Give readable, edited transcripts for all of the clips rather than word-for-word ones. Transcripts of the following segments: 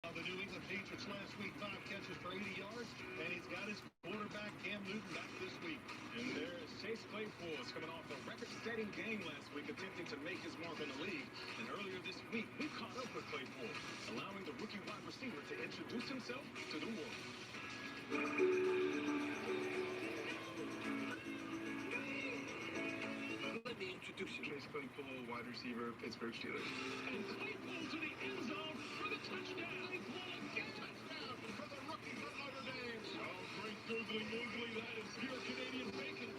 The New England Patriots last week, 5 catches for 80 yards, and he's got his quarterback Cam Newton back this week. And there's Chase Claypool is coming off a record-setting game last week, attempting to make his mark in the league. And earlier this week, we caught up with Claypool, allowing the rookie wide receiver to introduce himself to the world. Let me introduce you. Chase Claypool, wide receiver, Pittsburgh Steelers. And Claypool to the end zone for the touchdown. Claypool again. Touchdown for the rookie from Notre Dame. Oh, great googly moogly. That is pure Canadian bacon.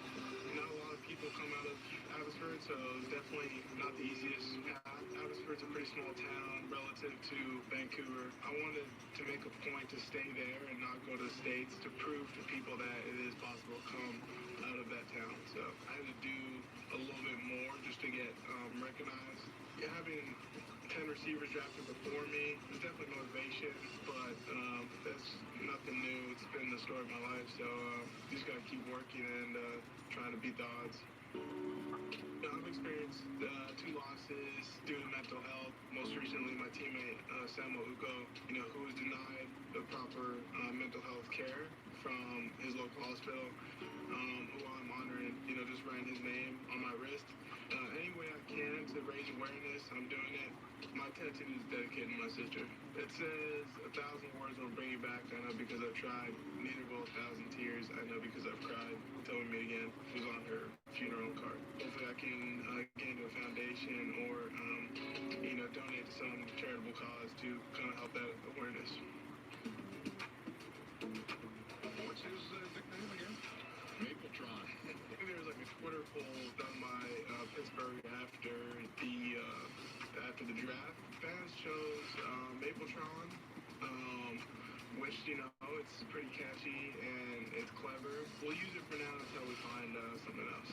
Not a lot of people come out of Abbotsford, so it's definitely not the easiest path. Abbotsford's a pretty small town relative to Vancouver. I wanted to make a point to stay there and not go to the States to prove to people that it is possible to come out of that town. So I had to do a little bit more just to get recognized. Having 10 receivers drafted before me is definitely motivation, but that's nothing new. It's been the story of my life, so just got to keep working and trying to beat the odds. I've experienced 2 losses due to mental health. Most recently, my teammate, Samuel Ugo, who was denied the proper mental health care from his local hospital, who I'm honoring, just ran his name on my wrist. Any way I can to raise awareness, I'm doing it. My tattoo is dedicated to my sister. It says 1,000 words won't bring you back. I know because I've tried. Neither will 1,000 tears. I know because I've cried. Until we meet again. It was on her funeral card. Hopefully I can get into a foundation or, donate to some charitable cause to kind of help that awareness. What's his nickname again? Mapletron. There was like a Twitter poll done by Pittsburgh after the draft. Fans chose Mapletron, which it's pretty catchy and it's clever. We'll use it for now until we find something else.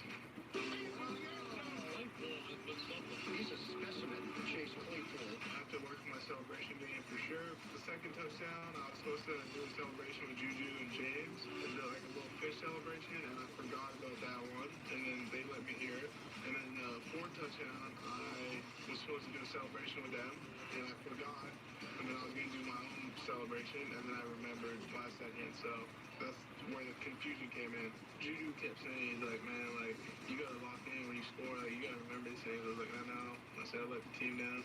He's a specimen, Chase Claypool. I have to work on my celebration game for sure. The second touchdown, I was supposed to do a celebration with Juju and James. It's like a little fish celebration, and I forgot about that one. And then they let me hear it. And then fourth touchdown, I was supposed to do a celebration with them, and I forgot. And then I was going to do my own celebration, and then I remembered last second. So that's where the confusion came in. Juju kept saying, he's like, man, like, you got to lock in when you score. Like, you got to remember these things. I was like, I know. I said, I let the team down.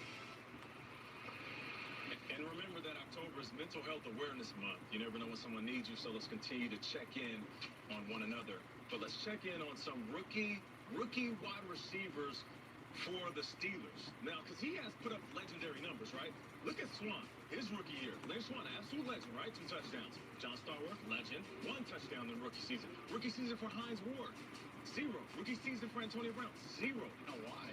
And remember that October is Mental Health Awareness Month. You never know when someone needs you, so let's continue to check in on one another. But let's check in on some rookie wide receivers for the Steelers. Now, because he has put up legendary numbers, right? Look at Swan, his rookie year. Larry Swan, absolute legend, right? 2 touchdowns. John Starworth, legend. 1 touchdown in rookie season. Rookie season for Hines Ward, 0. Rookie season for Antonio Brown, 0. Now, why?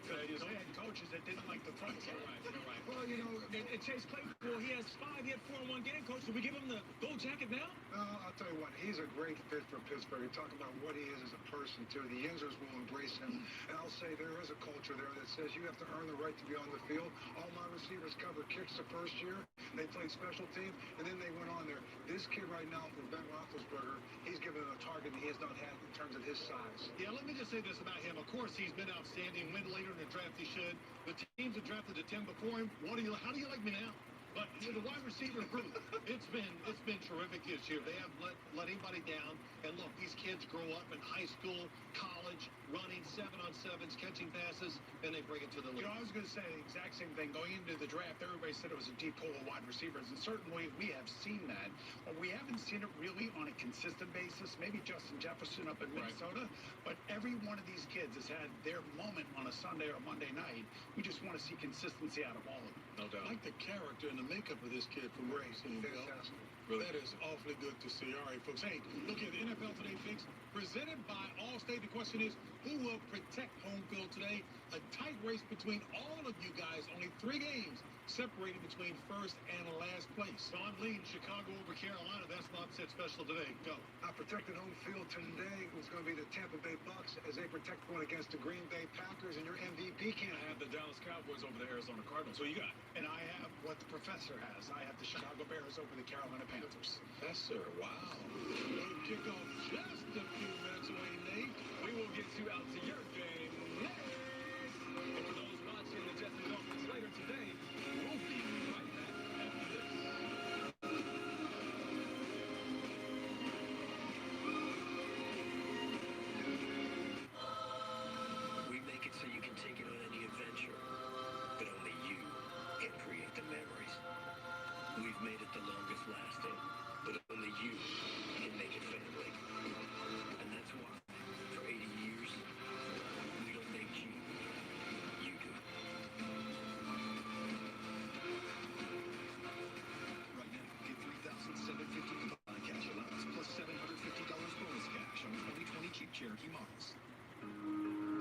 Because they had coaches that didn't like the front. Right. Well, and Chase Claypool, he has 5. He had 4 in 1 game, coach. Do we give him the gold jacket now? I'll tell you what, he's a great fit for Pittsburgh. You talk about what he is as a person, too. The Yinzers will embrace him. And I'll say there is a culture there that says you have to earn the right to be on the field. All my receivers covered kicks the first year. They played special teams, and then they went on there. This kid right now from Ben Roethlisberger, he's given him a target that he has not had in terms of his size. Yeah, let me just say this about him. Of course, he's been outstanding. Went later in the draft, he should. The teams that drafted the 10 before him, how do you like me now? But the wide receiver group, it's been terrific this year. They have let anybody down. And look, these kids grow up in high school, college, running 7-on-7s, catching passes, and they bring it to the league. I was going to say the exact same thing. Going into the draft, everybody said it was a deep pool of wide receivers, and certainly we have seen that. But we haven't seen it really on a consistent basis. Maybe Justin Jefferson up in Minnesota, but every one of these kids has had their moment on a Sunday or Monday night. We just want to see consistency out of all of them. No doubt. I like the character and the makeup of this kid from Racing. Really? That is awfully good to see. All right, folks. Hey, look at the NFL Today Fix, presented by Allstate. The question is, who will protect home field today? A tight race between all of you guys. Only 3 games separated between first and last place. So I'm leading Chicago over Carolina. That's the upset special today. Go. I protected home field today was going to be the Tampa Bay Bucks as they protect one against the Green Bay Packers, and your MVP I candidate. have the Dallas Cowboys over the Arizona Cardinals. Who you got? And I have what the professor has. I have the Chicago Bears over the Carolina Panthers. Yes, sir. Wow. We'll kick off just a few minutes away, Nate. We will get you out to your game next. And for those watching the Jets and Dolphins later today, we'll be right back after this. We've made it the longest lasting, but only you can make it family. And that's why, for 80 years, we don't make you. You do. Right now, get $3,750 combined cash allowance plus $750 bonus cash on 2020 Jeep Cherokee models.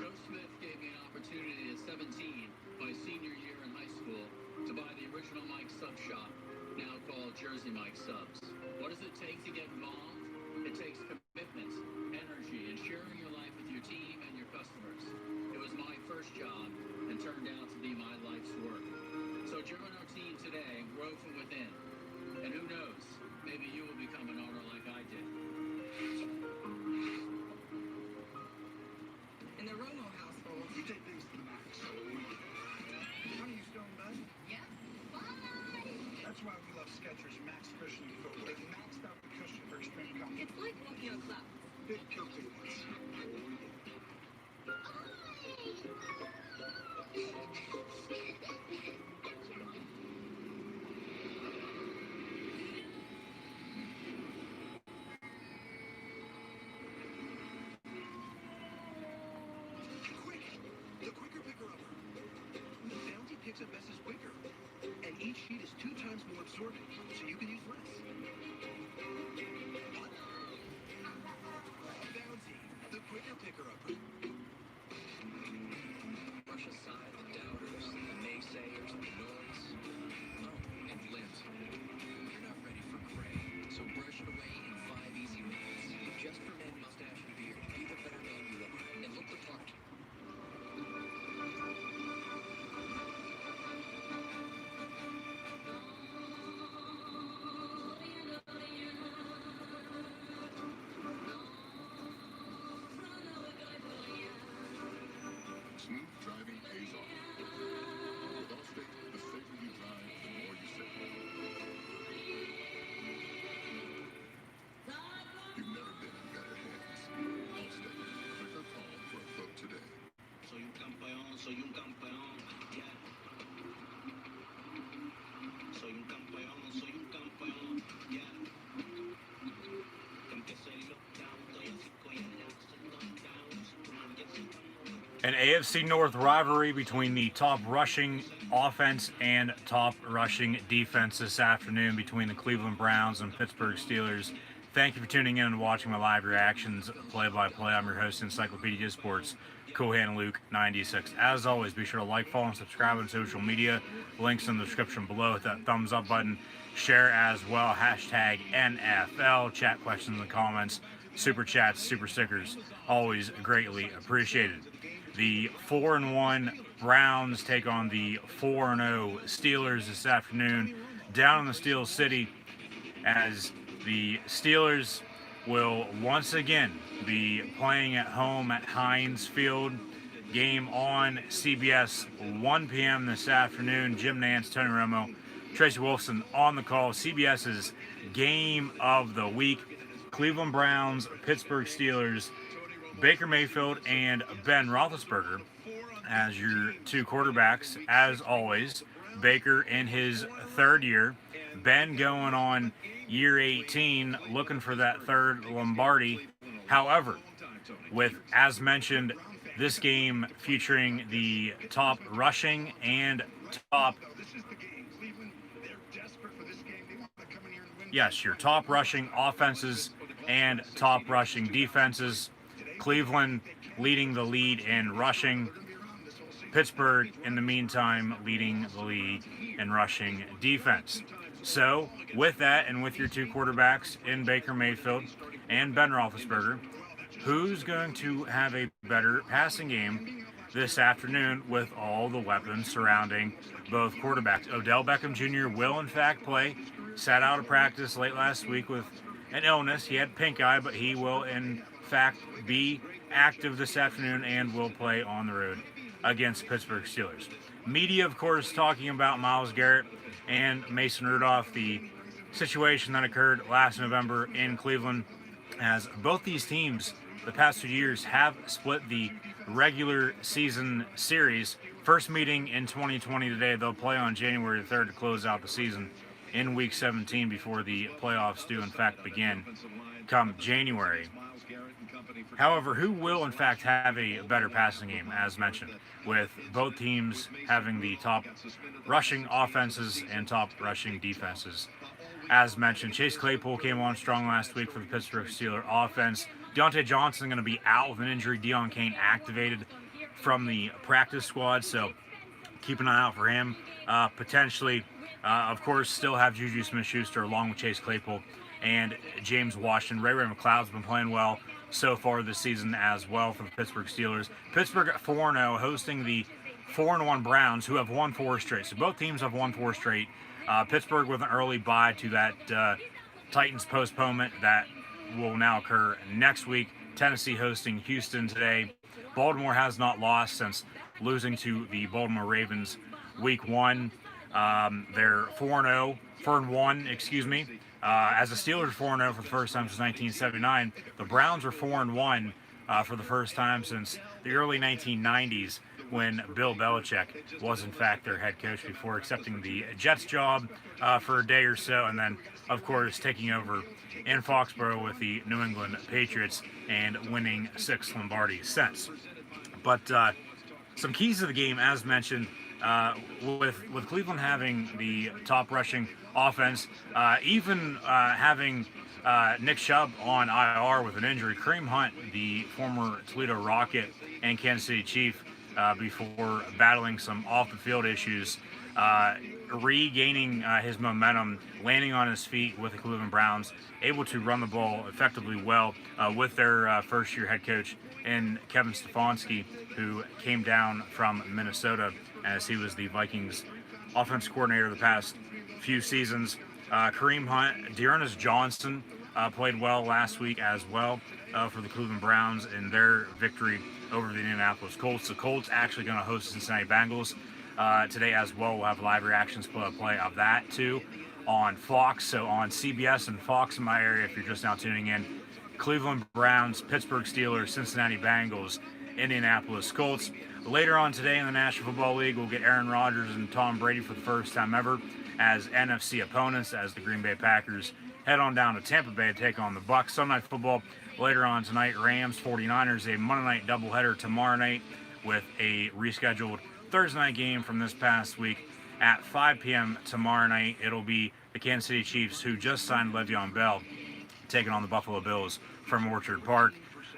Coach Smith gave me an opportunity at 17, my senior year in high school, to buy the original Mike Sub Shop, now called Jersey Mike Subs. What does it take to get involved? It takes commitment, energy, and sharing your life with your team and your customers. It was my first job and turned out to be my life's work. So join our team today and grow from within. And who knows, maybe you will become an owner like I did. In the Romo household, You take things to the max. Honey, you still in bed? yeah. That's why we love Skechers Max Cushion footwear. It's maxed out the cushion for extreme comfort. It's like walking on clouds. Big comfy ones. Quick! The quicker picker-upper. The Bounty picks up messes quicker. And each sheet is 2 times more absorbent, so you can use less. What? Bounty, the quicker picker-upper. Brush aside the doubters, the naysayers, the noise. Oh, and lint. You're not ready for gray, so brush it away in 5 easy minutes. Just for men, mustache, and beard. Be the better man you are, and look the part. Smooth driving pays off. With Allstate, the safer you drive, the more you save. You've never been in better hands. Allstate. Click or call for a quote today. Soy un campeón, soy un campeón. Yeah. Soy un campeón, soy un campeón. Yeah. Que empiece el lockdown, estoy así con ella, haciendo downs. An AFC North rivalry between the top rushing offense and top rushing defense this afternoon between the Cleveland Browns and Pittsburgh Steelers. Thank you for tuning in and watching my live reactions play-by-play. I'm your host, Encyclopedia Sports, Kohan Luke 96. As always, be sure to like, follow, and subscribe on social media. Links in the description below. Hit that thumbs up button. Share as well. Hashtag NFL. Chat questions and comments. Super chats, super stickers. Always greatly appreciated. The 4-1 Browns take on the 4-0 Steelers this afternoon down in the Steel City, as the Steelers will once again be playing at home at Heinz Field. Game on CBS, 1 p.m. this afternoon. Jim Nance, Tony Romo, Tracy Wolfson on the call. CBS's game of the week. Cleveland Browns, Pittsburgh Steelers. Baker Mayfield and Ben Roethlisberger as your 2 quarterbacks, as always. Baker in his 3rd year. Ben going on year 18, looking for that 3rd Lombardi. However, with, as mentioned, this game featuring the top rushing and top, yes, your top rushing offenses and top rushing defenses. Cleveland leading the lead in rushing. Pittsburgh, in the meantime, leading the lead in rushing defense. So, with that, and with your 2 quarterbacks in Baker Mayfield and Ben Roethlisberger, who's going to have a better passing game this afternoon with all the weapons surrounding both quarterbacks? Odell Beckham Jr. will, in fact, play. Sat out of practice late last week with an illness. He had pink eye, but he will, in fact, be active this afternoon and will play on the road against Pittsburgh Steelers. Media, of course, talking about Myles Garrett and Mason Rudolph, the situation that occurred last November in Cleveland, as both these teams the past 2 years have split the regular season series. First meeting in 2020 today. They'll play on January 3rd to close out the season in Week 17 before the playoffs do in fact begin come January. However, who will in fact have a better passing game, as mentioned, with both teams having the top rushing offenses and top rushing defenses? As mentioned, Chase Claypool came on strong last week for the Pittsburgh Steelers offense. Deontay Johnson going to be out with an injury. Deion Kane activated from the practice squad, so keep an eye out for him. Potentially, of course, still have Juju Smith-Schuster along with Chase Claypool and James Washington. Ray McLeod's been playing well so far this season as well for the Pittsburgh Steelers. Pittsburgh 4-0, hosting the 4-1 Browns, who have won 4 straight. So both teams have won 4 straight. Pittsburgh with an early bye to that Titans postponement that will now occur next week. Tennessee hosting Houston today. Baltimore has not lost since losing to the Baltimore Ravens Week 1. They're 4-1, excuse me. As the Steelers 4-0 for the first time since 1979, the Browns were 4-1 for the first time since the early 1990s, when Bill Belichick was in fact their head coach before accepting the Jets job for a day or so, and then of course taking over in Foxborough with the New England Patriots and winning 6 Lombardies since. But some keys to the game, as mentioned, with Cleveland having the top rushing offense, even having Nick Chubb on IR with an injury. Kareem Hunt, the former Toledo Rocket and Kansas City Chief, before battling some off-the-field issues, regaining his momentum, landing on his feet with the Cleveland Browns, able to run the ball effectively well with their first-year head coach in Kevin Stefanski, who came down from Minnesota as he was the Vikings offense coordinator the past few seasons. Kareem Hunt, Dearness Johnson played well last week as well for the Cleveland Browns in their victory over the Indianapolis Colts. The Colts actually going to host the Cincinnati Bengals today as well. We'll have live reactions play of that too on Fox. So on CBS and Fox in my area, if you're just now tuning in, Cleveland Browns, Pittsburgh Steelers, Cincinnati Bengals, Indianapolis Colts. Later on today in the National Football League, we'll get Aaron Rodgers and Tom Brady for the first time ever as NFC opponents, as the Green Bay Packers head on down to Tampa Bay to take on the Bucs. Sunday Night Football later on tonight, Rams, 49ers, a Monday night doubleheader tomorrow night with a rescheduled Thursday night game from this past week at 5 p.m. tomorrow night. It'll be the Kansas City Chiefs, who just signed Le'Veon Bell, taking on the Buffalo Bills from Orchard Park.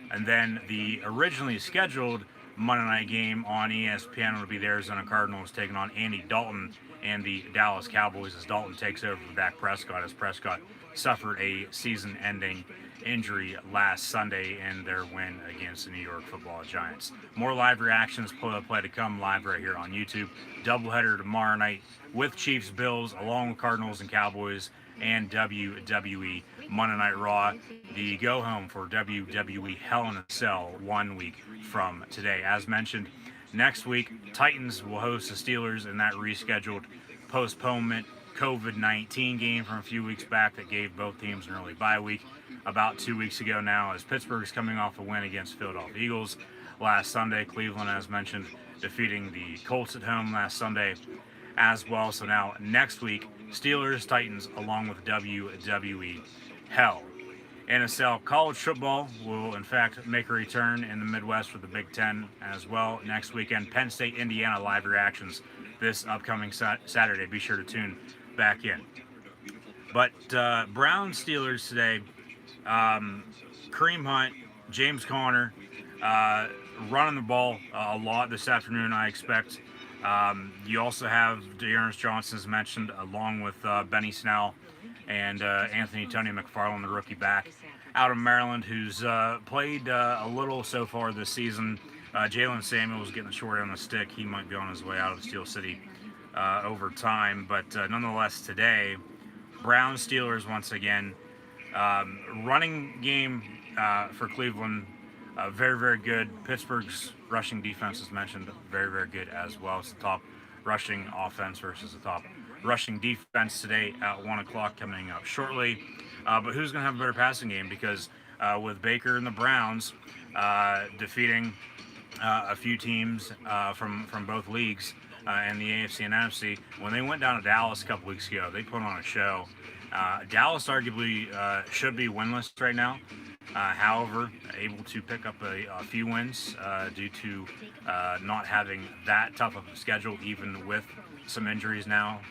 And then the originally scheduled Monday night game on ESPN will be the Arizona Cardinals taking on Andy Dalton and the Dallas Cowboys, as Dalton takes over for Dak Prescott, as Prescott suffered a season-ending injury last Sunday in their win against the New York Football Giants. More live reactions play to come live right here on YouTube. Doubleheader tomorrow night with Chiefs, Bills, along with Cardinals and Cowboys, and WWE Monday Night Raw, the go-home for WWE Hell in a Cell 1 week from today. As mentioned, next week, Titans will host the Steelers in that rescheduled postponement COVID-19 game from a few weeks back that gave both teams an early bye week about 2 weeks ago now, as Pittsburgh is coming off a win against Philadelphia Eagles last Sunday. Cleveland, as mentioned, defeating the Colts at home last Sunday as well. So now next week, Steelers, Titans, along with WWE Hell. NSL college football will in fact make a return in the Midwest with the Big Ten as well next weekend. Penn State, Indiana live reactions this upcoming Saturday. Be sure to tune back in. But Browns Steelers today, Kareem Hunt, James Conner, running the ball a lot this afternoon, I expect. You also have Dearness Johnson, as mentioned, along with Benny Snell and Anthony Tony McFarland, the rookie back out of Maryland, who's played a little so far this season. Jalen Samuels getting the short end of the stick. He might be on his way out of Steel City over time. But nonetheless, today, Browns Steelers once again. Running game for Cleveland, very, very good. Pittsburgh's rushing defense, as mentioned, very, very good as well. It's the top rushing offense versus the top rushing defense today at 1 o'clock coming up shortly. But who's going to have a better passing game? Because with Baker and the Browns defeating a few teams from both leagues in the AFC and NFC. When they went down to Dallas a couple weeks ago, they put on a show. Dallas arguably should be winless right now. However, able to pick up a few wins due to not having that tough of a schedule, even with some injuries now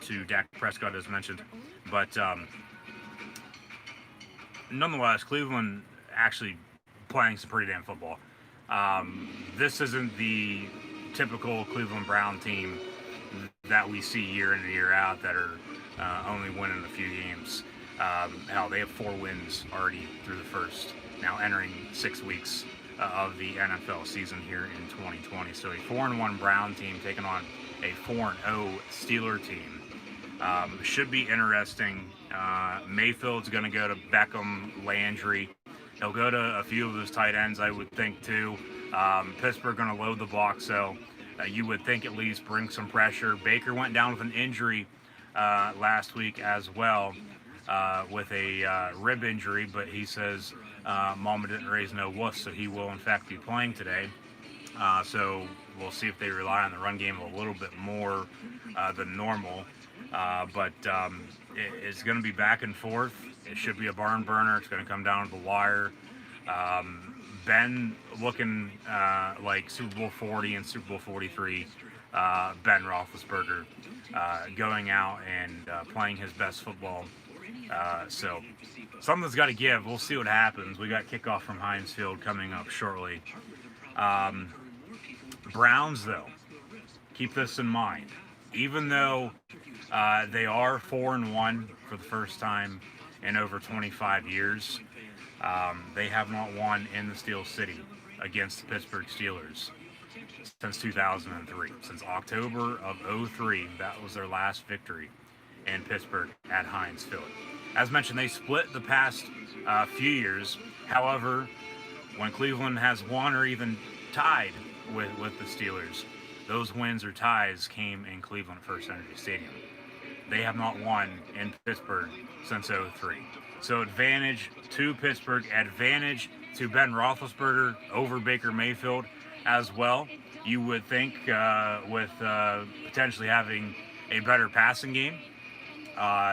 to Dak Prescott, as mentioned. But nonetheless, Cleveland actually playing some pretty damn football. This isn't the typical Cleveland Brown team that we see year in and year out that are only winning a few games. Hell, they have 4 wins already through the first, now entering 6 weeks of the NFL season here in 2020. So a 4-1 Brown team taking on a 4-0 Steeler team. Should be interesting. Mayfield's going to go to Beckham, Landry. He'll go to a few of those tight ends, I would think, too. Pittsburgh going to load the box, so you would think at least bring some pressure. Baker went down with an injury last week as well, with a rib injury, but he says Mama didn't raise no wuss, so he will in fact be playing today. So we'll see if they rely on the run game a little bit more than normal. But it's going to be back and forth. It should be a barn burner. It's going to come down to the wire. Ben looking like Super Bowl 40 and Super Bowl 43. Ben Roethlisberger going out and playing his best football. So something's got to give. We'll see what happens. We got kickoff from Heinz Field coming up shortly. Browns, though, keep this in mind. Even though they are 4-1 for the first time in over 25 years, they have not won in the Steel City against the Pittsburgh Steelers since 2003. Since October of 2003, that was their last victory in Pittsburgh at Heinz Field. As mentioned, they split the past few years. However, when Cleveland has won or even tied with the Steelers, those wins or ties came in Cleveland at First Energy Stadium. They have not won in Pittsburgh since 2003. So advantage to Pittsburgh, advantage to Ben Roethlisberger over Baker Mayfield as well. You would think with potentially having a better passing game,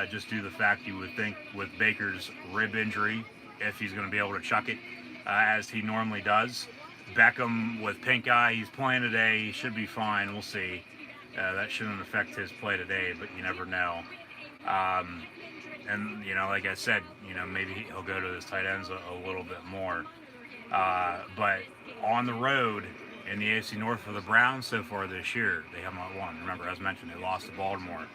just due to the fact you would think with Baker's rib injury, if he's going to be able to chuck it as he normally does. Beckham with pink eye, he's playing today. He should be fine. We'll see. That shouldn't affect his play today, but you never know. And, like I said, maybe he'll go to his tight ends a little bit more. But on the road in the AFC North for the Browns so far this year, they have not won. Remember, as mentioned, they lost to Baltimore.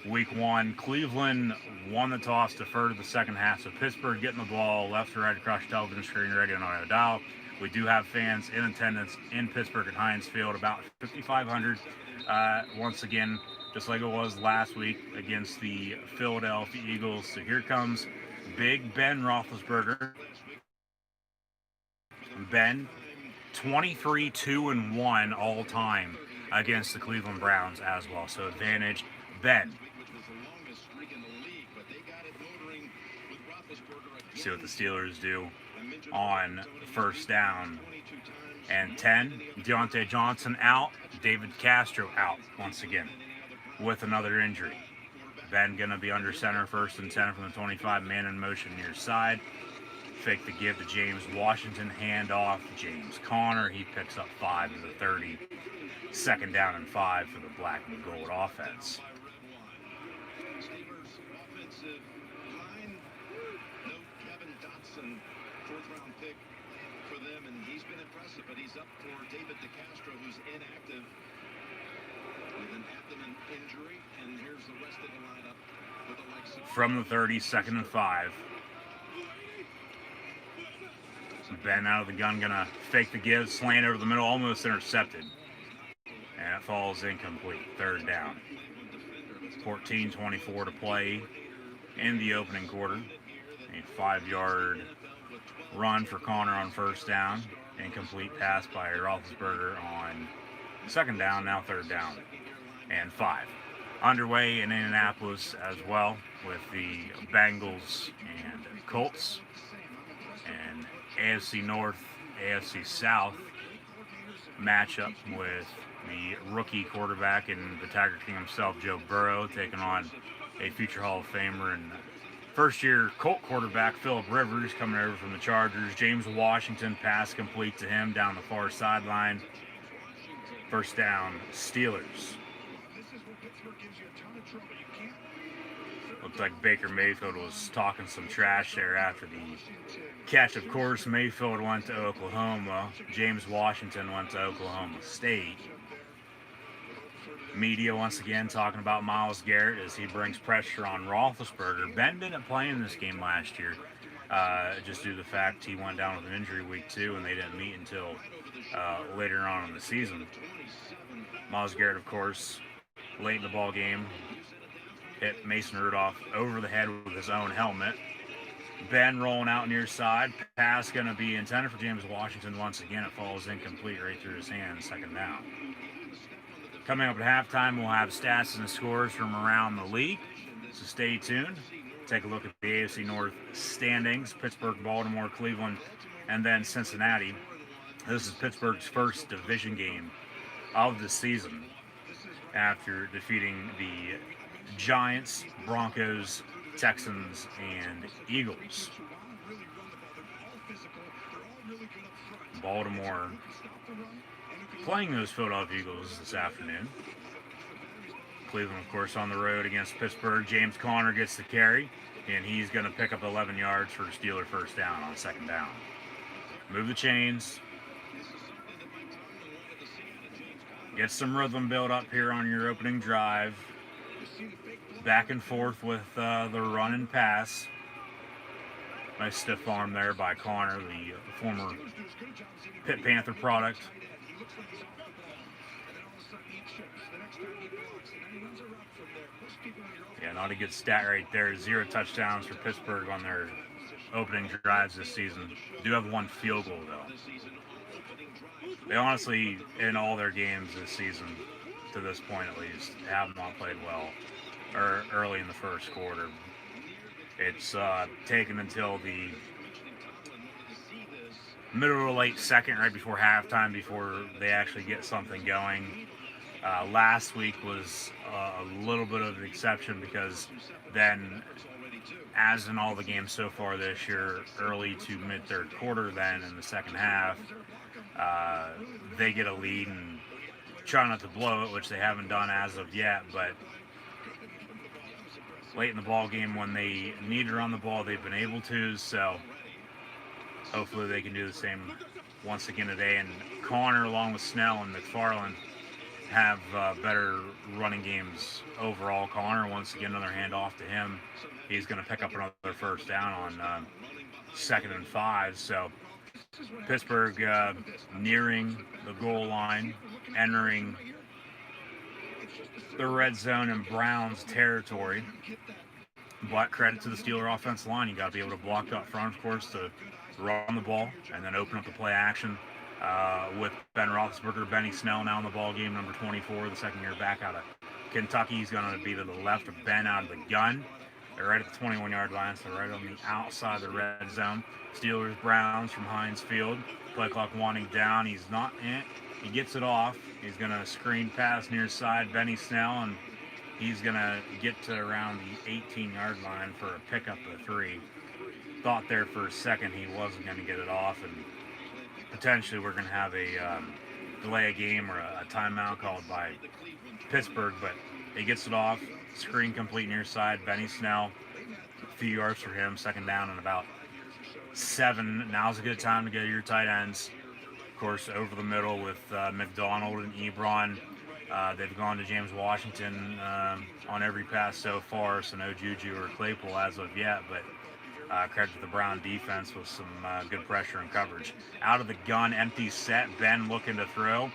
Week 1, Cleveland won the toss, deferred to the second half. So Pittsburgh getting the ball left to right across your television screen, radio and audio dial. We do have fans in attendance in Pittsburgh at Heinz Field, about 5,500. Once again, just like it was last week against the Philadelphia Eagles. So here comes Big Ben Roethlisberger. Ben, 23-2-1 all time against the Cleveland Browns as well. So advantage Ben. See what the Steelers do on first down and 10. Deontay Johnson out. David Castro out once again with another injury. Ben going to be under center, first and 10 from the 25, man in motion near side. Fake the give to James Washington, hand off James Conner. He picks up 5 to the 30. Second down and 5 for the black and gold offense. Fourth-round pick for them, and he's been impressive, but he's up for David DeCastro, who's inactive with an abdomen injury, and here's the rest of the lineup with the likes of... From the 30, second and 5. Ben out of the gun, gonna fake the give, slant over the middle, almost intercepted. And it falls incomplete, third down. 14:24 to play in the opening quarter. A 5-yard run for Conner on first down. Incomplete pass by Roethlisberger on second down, now third down and 5. Underway in Indianapolis as well with the Bengals and Colts. And AFC North, AFC South matchup with the rookie quarterback and the Tiger King himself, Joe Burrow, taking on a future Hall of Famer and first-year Colt quarterback Phillip Rivers coming over from the Chargers. James Washington, pass complete to him down the far sideline. First down, Steelers. Looked like Baker Mayfield was talking some trash there after the catch. Of course, Mayfield went to Oklahoma. James Washington went to Oklahoma State. Media once again talking about Myles Garrett as he brings pressure on Roethlisberger. Ben didn't play in this game last year, just due to the fact he went down with an injury week 2 and they didn't meet until later on in the season. Myles Garrett, of course, late in the ball game, hit Mason Rudolph over the head with his own helmet. Ben rolling out near side. Pass going to be intended for James Washington once again. It falls incomplete right through his hands. Second down. Coming up at halftime, we'll have stats and scores from around the league. So stay tuned. Take a look at the AFC North standings. Pittsburgh, Baltimore, Cleveland, and then Cincinnati. This is Pittsburgh's first division game of the season after defeating the Giants, Broncos, Texans, and Eagles. Baltimore playing those Philadelphia Eagles this afternoon. Cleveland, of course, on the road against Pittsburgh. James Conner gets the carry, and he's going to pick up 11 yards for a Steeler first down on second down. Move the chains. Get some rhythm build up here on your opening drive. Back and forth with the run and pass. Nice stiff arm there by Conner, the former Pitt Panther product. Yeah, not a good stat right there. 0 touchdowns for Pittsburgh on their opening drives this season. Do have 1 field goal, though. They honestly, in all their games this season, to this point at least, have not played well early in the first quarter. It's taken until the middle to late second, right before halftime, before they actually get something going. Last week was a little bit of an exception because then, as in all the games so far this year, early to mid-third quarter, then in the second half, they get a lead and try not to blow it, which they haven't done as of yet, but late in the ball game when they need to run the ball, they've been able to, so hopefully they can do the same once again today. And Conner, along with Snell and McFarland, have better running games overall. Conner, once again, another handoff to him. He's going to pick up another first down on 2nd and 5. So Pittsburgh nearing the goal line, entering the red zone in Browns territory. But credit to the Steeler offensive line. You got to be able to block up front, of course, to run the ball and then open up the play action with Ben Roethlisberger. Benny Snell now in the ball game, number 24, the second-year back out of Kentucky. He's going to be to the left of Ben out of the gun. They're right at the 21-yard line, so right on the outside of the red zone. Steelers, Browns from Heinz Field. Play clock winding down. He's not in. He gets it off. He's going to screen pass near side, Benny Snell, and he's going to get to around the 18-yard line for a pickup of 3. Thought there for a second he wasn't going to get it off, and potentially we're going to have a delay a game or a timeout called by Pittsburgh, but he gets it off. Screen complete near side, Benny Snell. A few yards for him, second down and about 7. Now's a good time to go to your tight ends. Of course, over the middle with McDonald and Ebron. They've gone to James Washington on every pass so far, so no Juju or Claypool as of yet, but credit to the Brown defense with some good pressure and coverage. Out of the gun, empty set, Ben looking to throw.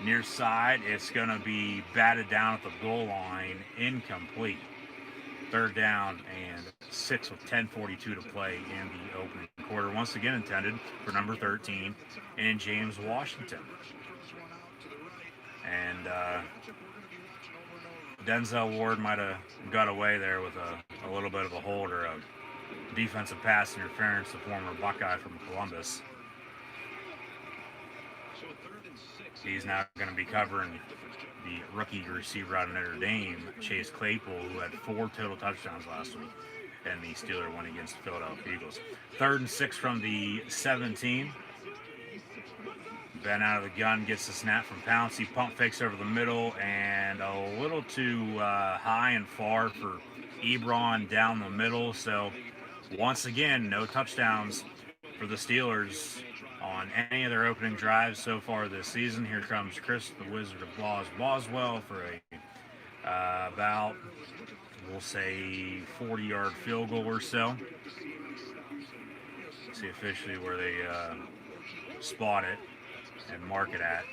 Near side, it's going to be batted down at the goal line, incomplete. Third down and 6 with 10:42 to play in the opening quarter. Once again intended for number 13 in James Washington. And Denzel Ward might have got away there with a little bit of a hold or a defensive pass interference, the former Buckeye from Columbus. So 3rd and 6 He's now going to be covering the rookie receiver out of Notre Dame, Chase Claypool, who had 4 total touchdowns last week in the Steeler win against the Philadelphia Eagles. 3rd and 6 from the 17. Ben out of the gun, gets the snap from Pouncey, pump fakes over the middle, and a little too high and far for Ebron down the middle. So once again, no touchdowns for the Steelers on any of their opening drives so far this season. Here comes Chris, the Wizard of Boswell, for a about, we'll say, 40-yard field goal or so. See officially where they spot it and mark it at.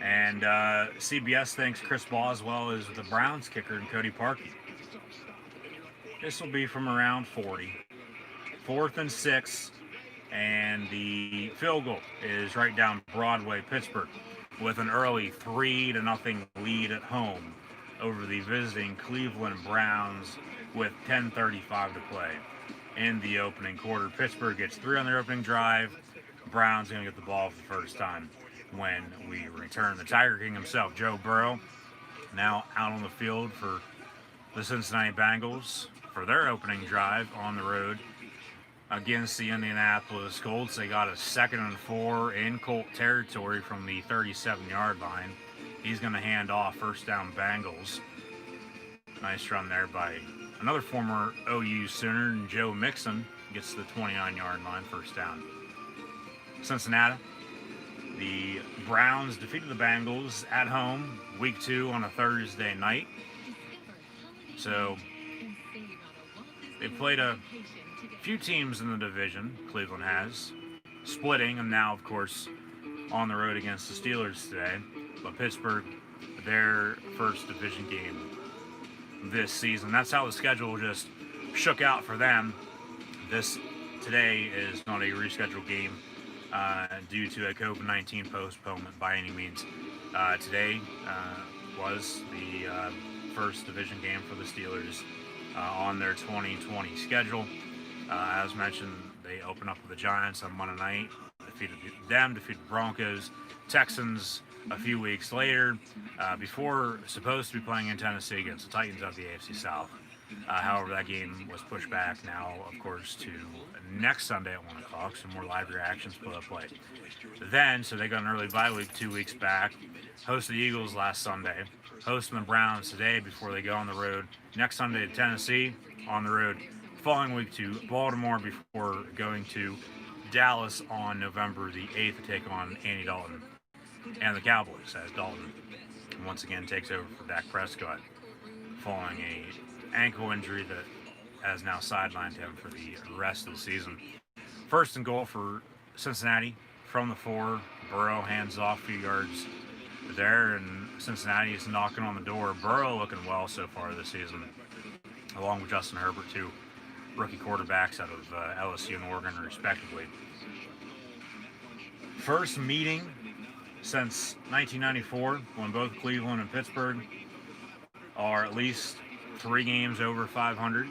And CBS thinks Chris Boswell is the Browns kicker and Cody Parkey. This will be from around 40. 4th and 6, and the field goal is right down Broadway, Pittsburgh, with an early 3-0 lead at home over the visiting Cleveland Browns with 10:35 to play in the opening quarter. Pittsburgh gets 3 on their opening drive. Browns going to get the ball for the first time when we return. The Tiger King himself, Joe Burrow, now out on the field for the Cincinnati Bengals for their opening drive on the road against the Indianapolis Colts. They got a 2nd and 4 in Colt territory from the 37-yard line. He's going to hand off, first down Bengals. Nice run there by another former OU Sooner, Joe Mixon, gets to the 29-yard line, first down. Cincinnati, the Browns defeated the Bengals at home, week 2 on a Thursday night. So they played a few teams in the division, Cleveland has, splitting, and now, of course, on the road against the Steelers today. But Pittsburgh, their first division game this season. That's how the schedule just shook out for them. This today is not a rescheduled game due to a COVID-19 postponement by any means. Today was the first division game for the Steelers on their 2020 schedule. As mentioned, they opened up with the Giants on Monday night, defeated the Broncos, Texans a few weeks later, before supposed to be playing in Tennessee against the Titans of the AFC South. However, that game was pushed back now, of course, to next Sunday at 1 o'clock, so more live reactions put up play. Then, so they got an early bye week 2 weeks back, hosted the Eagles last Sunday, hosting the Browns today before they go on the road next Sunday to Tennessee, on the road following week to Baltimore before going to Dallas on November the 8th to take on Andy Dalton and the Cowboys, as Dalton once again takes over for Dak Prescott following a ankle injury that has now sidelined him for the rest of the season. 1st and goal for Cincinnati from the 4. Burrow hands off a few yards there, and Cincinnati is knocking on the door. Burrow looking well so far this season, along with Justin Herbert, 2 rookie quarterbacks out of LSU and Oregon, respectively. First meeting since 1994, when both Cleveland and Pittsburgh are at least 3 games over 500.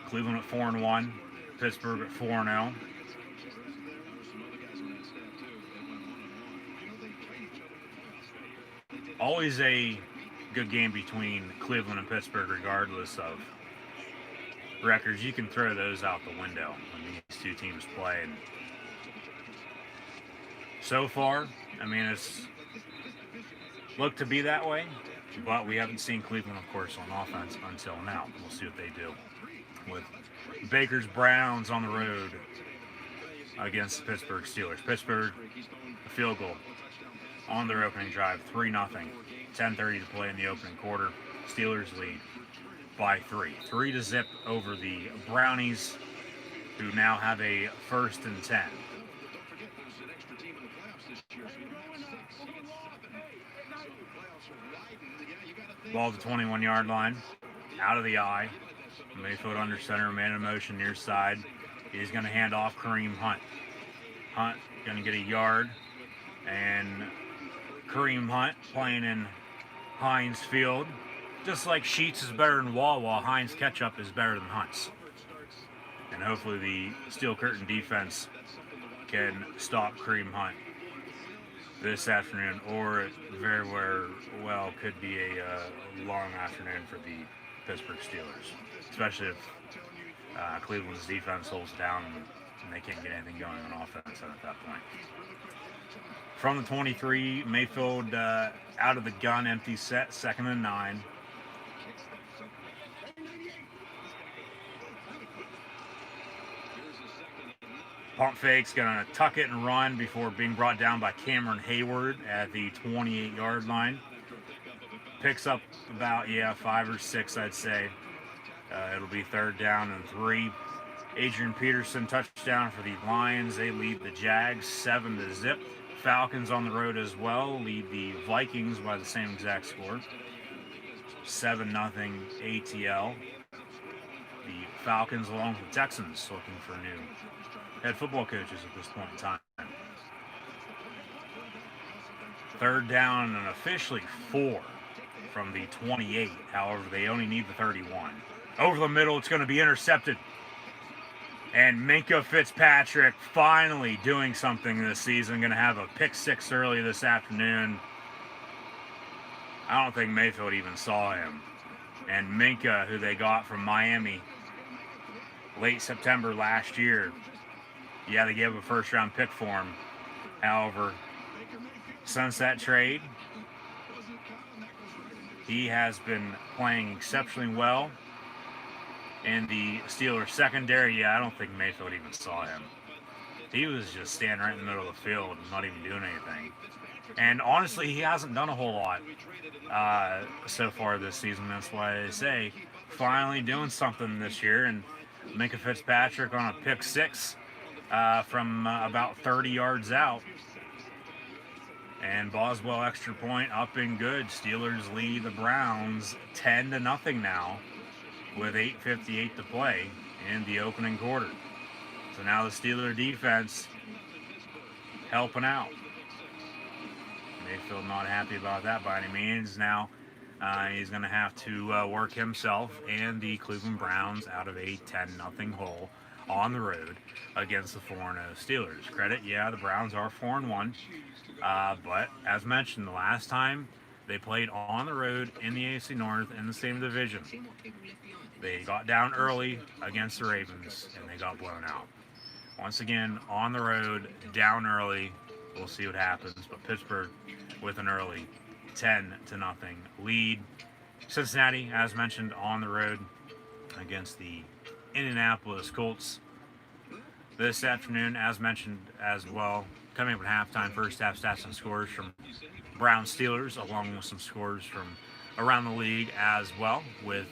Cleveland at 4-1, Pittsburgh at 4-0. Always a good game between Cleveland and Pittsburgh, regardless of records. You can throw those out the window when these 2 teams play. And so far, I mean, it's looked to be that way, but we haven't seen Cleveland, of course, on offense until now. We'll see what they do with Baker's Browns on the road against the Pittsburgh Steelers. Pittsburgh, a field goal on their opening drive, 3-0. 10:30 to play in the opening quarter. Steelers lead by 3. 3-0 over the Brownies, who now have a 1st and 10. Ball to the 21-yard line, out of the eye. Mayfield under center, man in motion near side. He's going to hand off Kareem Hunt. Hunt going to get a yard, and Kareem Hunt playing in Heinz Field. Just like Sheets is better than Wawa, Heinz ketchup is better than Hunt's. And hopefully the Steel Curtain defense can stop Kareem Hunt this afternoon, or it very well could be a long afternoon for the Pittsburgh Steelers, especially if Cleveland's defense holds down and they can't get anything going on offense at that point. From the 23, Mayfield out of the gun, empty set, 2nd and 9. Pump fake's going to tuck it and run before being brought down by Cameron Hayward at the 28-yard line. Picks up about, 5 or 6, I'd say. It'll be 3rd down and 3. Adrian Peterson, touchdown for the Lions. They lead the Jags 7-0. Falcons on the road as well, lead the Vikings by the same exact score. 7-0 ATL. The Falcons, along with the Texans, looking for new head football coaches at this point in time. 3rd down and officially 4 from the 28. However, they only need the 31. Over the middle, it's going to be intercepted. And Minkah Fitzpatrick finally doing something this season. Going to have a pick 6 early this afternoon. I don't think Mayfield even saw him. And Minkah, who they got from Miami late September last year, they gave a 1st-round pick for him. However, since that trade, he has been playing exceptionally well. In the Steelers secondary, I don't think Mayfield even saw him. He was just standing right in the middle of the field, not even doing anything. And honestly, he hasn't done a whole lot so far this season. That's why I say finally doing something this year. And Minkah Fitzpatrick on a pick 6 from about 30 yards out. And Boswell extra point up and good. Steelers lead the Browns 10-0 now, with 8:58 to play in the opening quarter. So now the Steeler defense helping out. Mayfield not happy about that by any means. Now he's going to have to work himself and the Cleveland Browns out of a 10-0 hole on the road against the 4-0 Steelers. Credit, the Browns are 4-1. But as mentioned, the last time they played on the road in the AFC North in the same division, they got down early against the Ravens, and they got blown out. Once again, on the road, down early. We'll see what happens. But Pittsburgh with an early 10-0 lead. Cincinnati, as mentioned, on the road against the Indianapolis Colts this afternoon, as mentioned as well. Coming up at halftime, first half stats and scores from Browns Steelers, along with some scores from around the league as well, with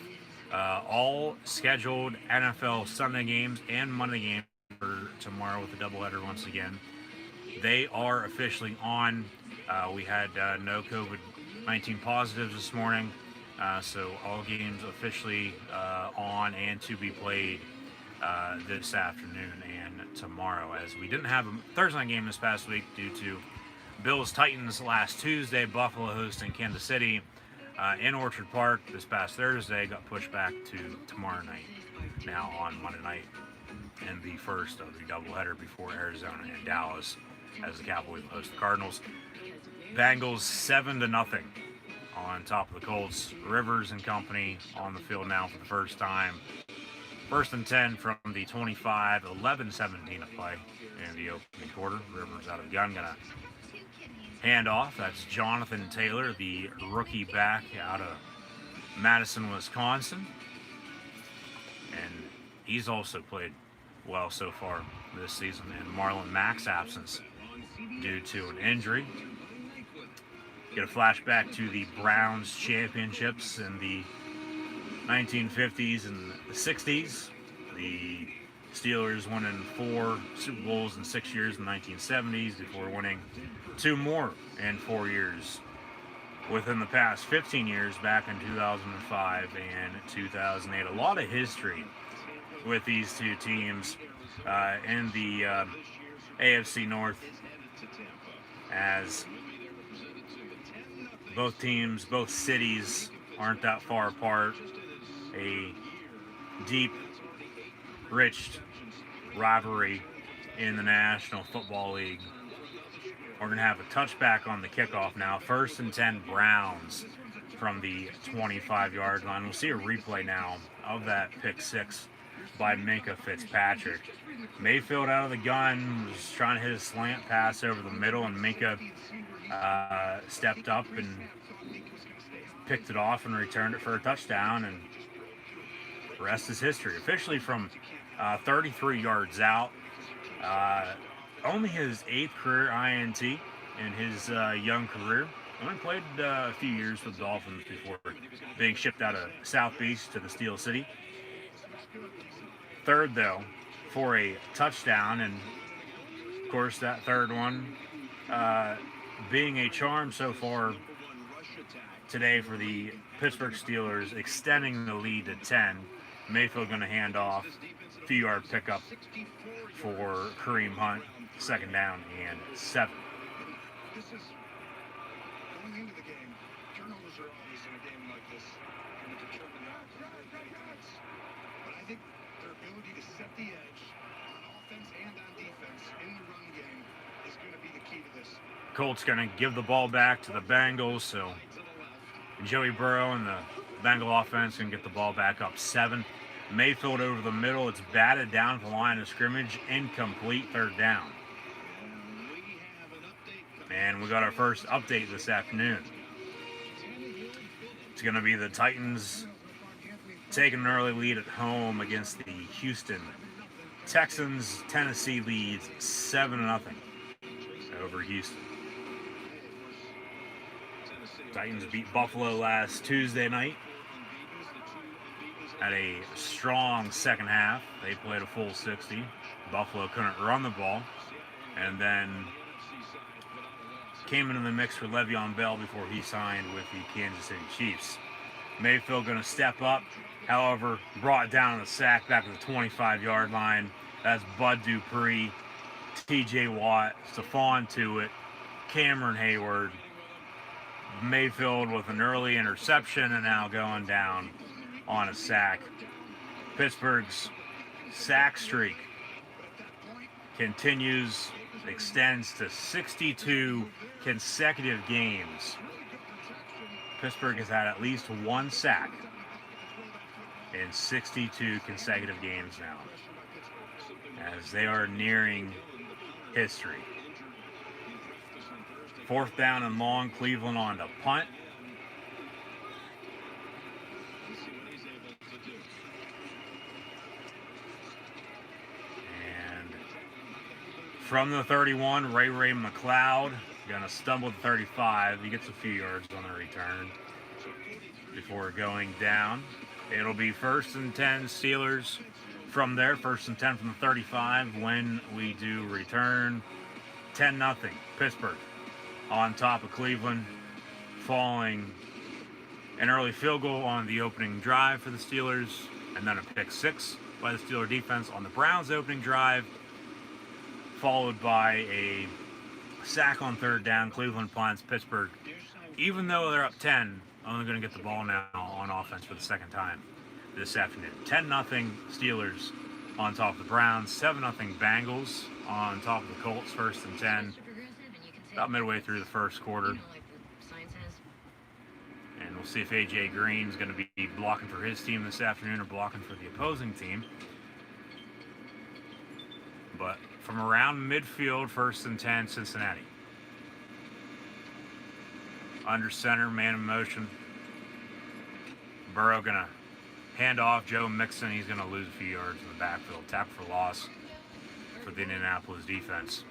all scheduled NFL Sunday games and Monday games for tomorrow with a doubleheader once again. They are officially on. We had no COVID-19 positives this morning, so all games officially on and to be played this afternoon and tomorrow, as we didn't have a Thursday night game this past week due to Bills-Titans last Tuesday, Buffalo hosting Kansas City in Orchard Park this past Thursday, got pushed back to tomorrow night, now on Monday night, and the first of the doubleheader before Arizona and Dallas, as the Cowboys will host the Cardinals. Bengals 7-0 on top of the Colts. Rivers and company on the field now for the first time. 1st and 10 from the 25, 11-17 to play in the opening quarter. Rivers out of the gun, gonna hand off. That's Jonathan Taylor, the rookie back out of Madison, Wisconsin. And he's also played well so far this season in Marlon Mack's absence due to an injury. Get a flashback to the Browns championships in the 1950s and the 60s. The Steelers winning 4 Super Bowls in 6 years in the 1970s before winning 2 more in 4 years within the past 15 years, back in 2005 and 2008. A lot of history with these two teams in the AFC North, as both teams, both cities aren't that far apart. A deep, rich rivalry in the National Football League. We're going to have a touchback on the kickoff now. 1st and 10 Browns from the 25-yard line. We'll see a replay now of that pick six by Minka Fitzpatrick. Mayfield out of the gun, was trying to hit a slant pass over the middle, and Minka stepped up and picked it off and returned it for a touchdown, and the rest is history. Officially from 33 yards out. Only his 8th career INT in his young career. Only played a few years with the Dolphins before being shipped out of South Beach to the Steel City. 3rd, though, for a touchdown, and of course that 3rd one being a charm so far today for the Pittsburgh Steelers, extending the lead to 10. Mayfield going to hand off, few-yard pickup for Kareem Hunt, 2nd down and 7. This is going into the game. Turnovers are always in a game like this going to determine the outcome of the defense. But I think their ability to set the edge on offense and on defense in the run game is going to be the key to this. Colts going to give the ball back to the Bengals, so Joey Burrow and the Bengal offense can get the ball back up 7. Mayfield over the middle. It's batted down to the line of scrimmage. Incomplete, 3rd down. And we got our first update this afternoon. It's going to be the Titans taking an early lead at home against the Houston Texans. Tennessee leads 7-0 over Houston. Titans beat Buffalo last Tuesday night. Had a strong second half. They played a full 60. Buffalo couldn't run the ball. And then came into the mix for Le'Veon Bell before he signed with the Kansas City Chiefs. Mayfield going to step up. However, brought down a sack back at the 25-yard line. That's Bud Dupree, T.J. Watt, Stephon Tuitt, Cameron Hayward. Mayfield with an early interception and now going down on a sack. Pittsburgh's sack streak continues, extends to 62 consecutive games. Pittsburgh has had at least one sack in 62 consecutive games now, as they are nearing history. 4th down and long, Cleveland on to punt. And from the 31, Ray McLeod gonna stumble to 35. He gets a few yards on the return before going down. It'll be 1st and 10 Steelers from there. 1st and 10 from the 35 when we do return. 10-0 Pittsburgh on top of Cleveland, following an early field goal on the opening drive for the Steelers, and then a pick six by the Steeler defense on the Browns' opening drive, followed by a sack on 3rd down. Cleveland punts. Pittsburgh, even though they're up 10, only going to get the ball now on offense for the 2nd time this afternoon. 10-0 Steelers on top of the Browns. 7-0 Bengals on top of the Colts. 1st and 10. About midway through the 1st quarter. And we'll see if A.J. Green's going to be blocking for his team this afternoon or blocking for the opposing team. But from around midfield, 1st and 10, Cincinnati. Under center, man in motion. Burrow going to hand off Joe Mixon. He's going to lose a few yards in the backfield. Tackle for loss for the Indianapolis defense.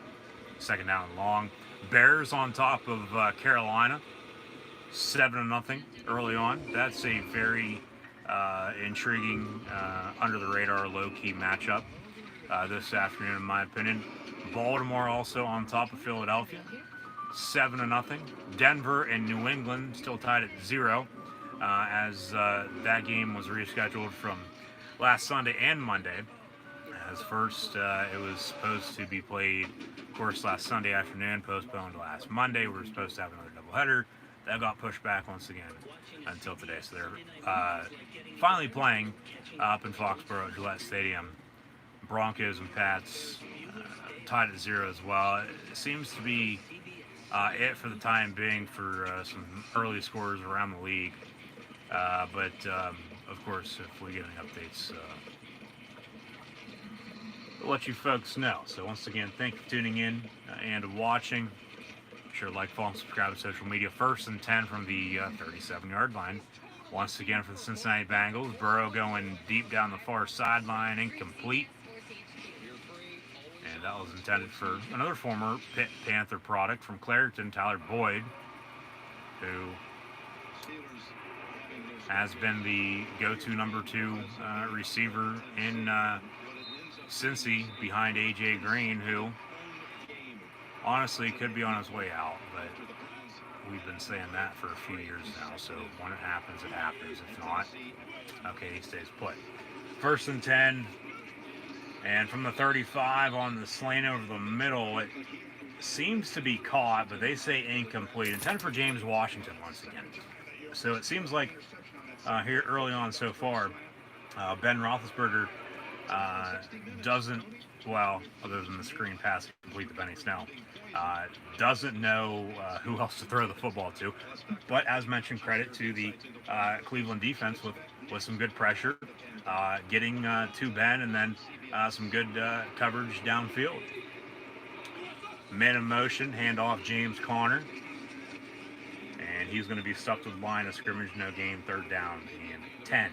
2nd down and long. Bears on top of Carolina, 7-0 early on. That's a very intriguing, under-the-radar, low-key matchup this afternoon, in my opinion. Baltimore also on top of Philadelphia, 7-0. Denver and New England still tied at 0, as that game was rescheduled from last Sunday and Monday. As first, it was supposed to be played, of course, last Sunday afternoon, postponed to last Monday. We were supposed to have another doubleheader. That got pushed back once again until today. So they're finally playing up in Foxborough at Gillette Stadium. Broncos and Pats tied at 0 as well. It seems to be it for the time being for some early scores around the league. Of course, if we get any updates, we'll let you folks know. So once again, thank you for tuning in and watching. Be sure to like, follow, and subscribe to social media. 1st and 10 from the 37-yard line. Once again for the Cincinnati Bengals. Burrow going deep down the far sideline, incomplete. And that was intended for another former Pitt Panther product from Clairton, Tyler Boyd, who has been the go-to number 2 receiver in Cincy behind A.J. Green, who honestly could be on his way out, but we've been saying that for a few years now, so when it happens, it happens. If not, okay, he stays put. 1st and 10, and from the 35 on the slant over the middle, it seems to be caught, but they say incomplete. Intended for James Washington once again. So it seems like here early on so far, Ben Roethlisberger doesn't, well, other than the screen pass complete to Benny Snell, doesn't know who else to throw the football to. But as mentioned, credit to the Cleveland defense with some good pressure, getting to Ben, and then some good coverage downfield. Man in motion, handoff James Conner. And he's going to be stuck with line of scrimmage, no gain, 3rd down and 10.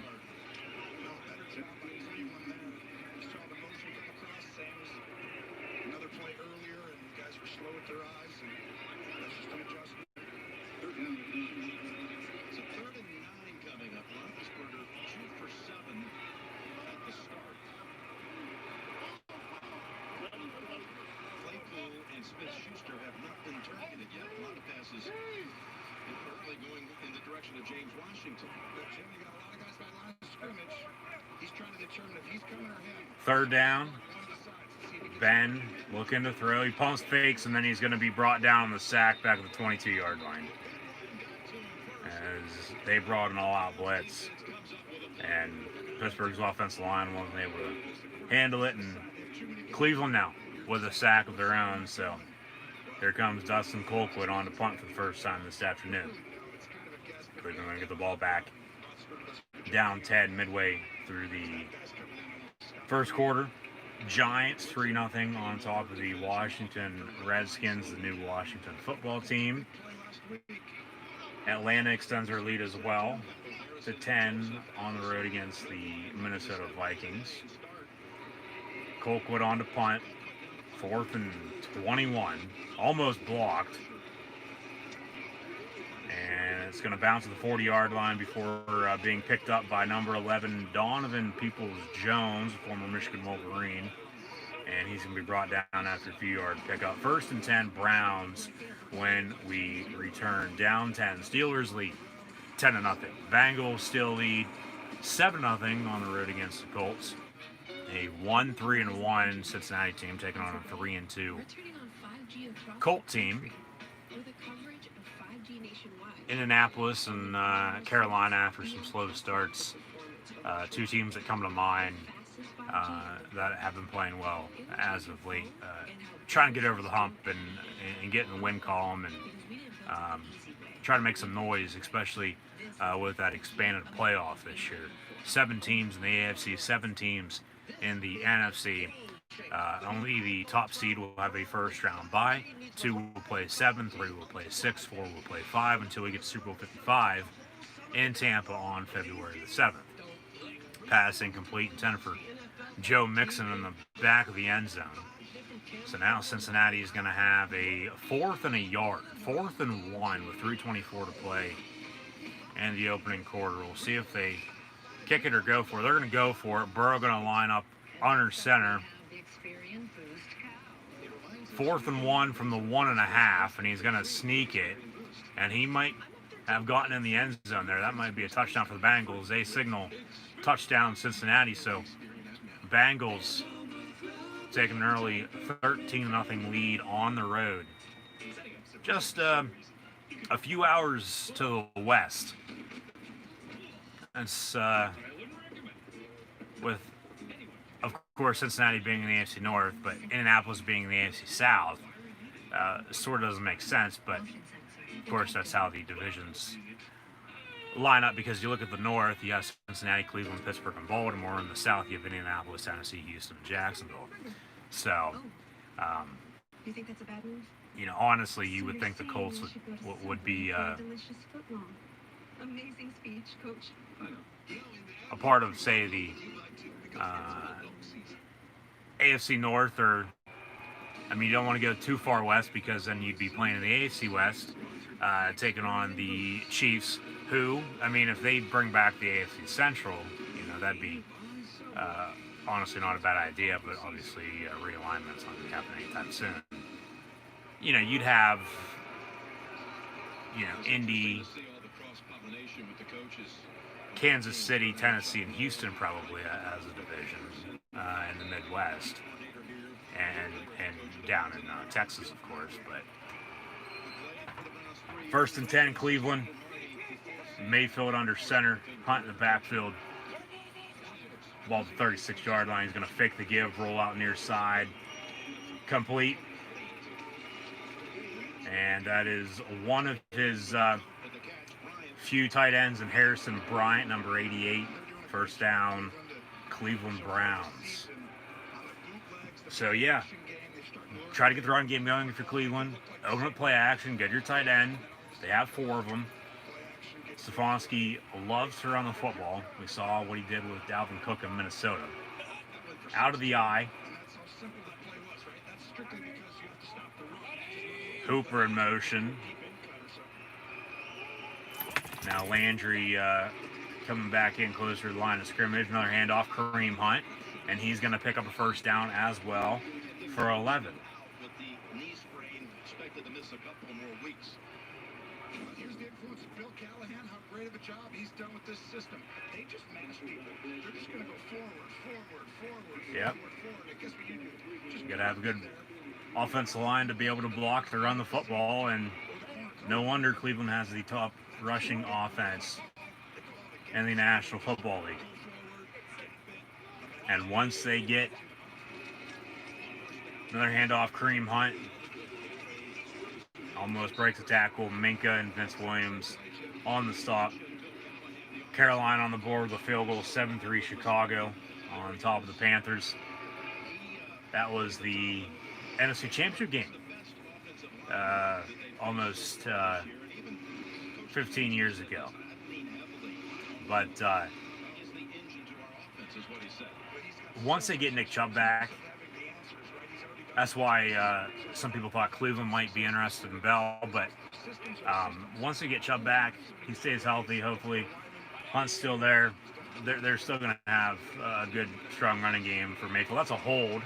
Another play earlier, and you guys were slow with their eyes, and that's just an adjustment. It's a 3rd and 9 coming up. Roethlisberger 2 for 7 at the start. Claypool and Smith-Schuster have not been targeted yet. A lot of passes early going in the direction of James Washington. But Jim, you got a lot of guys by line of scrimmage. He's trying to determine if he's coming or him. 3rd down. Ben looking to throw. He pumps fakes, and then he's going to be brought down on the sack back at the 22-yard line. As they brought an all-out blitz. And Pittsburgh's offensive line wasn't able to handle it. And Cleveland now with a sack of their own. So here comes Dustin Colquitt on to punt for the first time this afternoon. Cleveland going to get the ball back. Down 10 midway through the first quarter. Giants 3-0 on top of the Washington Redskins, the new Washington football team. Atlanta extends their lead as well to 10 on the road against the Minnesota Vikings. Colquitt on to punt. 4th and 21. Almost blocked. And it's going to bounce to the 40-yard line before being picked up by number 11, Donovan Peoples-Jones, former Michigan Wolverine. And he's going to be brought down after a few-yard pickup. 1st and 10, Browns when we return. Down 10. Steelers lead 10-0. Bengals still lead 7-0 on the road against the Colts. A 1-3-1 Cincinnati team taking on a 3-2 Colt team. Indianapolis and Carolina after some slow starts. 2 teams that come to mind that have been playing well as of late. Trying to get over the hump and get in the win column and try to make some noise, especially with that expanded playoff this year. 7 teams in the AFC, 7 teams in the NFC. Only the top seed will have a first-round bye. 2 will play 7, 3 will play 6, 4 will play 5 until we get to Super Bowl 55 in Tampa on February the 7th. Pass incomplete, intended for Joe Mixon in the back of the end zone. So now Cincinnati is going to have a 4th and a yard, 4th and 1 with 3:24 to play in the opening quarter. We'll see if they kick it or go for it. They're going to go for it. Burrow going to line up under center. 4th and 1 from the 1.5, and he's going to sneak it. And he might have gotten in the end zone there. That might be a touchdown for the Bengals. They signal touchdown Cincinnati, so Bengals taking an early 13-0 lead on the road. Just a few hours to the west. That's with, of course, Cincinnati being in the AFC North, but Indianapolis being in the AFC South. sort of doesn't make sense, but of course that's how the divisions line up, because you look at the north, you have Cincinnati, Cleveland, Pittsburgh, and Baltimore. In the south, you have Indianapolis, Tennessee, Houston, and Jacksonville. So, You think that's a bad move? you know, honestly, you would think the Colts would be delicious footlong. Amazing speech, Coach. a part of, say, the AFC North, or I mean, you don't want to go too far west, because then you'd be playing in the AFC West, taking on the Chiefs, who, I mean, if they bring back the AFC Central, you know, that'd be honestly not a bad idea, but obviously realignment's not going to happen anytime soon. You know, you'd have, you know, Indy, Kansas City, Tennessee, and Houston probably as a division in the Midwest, and down in Texas, of course. But first and 10, Cleveland. Mayfield under center, Hunt in the backfield. Ball at the 36-yard line. He's going to fake the give, roll out near side, complete. And that is one of his few tight ends, and Harrison Bryant, number 88, first down, Cleveland Browns. So, yeah, try to get the run game going if you're Cleveland. Open up play action, get your tight end. They have 4 of them. Stefanski loves to run the football. We saw what he did with Dalvin Cook in Minnesota. Out of the eye. Hooper in motion. Now Landry coming back in closer to the line of scrimmage. Another handoff, Kareem Hunt. And he's going to pick up a first down as well for 11. With the knee sprain, expected to miss a couple more weeks. Here's the influence of Bill Callahan, how great of a job he's done with this system. They just mash people. They're just going to go forward. Yep. I guess what you do. You got to have a good offensive line to be able to block, to run the football, and no wonder Cleveland has the top rushing offense in the National Football League. And once they get another handoff, Kareem Hunt almost breaks the tackle. Minka and Vince Williams on the stop. Carolina on the board with a field goal, 7-3 Chicago on top of the Panthers. That was the NFC Championship game. Almost 15 years ago. But once they get Nick Chubb back, that's why some people thought Cleveland might be interested in Bell. But once they get Chubb back, he stays healthy, hopefully. Hunt's still there. They're still going to have a good, strong running game for Mayfield. That's a hold.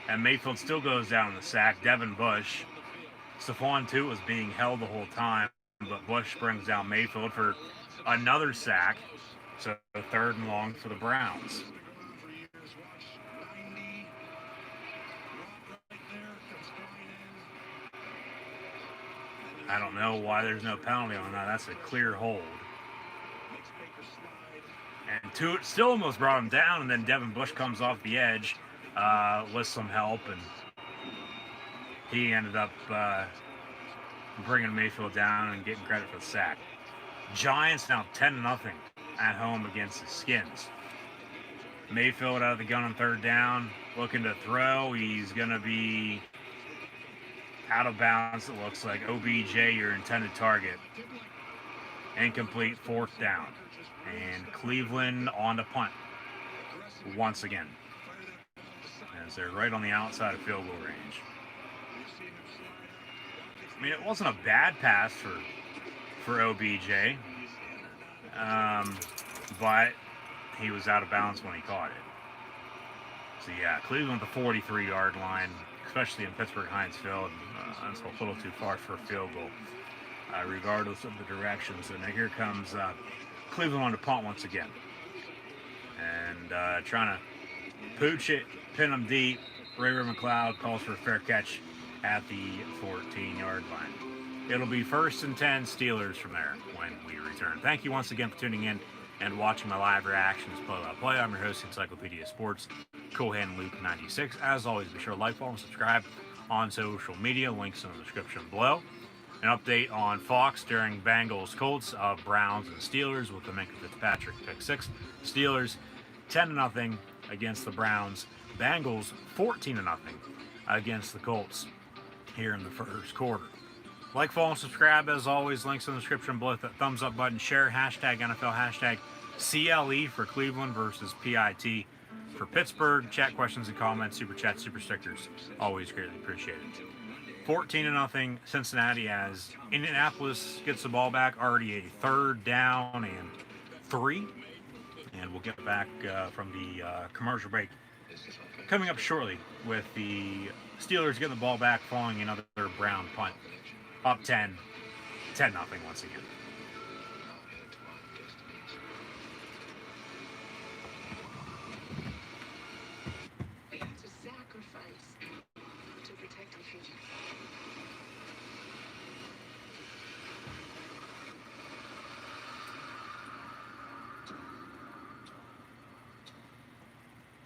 And Mayfield still goes down in the sack. Devin Bush. Stephon, too, was being held the whole time. But Bush brings down Mayfield for another sack. So 3rd and long for the Browns. I don't know why there's no penalty on that. That's a clear hold. And Tuitt still almost brought him down, and then Devin Bush comes off the edge with some help, and he ended up bringing Mayfield down and getting credit for the sack. Giants now 10-0 at home against the Skins. Mayfield out of the gun on 3rd down, looking to throw. He's going to be out of bounds, it looks like. OBJ, your intended target. Incomplete, 4th down. And Cleveland on to punt once again, as they're right on the outside of field goal range. I mean, it wasn't a bad pass for OBJ, but he was out of bounds when he caught it. So yeah, Cleveland at the 43-yard line, especially in Pittsburgh Heinz Field. That's a little too far for a field goal, regardless of the direction. So now here comes Cleveland on to punt once again. And trying to pooch it, pin them deep. Ray McLeod calls for a fair catch at the 14-yard line. It'll be 1st and 10 Steelers from there when we return. Thank you once again for tuning in and watching my live reactions play-by-play. I'm your host, Encyclopedia Sports, Cohan Luke 96. As always, be sure to like, follow, and subscribe on social media. Links in the description below. An update on Fox during Bengals Colts, Browns and Steelers with the Minka Fitzpatrick pick six. Steelers 10-0 against the Browns. Bengals 14-0 against the Colts here in the first quarter. Like, follow, and subscribe. As always, links in the description below. That thumbs up button, share, hashtag NFL, hashtag CLE for Cleveland versus PIT for Pittsburgh. Chat questions and comments, super chat, super stickers. Always greatly appreciated. 14-0 Cincinnati as Indianapolis gets the ball back. Already a 3rd down and 3. And we'll get back from the commercial break coming up shortly with the Steelers getting the ball back following another Brown punt. Up 10-0 once again. We have to sacrifice to protect our future.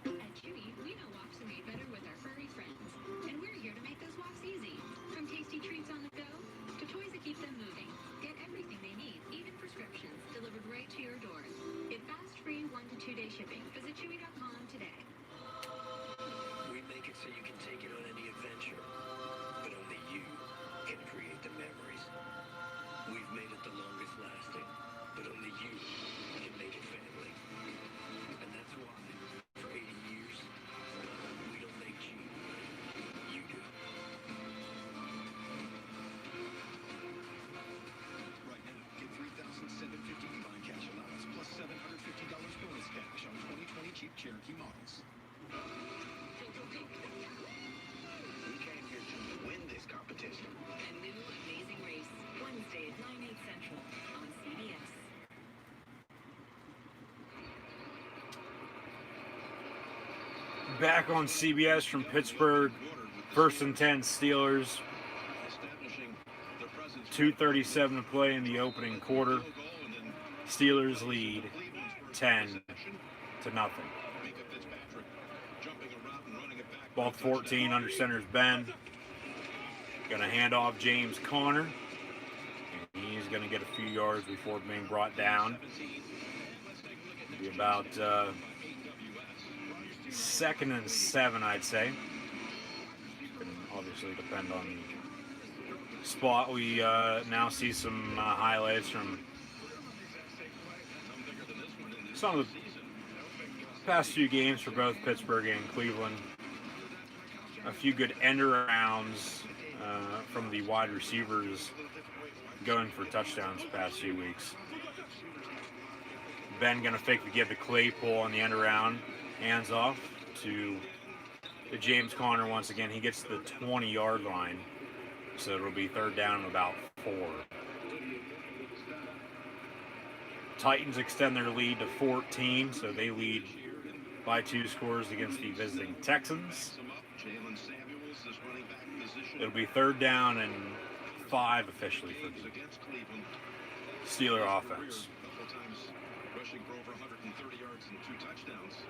At Chewy, we know walks are made better with our furry friends, and we're here to make those walks easy. From tasty treats on the go to toys that keep them moving. Get everything they need, even prescriptions, delivered right to your door. Get fast, free 1 to 2 day shipping. Visit Chewy.com today. We make it so you can take it on any adventure, but only you can create the memories. We've made it the longest lasting, but only you can make it family. And that's why, for 80 years, we don't make cheap. You do. Right now, get $3,750 combined cash allowance plus $750 bonus cash on 2020 Jeep Cherokee models. We came here to win this competition. A new amazing race, Wednesday at 9, 8 Central on CBS. Back on CBS from Pittsburgh. 1st and 10 Steelers. 2:37 to play in the opening quarter. Steelers lead 10-0. Ball 14 under center's Ben. Gonna hand off James Conner. And he's gonna get a few yards before being brought down. Be about 2nd and 7, I'd say. Can obviously depend on the spot. We now see some highlights from some of the past few games for both Pittsburgh and Cleveland. A few good end-arounds from the wide receivers going for touchdowns the past few weeks. Ben gonna fake the give to Claypool on the end-around. Hands off to James Conner once again. He gets to the 20-yard line, so it'll be 3rd down and about 4. Titans extend their lead to 14, so they lead by 2 scores against the visiting Texans. It'll be 3rd down and 5 officially for the Steeler offense. Rushing for over 130 yards and 2 touchdowns.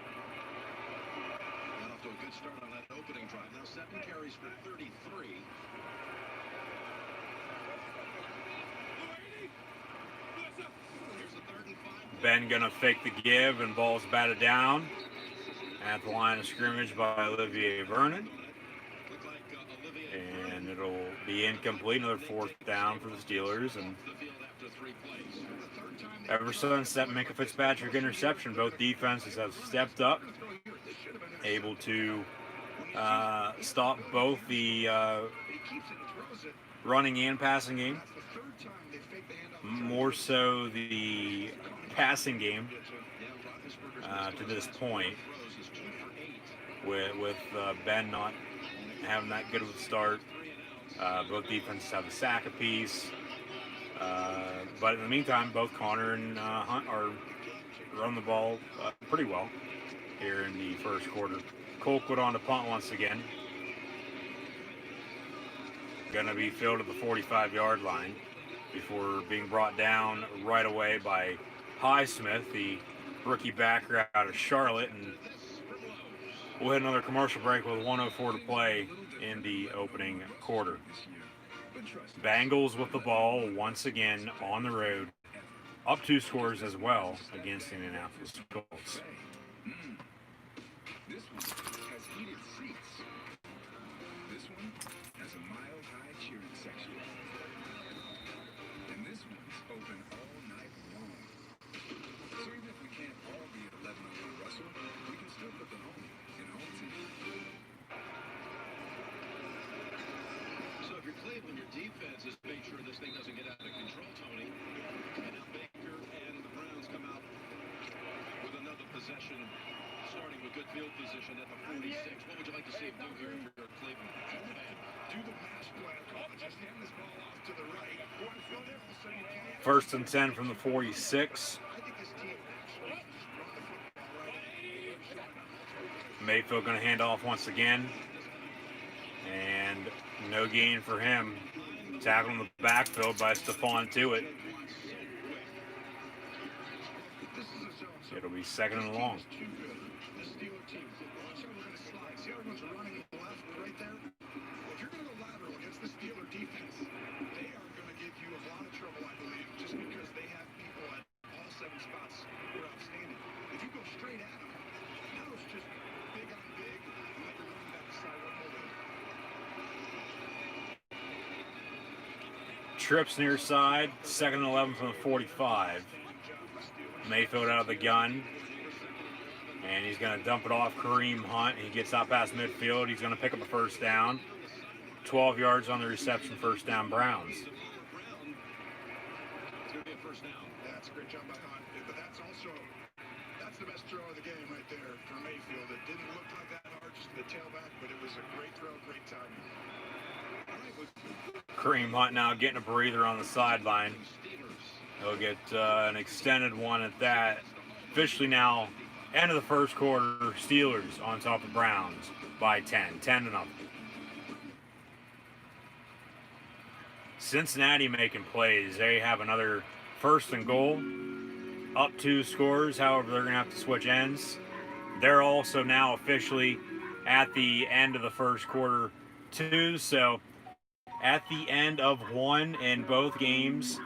Got off to a good start on that opening drive. Now 7 carries for 33. Here's the 3rd and 5. Ben gonna fake the give and ball's batted down at the line of scrimmage by Olivier Vernon. And it'll be incomplete. Another 4th down for the Steelers. And ever since that Minka Fitzpatrick interception, both defenses have stepped up, able to stop both the running and passing game. More so the passing game to this point, with Ben not having that good of a start. Both defenses have a sack apiece. But in the meantime, both Connor and Hunt are running the ball pretty well here in the first quarter. Colquitt on to punt once again. Going to be filled at the 45-yard line before being brought down right away by Highsmith, the rookie backer out of Charlotte. And we'll hit another commercial break with 1:04 to play in the opening quarter. Bengals with the ball once again on the road, up 2 scores as well against the Indianapolis Colts. This one has heated seats. This one has a mile-high cheering section. And this one's open all night long. So even if we can't all be at 11:01 Russell, we can still put the home in home team. So if you're Cleveland, your defense is make sure this thing doesn't get out of control, Tony. And now Baker and the Browns come out with another possession, starting with good field position at the 46. What would you like to see him do here if you're Cleveland? Do the pass plan. Just hand this ball off to the right. So you can. 1st and 10 from the 46. I think his team actually just run the football right. Mayfield going to hand off once again. And no gain for him. Tackle in the backfield by Stephon Tuitt. It'll be 2nd and long. The Steeler team. Watch how we're going to slide. See how everyone's running left right there? Well, if you're going to go lateral against the Steeler defense, they are going to give you a lot of trouble, I believe, just because they have people at all 7 spots who are outstanding. If you go straight at them, now it's just big on big, and let your running back decide what they'll do. Trips near side, 2nd and 11 from the 45. Mayfield out of the gun. And he's going to dump it off Kareem Hunt. He gets out past midfield. He's going to pick up a 1st down. 12 yards on the reception, 1st down Browns. It's going to be a 1st down. That's a great job by Hunt. But that's the best throw of the game right there for Mayfield. It didn't look like that hard, just the tailback, but it was a great throw, great timing. Kareem Hunt now getting a breather on the sideline. He'll get an extended one at that. Officially now, end of the 1st quarter, Steelers on top of Browns by 10. 10-0. Cincinnati making plays. They have another 1st and goal. Up 2 scores. However, they're going to have to switch ends. They're also now officially at the end of the 1st quarter, too. So at the end of one in both games,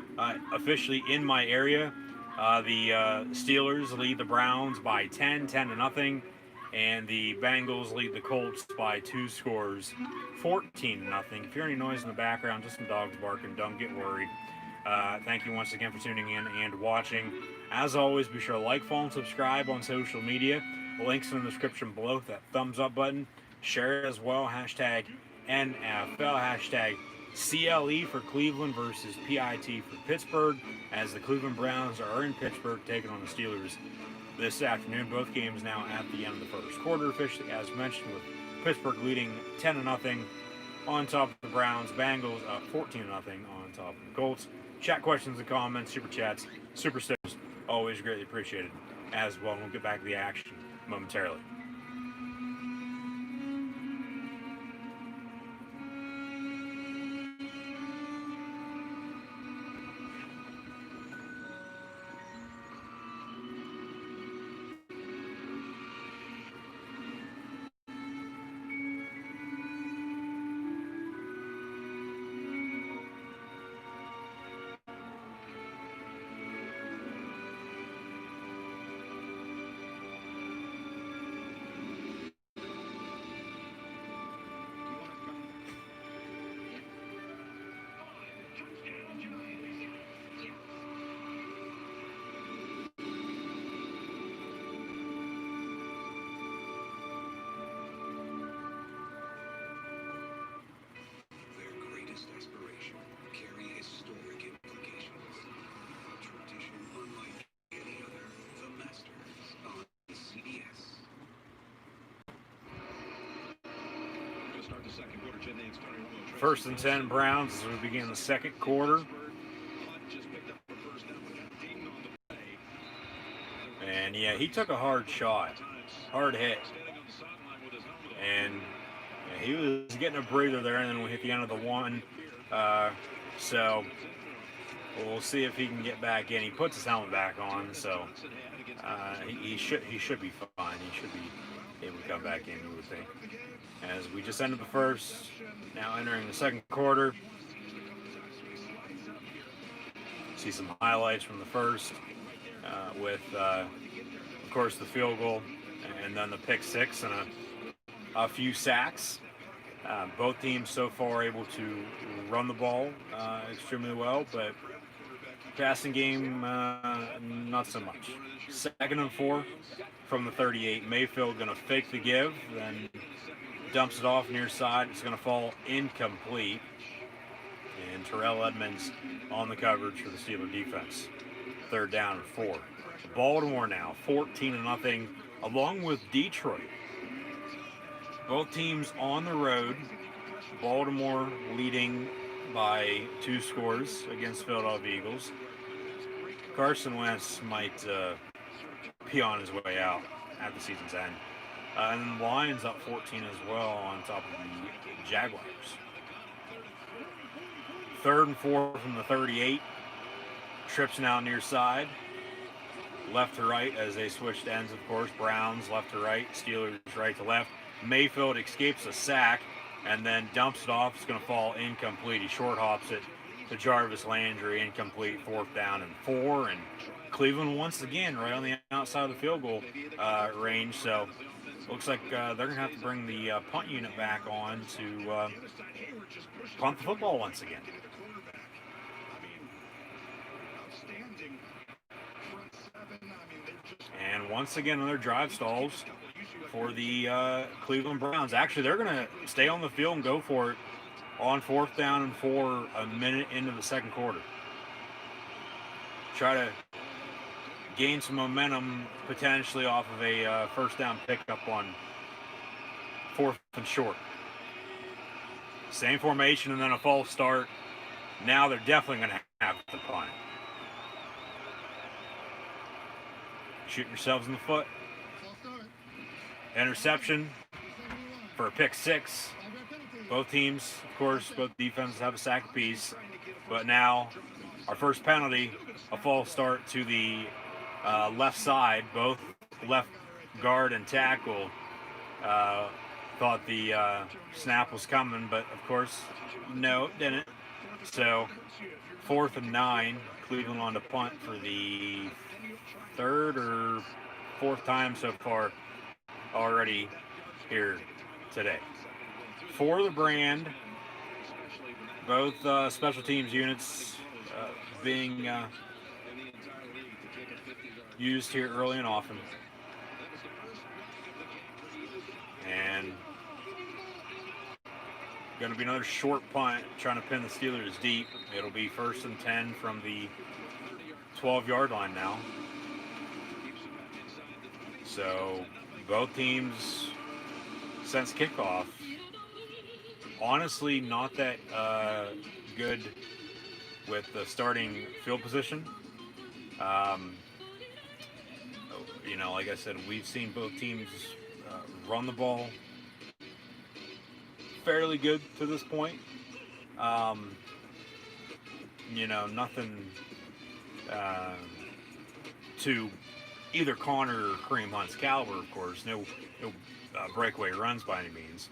officially in my area, the Steelers lead the Browns by 10-0, and the Bengals lead the Colts by 2 scores, 14-0. If you hear any noise in the background, just some dogs barking, don't get worried. Thank you once again for tuning in and watching. As always, be sure to like, follow, and subscribe on social media. Links in the description below with that thumbs up button. Share it as well. Hashtag NFL, hashtag CLE for Cleveland versus PIT for Pittsburgh, as the Cleveland Browns are in Pittsburgh taking on the Steelers this afternoon. Both games now at the end of the 1st quarter, officially as mentioned, with Pittsburgh leading 10-0 on top of the Browns. Bengals up 14-0 on top of the Colts. Chat questions and comments, super chats, super stickers, always greatly appreciated as well. We'll get back to the action momentarily. First and 10 Browns as we begin the 2nd quarter. And yeah, he took a hard shot, hard hit. And yeah, he was getting a breather there, and then we hit the end of the one. So we'll see if he can get back in. He puts his helmet back on, so he should be fine. It would come back in, you would think. As we just ended the first, now entering the second quarter. See some highlights from the first with, of course, the field goal and then the pick six and a few sacks. Both teams so far able to run the ball extremely well, but passing game, not so much. 2nd and 4 from the 38. Mayfield going to fake the give, then dumps it off near side. It's going to fall incomplete. And Terrell Edmonds on the coverage for the Steeler defense. 3rd down and 4. Baltimore now 14-0, along with Detroit. Both teams on the road. Baltimore leading by 2 scores against Philadelphia Eagles. Carson Wentz might be on his way out at the season's end. And then the Lions up 14 as well on top of the Jaguars. 3rd and 4 from the 38. Trips now near side. Left to right as they switched ends, of course. Browns left to right. Steelers right to left. Mayfield escapes a sack and then dumps it off. It's going to fall incomplete. He short hops it to Jarvis Landry. Incomplete. 4th down and 4. And Cleveland once again right on the outside of the field goal range. So looks like they're going to have to bring the punt unit back on to punt the football once again. And once again, another drive stalls for the Cleveland Browns. Actually, they're going to stay on the field and go for it on 4th down and 4 a minute into the second quarter. Try to gain some momentum potentially off of a first down pickup on 4th and short. Same formation and then a false start. Now they're definitely going to have to punt. Shooting yourselves in the foot. Interception for a pick 6. Both teams, of course, both defenses have a sack apiece. But now our first penalty, a false start to the left side. Both left guard and tackle thought the snap was coming, but of course, no, it didn't. So 4th and 9, Cleveland on the punt for the 3rd or 4th time so far already here today. For the brand, both special teams units being used here early and often. And going to be another short punt trying to pin the Steelers deep. It'll be 1st and 10 from the 12-yard line now. So both teams since kickoff, honestly not that good with the starting field position. You know, like I said, we've seen both teams run the ball fairly good to this point. You know, nothing to either Connor or Kareem Hunt's caliber, of course. No breakaway runs by any means.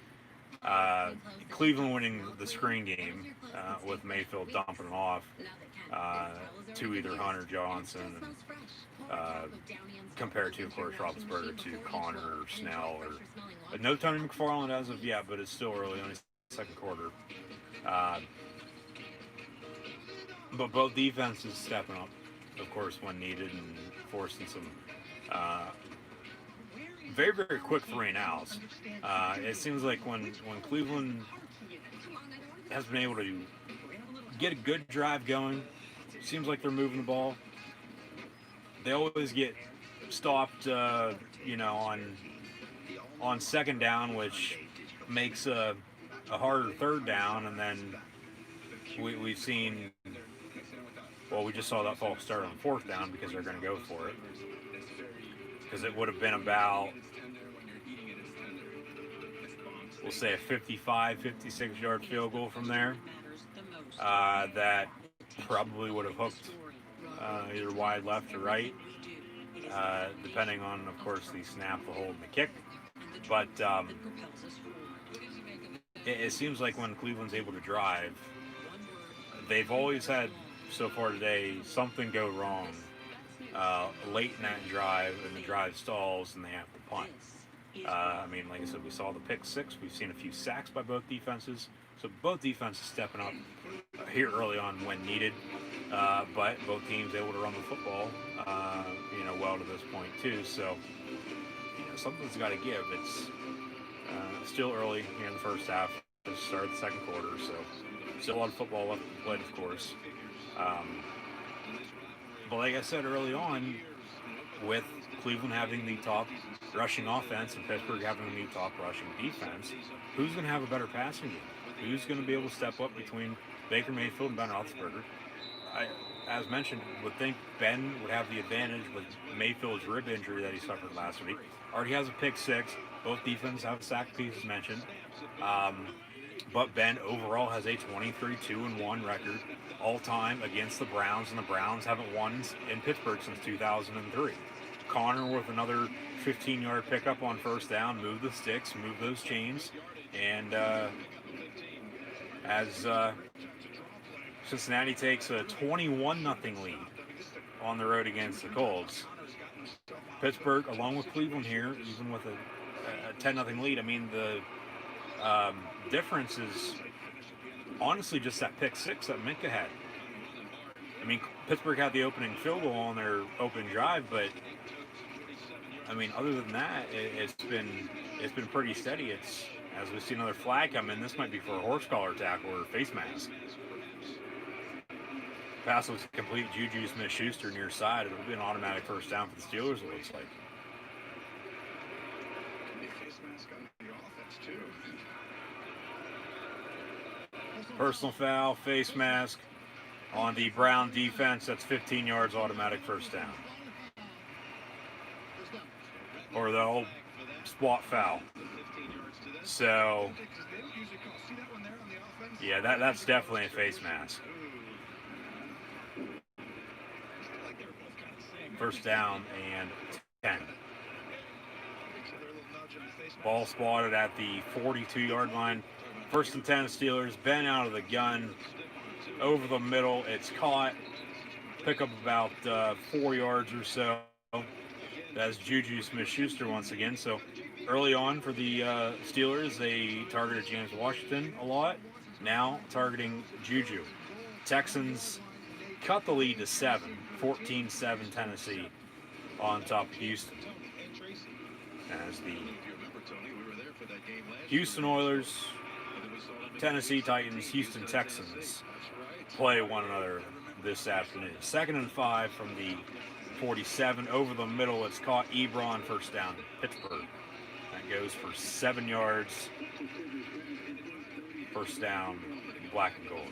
Cleveland winning the screen game with Mayfield dumping it off to either Hunter Johnson and compared to, of course, Roethlisberger to Connor or Snell or no Tony McFarland as of yet, but it's still early on his second quarter. But both defenses stepping up, of course, when needed and forcing some very, very quick 3-and-outs. It seems like when Cleveland has been able to get a good drive going, seems like they're moving the ball. They always get stopped, you know, on 2nd down, which makes a harder 3rd down, and then we've seen, well, we just saw that false start on 4th down because they're going to go for it. Because it would have been about, we'll say a 55, 56-yard field goal from there. That probably would have hooked either wide left or right, depending on, of course, the snap, the hold, and the kick. But it seems like when Cleveland's able to drive, they've always had, so far today, something go wrong late in that drive, and the drive stalls, and they have to punt. I mean, like I said, we saw the pick six. We've seen a few sacks by both defenses. So both defenses stepping up here early on when needed. But both teams able to run the football, well to this point too. So, something's got to give. It's still early here in the first half. Just started the second quarter, so still a lot of football left to play, of course. But like I said early on, with Cleveland having the top rushing offense and Pittsburgh having the top rushing defense, who's going to have a better passing game? Who's going to be able to step up between Baker Mayfield and Ben Roethlisberger? As mentioned, would think Ben would have the advantage with Mayfield's rib injury that he suffered last week. Already has a pick six. Both defenses have sack pieces mentioned. But Ben overall has a 23-2-1 record all time against the Browns, and the Browns haven't won in Pittsburgh since 2003. Connor with another 15-yard pickup on first down, move the sticks, move those chains, and as Cincinnati takes a 21-0 lead on the road against the Colts, Pittsburgh, along with Cleveland here, even with a 10-0 lead, I mean, the difference is honestly just that pick six that Minka had. I mean, Pittsburgh had the opening field goal on their opening drive, but I mean, other than that, it's been pretty steady. It's, as we see another flag come in, this might be for a horse collar tackle or face mask. Pass was complete. Juju Smith-Schuster near side. It'll be an automatic first down for the Steelers, it looks like. Personal foul, face mask on the Brown defense. That's 15 yards, automatic first down. Or the old spot foul. So, yeah, that's definitely a face mask. First down and 10. Ball spotted at the 42-yard line. First and 10 Steelers. Ben out of the gun. Over the middle. It's caught. Pick up about 4 yards or so. That's Juju Smith-Schuster once again. So early on for the Steelers, they targeted James Washington a lot. Now targeting Juju. Texans cut the lead to 7. 14-7 Tennessee on top of Houston. As the Houston Oilers, Tennessee Titans, Houston Texans play one another this afternoon. 2nd and 5 from the 47. Over the middle, it's caught. Ebron, first down, Pittsburgh. That goes for 7 yards. First down, black and gold.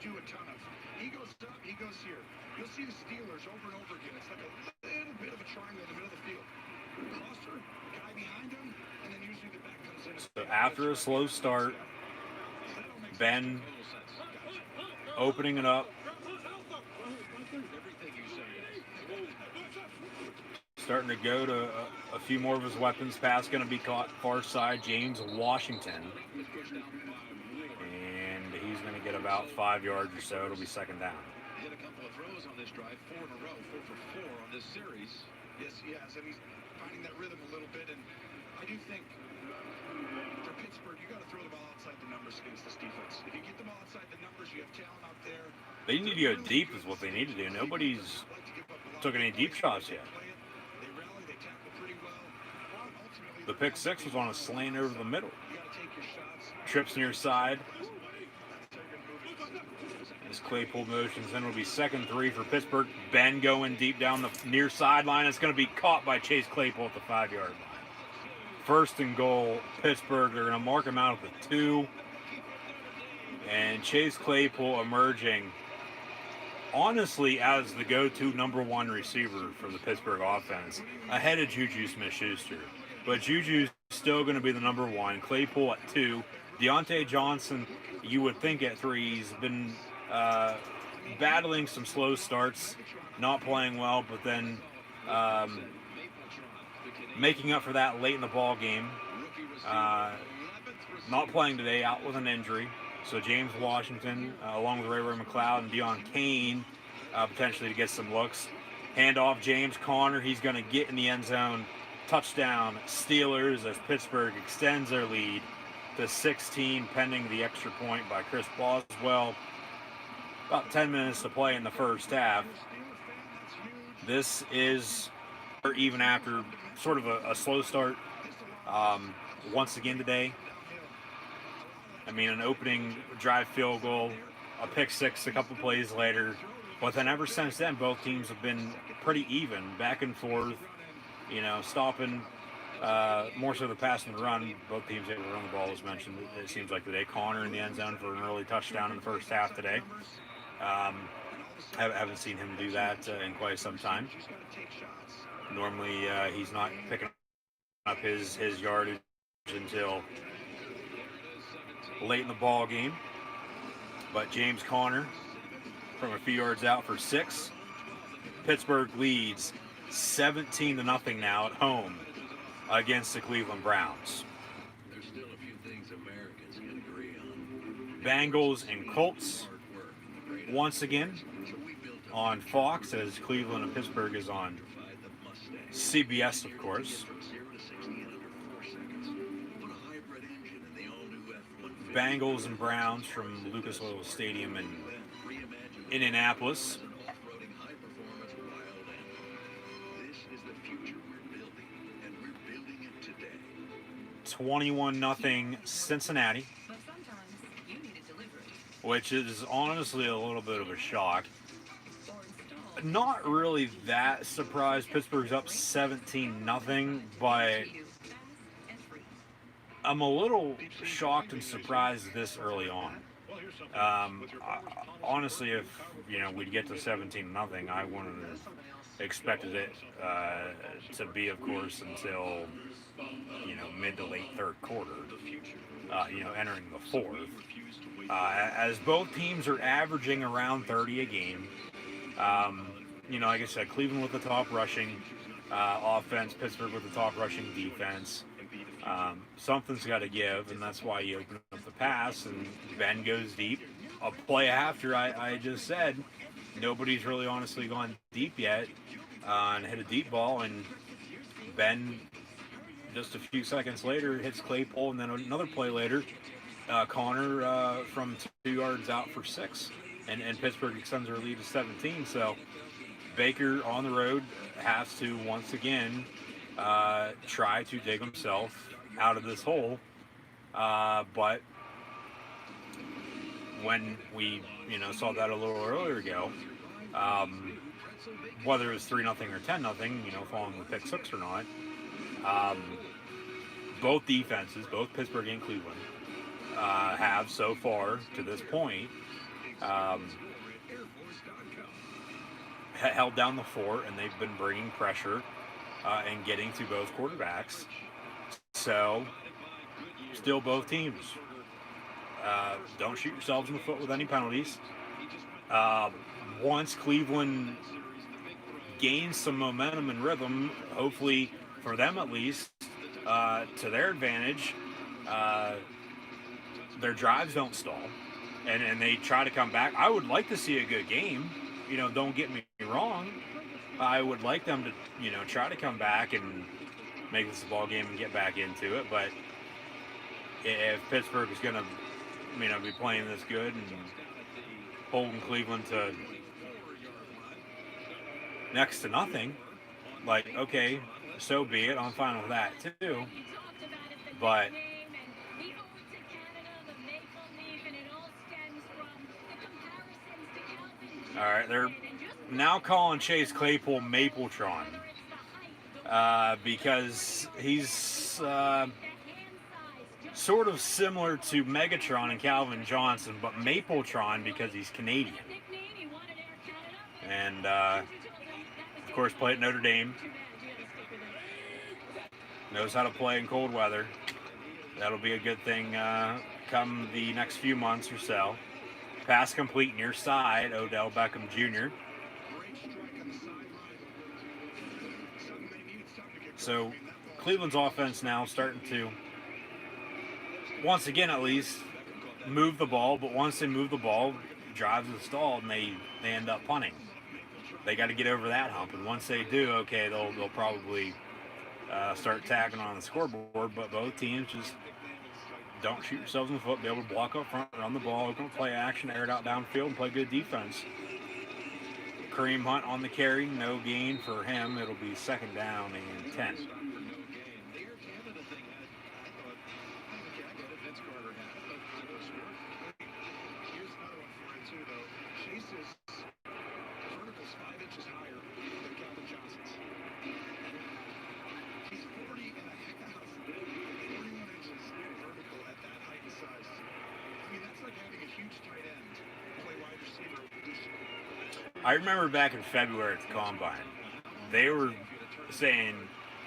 Do a ton of. He goes up, he goes here. You'll see the Steelers over and over again. It's like a little bit of a triangle in the middle of the field. Crosser, guy behind him, and then usually the back comes in. So after a slow start, Ben opening it up. Starting to go to a few more of his weapons. Pass going to be caught far side. James Washington. He's going to get about 5 yards or so. It'll be second down. He had a couple of throws on this drive, 4 in a row, 4 for 4 on this series. Yes, he has, and he's finding that rhythm a little bit. And I do think for Pittsburgh, you got to throw the ball outside the numbers against this defense. If you get the ball outside the numbers, you have talent out there. They need to go deep is what they need to do. Nobody's took any deep shots yet. They rally, they tackle pretty well. The pick six was on a slant over the middle. Trips near side. As Claypool motions, then will be 2nd 3 for Pittsburgh. Ben going deep down the near sideline. It's going to be caught by Chase Claypool at the 5-yard line. First and goal, Pittsburgh. They're going to mark him out at the 2. And Chase Claypool emerging, honestly, as the go-to number 1 receiver for the Pittsburgh offense, ahead of Juju Smith-Schuster. But Juju's still going to be the number 1. Claypool at 2. Deontay Johnson, you would think at 3. He's been battling some slow starts, not playing well, but then making up for that late in the ball game. Not playing today, out with an injury. So James Washington, along with Ray McLeod and Deion Kane, potentially to get some looks. Handoff, James Conner. He's going to get in the end zone. Touchdown, Steelers, as Pittsburgh extends their lead to 16, pending the extra point by Chris Boswell. About 10 minutes to play in the first half. This is, or even after sort of a slow start, once again today. I mean, an opening drive field goal, a pick six a couple plays later. But then ever since then, both teams have been pretty even, back and forth, you know, stopping more so the pass than the run. Both teams able to run the ball, as mentioned. It seems like today. Connor in the end zone for an early touchdown in the first half today. Haven't seen him do that in quite some time. Normally, he's not picking up his yardage until late in the ball game. But James Conner from a few yards out for 6. Pittsburgh leads 17-0 now at home against the Cleveland Browns. There's still a few things Americans can agree on. Bengals and Colts once again on Fox, as Cleveland and Pittsburgh is on CBS, of course. Bengals and Browns from Lucas Oil Stadium in Indianapolis. 21-0 Cincinnati, which is honestly a little bit of a shock. Not really that surprised. Pittsburgh's up 17-0, but I'm a little shocked and surprised this early on. Honestly, if we'd get to 17-0, I wouldn't have expected it to be, of course, until mid to late third quarter. Entering the fourth. As both teams are averaging around 30 a game. Like I said, Cleveland with the top rushing offense, Pittsburgh with the top rushing defense. Something's got to give, and that's why you open up the pass, and Ben goes deep. A play after I just said, nobody's really honestly gone deep yet, and hit a deep ball, and Ben, just a few seconds later, hits Claypool, and then another play later, Connor from 2 yards out for 6, and Pittsburgh extends their lead to 17. So Baker on the road has to once again try to dig himself out of this hole, but when we saw that a little earlier ago, whether it was 3-0 or 10-0, following the pick six or not, both defenses, both Pittsburgh and Cleveland, have so far to this point held down the fort, and they've been bringing pressure and getting to both quarterbacks. So, still both teams. Don't shoot yourselves in the foot with any penalties. Once Cleveland gains some momentum and rhythm, hopefully for them at least, to their advantage, their drives don't stall, and they try to come back. I would like to see a good game. Don't get me wrong. I would like them to, try to come back and make this a ball game and get back into it. But if Pittsburgh is going to, be playing this good and holding Cleveland to next to nothing, okay, so be it. I'm fine with that too. But all right, they're now calling Chase Claypool Mapletron because he's sort of similar to Megatron and Calvin Johnson, but Mapletron because he's Canadian. And, of course, played at Notre Dame. Knows how to play in cold weather. That'll be a good thing come the next few months or so. Pass complete near side, Odell Beckham Jr. So Cleveland's offense now starting to, once again at least, move the ball. But once they move the ball, drives are stalled, and they end up punting. They got to get over that hump, and once they do, okay, they'll probably start tagging on the scoreboard. But both teams just don't shoot yourselves in the foot, be able to block up front, run the ball, open play action, air it out downfield, and play good defense. Kareem Hunt on the carry, no gain for him. It'll be second down and 10. I remember back in February at the Combine, they were saying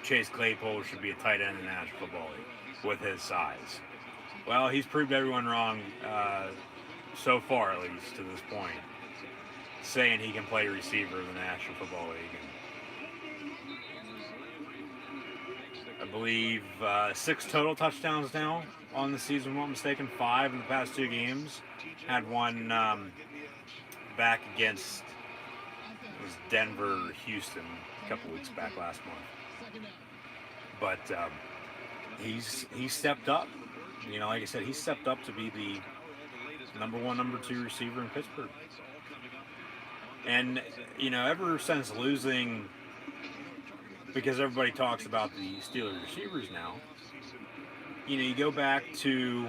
Chase Claypool should be a tight end in the National Football League with his size. Well, he's proved everyone wrong so far, at least to this point, saying he can play receiver in the National Football League. And I believe 6 total touchdowns now on the season, if I'm not mistaken, 5 in the past 2 games. Had one back against Denver, Houston, a couple weeks back last month. But he's stepped up. You know, like I said, he stepped up to be the number 1, number 2 receiver in Pittsburgh. And, you know, ever since losing, because everybody talks about the Steelers receivers now, you know, you go back to,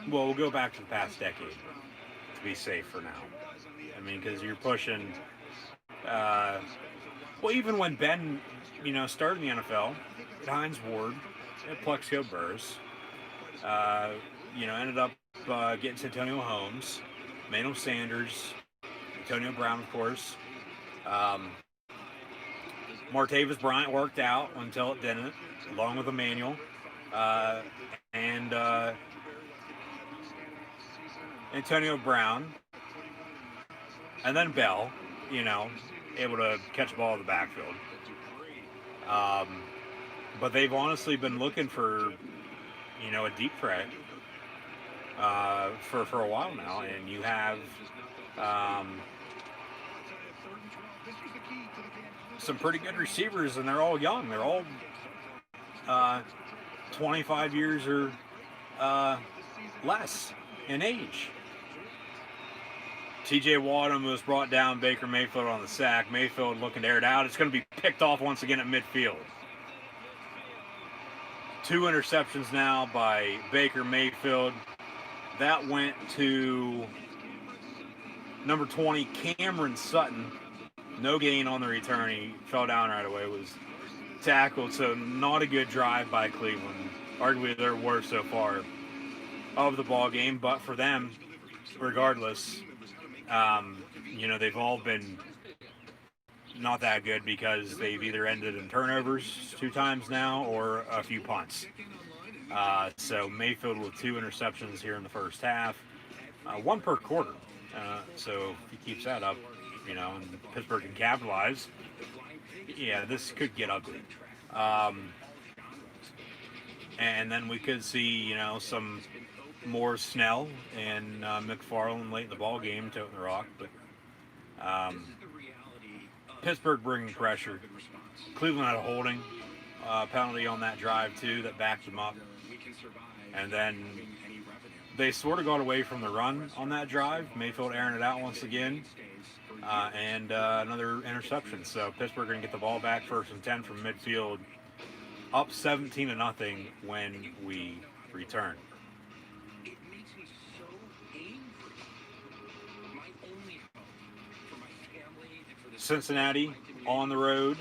we'll go back to the past decade to be safe for now. I mean, because you're pushing, well, even when Ben, you know, started in the NFL, Hines Ward, Plexico Burress, you know, ended up getting Santonio Holmes, Manuel Sanders, Antonio Brown, of course. Martavis Bryant worked out until it didn't, along with Emmanuel. And Antonio Brown. And then Bell, you know, able to catch the ball in the backfield. But they've honestly been looking for, you know, a deep threat for a while now. And you have some pretty good receivers, and they're all young. They're all 25 years or less in age. TJ Waddam was brought down, Baker Mayfield on the sack. Mayfield looking to air it out. It's going to be picked off once again at midfield. 2 interceptions now by Baker Mayfield. That went to number 20, Cameron Sutton. No gain on the return. He fell down right away, was tackled. So not a good drive by Cleveland. Arguably their worst so far of the ball game. But for them, regardless, you know, they've all been not that good because they've either ended in turnovers 2 times now or a few punts. So Mayfield with 2 interceptions here in the first half, 1 per quarter. So if he keeps that up, you know, and Pittsburgh can capitalize, yeah, this could get ugly. And then we could see, you know, some more Snell and McFarland late in the ball game toting the rock, but Pittsburgh bringing pressure. Cleveland had a holding penalty on that drive too that backed them up, and then they sort of got away from the run on that drive. Mayfield airing it out once again, and another interception. So Pittsburgh going to get the ball back, 1st and 10 from midfield, up 17-0 when we return. Cincinnati on the road,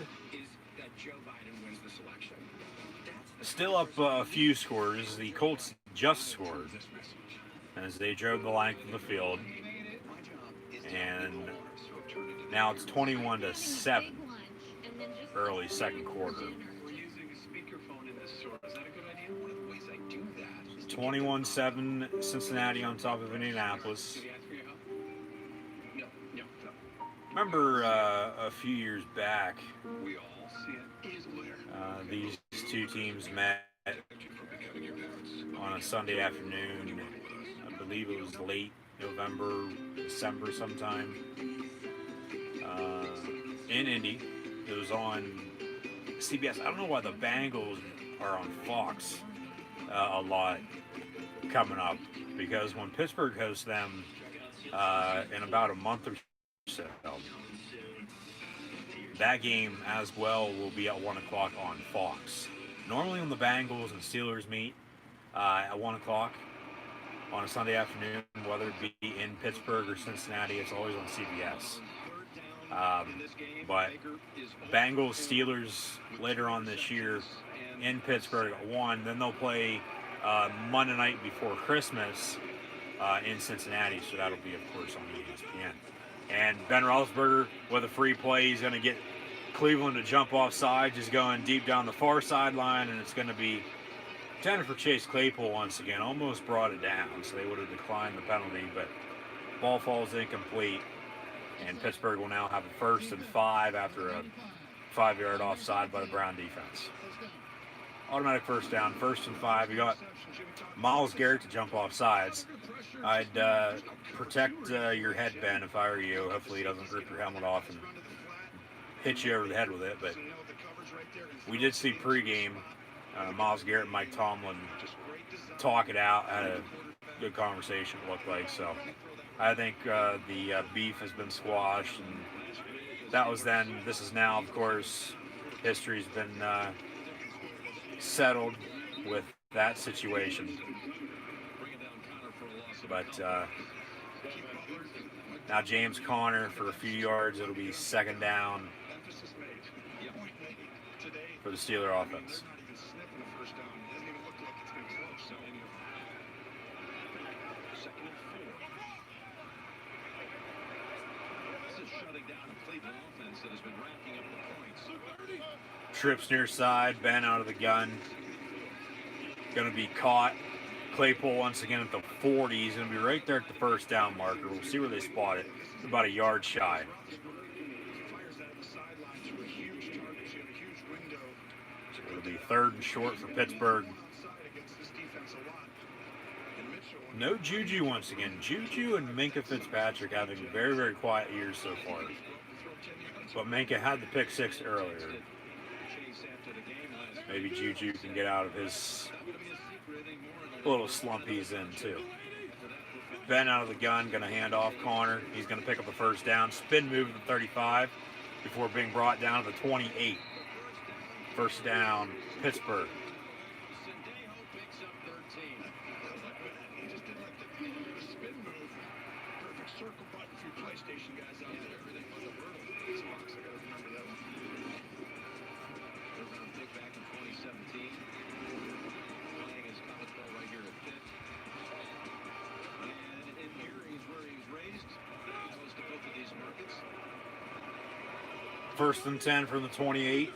still up a few scores. The Colts just scored as they drove the length of the field, and now it's 21-7 early second quarter. 21-7 Cincinnati on top of Indianapolis. Remember a few years back, these two teams met on a Sunday afternoon. I believe it was late November, December sometime, in Indy. It was on CBS. I don't know why the Bengals are on Fox a lot coming up, because when Pittsburgh hosts them in about a month or so, that game as well will be at 1 o'clock on Fox. Normally when the Bengals and Steelers meet at 1 o'clock on a Sunday afternoon, whether it be in Pittsburgh or Cincinnati, it's always on CBS. But Bengals, Steelers later on this year in Pittsburgh at 1. Then they'll play Monday night before Christmas in Cincinnati, so that'll be, of course, on ESPN. And Ben Roethlisberger with a free play, he's going to get Cleveland to jump off side, just going deep down the far sideline, and it's going to be intended for Chase Claypool once again. Almost brought it down, so they would have declined the penalty, but ball falls incomplete, and Pittsburgh will now have a 1st and 5 after a 5-yard offside by the Brown defense. Automatic first down, 1st and 5. You got Myles Garrett to jump off sides. I'd protect your head, Ben, if I were you. Hopefully he doesn't rip your helmet off and hit you over the head with it. But we did see pregame Myles Garrett and Mike Tomlin talk it out. Had a good conversation, it looked like. So I think the beef has been squashed. And that was then. This is now, of course, history's been settled with that situation. But now James Conner for a few yards. It'll be 2nd down for the Steeler offense. Trips near side, Ben out of the gun. Going to be caught. Claypool once again at the 40. He's going to be right there at the 1st down marker. We'll see where they spot it. About a yard shy. So it'll be 3rd and short for Pittsburgh. No Juju once again. Juju and Minkah Fitzpatrick having very, very quiet years so far. But Minkah had the pick 6 earlier. Maybe Juju can get out of his little slump he's in too. Ben out of the gun, going to hand off Conner. He's going to pick up the 1st down. Spin move to the 35 before being brought down to the 28. 1st down, Pittsburgh. First and 10 from the 28.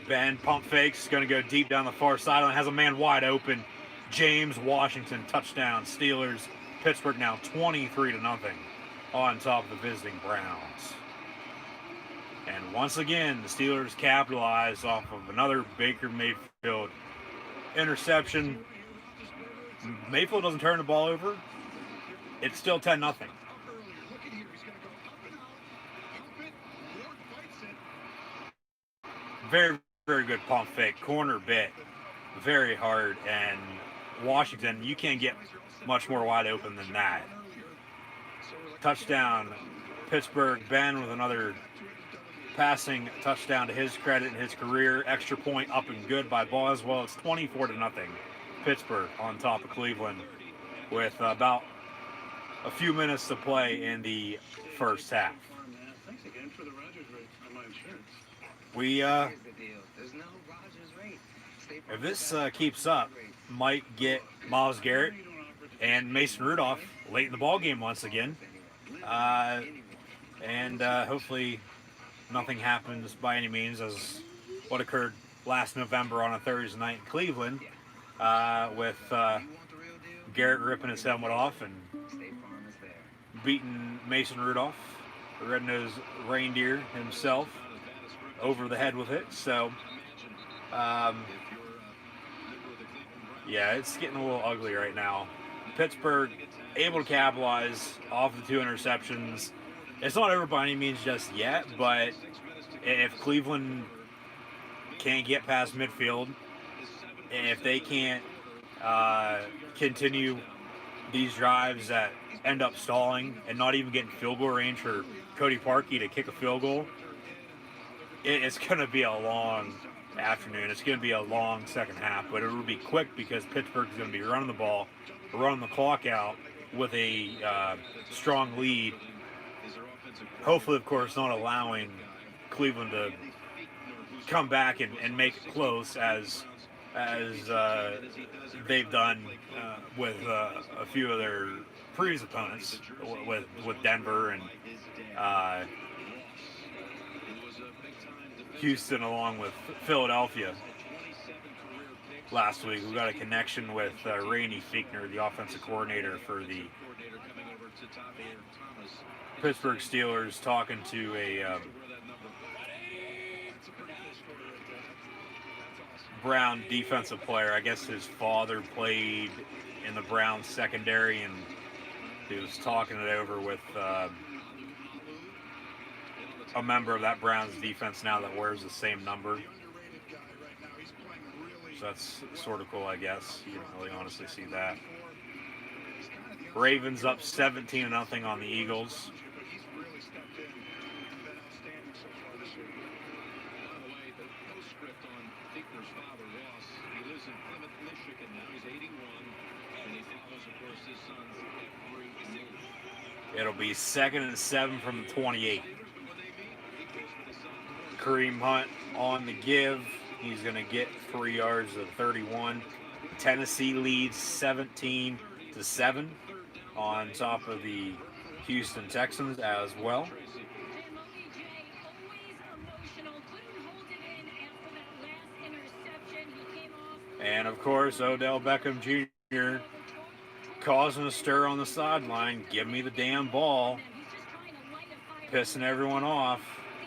Ben pump fakes, going to go deep down the far sideline. Has a man wide open. James Washington, touchdown. Steelers. Pittsburgh now 23-0 on top of the visiting Browns. And once again, the Steelers capitalize off of another Baker Mayfield interception. Mayfield doesn't turn the ball over. It's still 10-0. Very, very good pump fake. Corner bit very hard. And Washington, you can't get much more wide open than that. Touchdown, Pittsburgh. Ben with another passing touchdown to his credit in his career. Extra point up and good by Boswell. It's 24-0. Pittsburgh on top of Cleveland with about a few minutes to play in the 1st half. We, if this keeps up, might get Myles Garrett and Mason Rudolph late in the ball game once again. And hopefully nothing happens by any means as what occurred last November on a Thursday night in Cleveland. with Garrett ripping his helmet off and beating Mason Rudolph, the red-nosed reindeer himself, over the head with it. So, yeah, it's getting a little ugly right now. Pittsburgh able to capitalize off the 2 interceptions. It's not over by any means just yet, but if Cleveland can't get past midfield, if they can't continue these drives that end up stalling and not even getting field goal range for Cody Parkey to kick a field goal, it's going to be a long afternoon. It's going to be a long second half, but it will be quick because Pittsburgh is going to be running the ball, running the clock out with a strong lead. Hopefully, of course, not allowing Cleveland to come back and make it close as they've done with a few of their previous opponents, with Denver and Houston, along with Philadelphia last week. We got a connection with Randy Fichtner, the offensive coordinator for the Pittsburgh Steelers, talking to a Brown defensive player. I guess his father played in the Browns secondary, and he was talking it over with a member of that Browns defense now that wears the same number. So that's sort of cool, I guess. You don't really honestly see that. Ravens up 17-0 on the Eagles. It'll be 2nd and 7 from the 28. Kareem Hunt on the give. He's going to get 3 yards of 31. Tennessee leads 17-7 on top of the Houston Texans as well. And of course, Odell Beckham Jr. causing a stir on the sideline. Give me the damn ball. Pissing everyone off.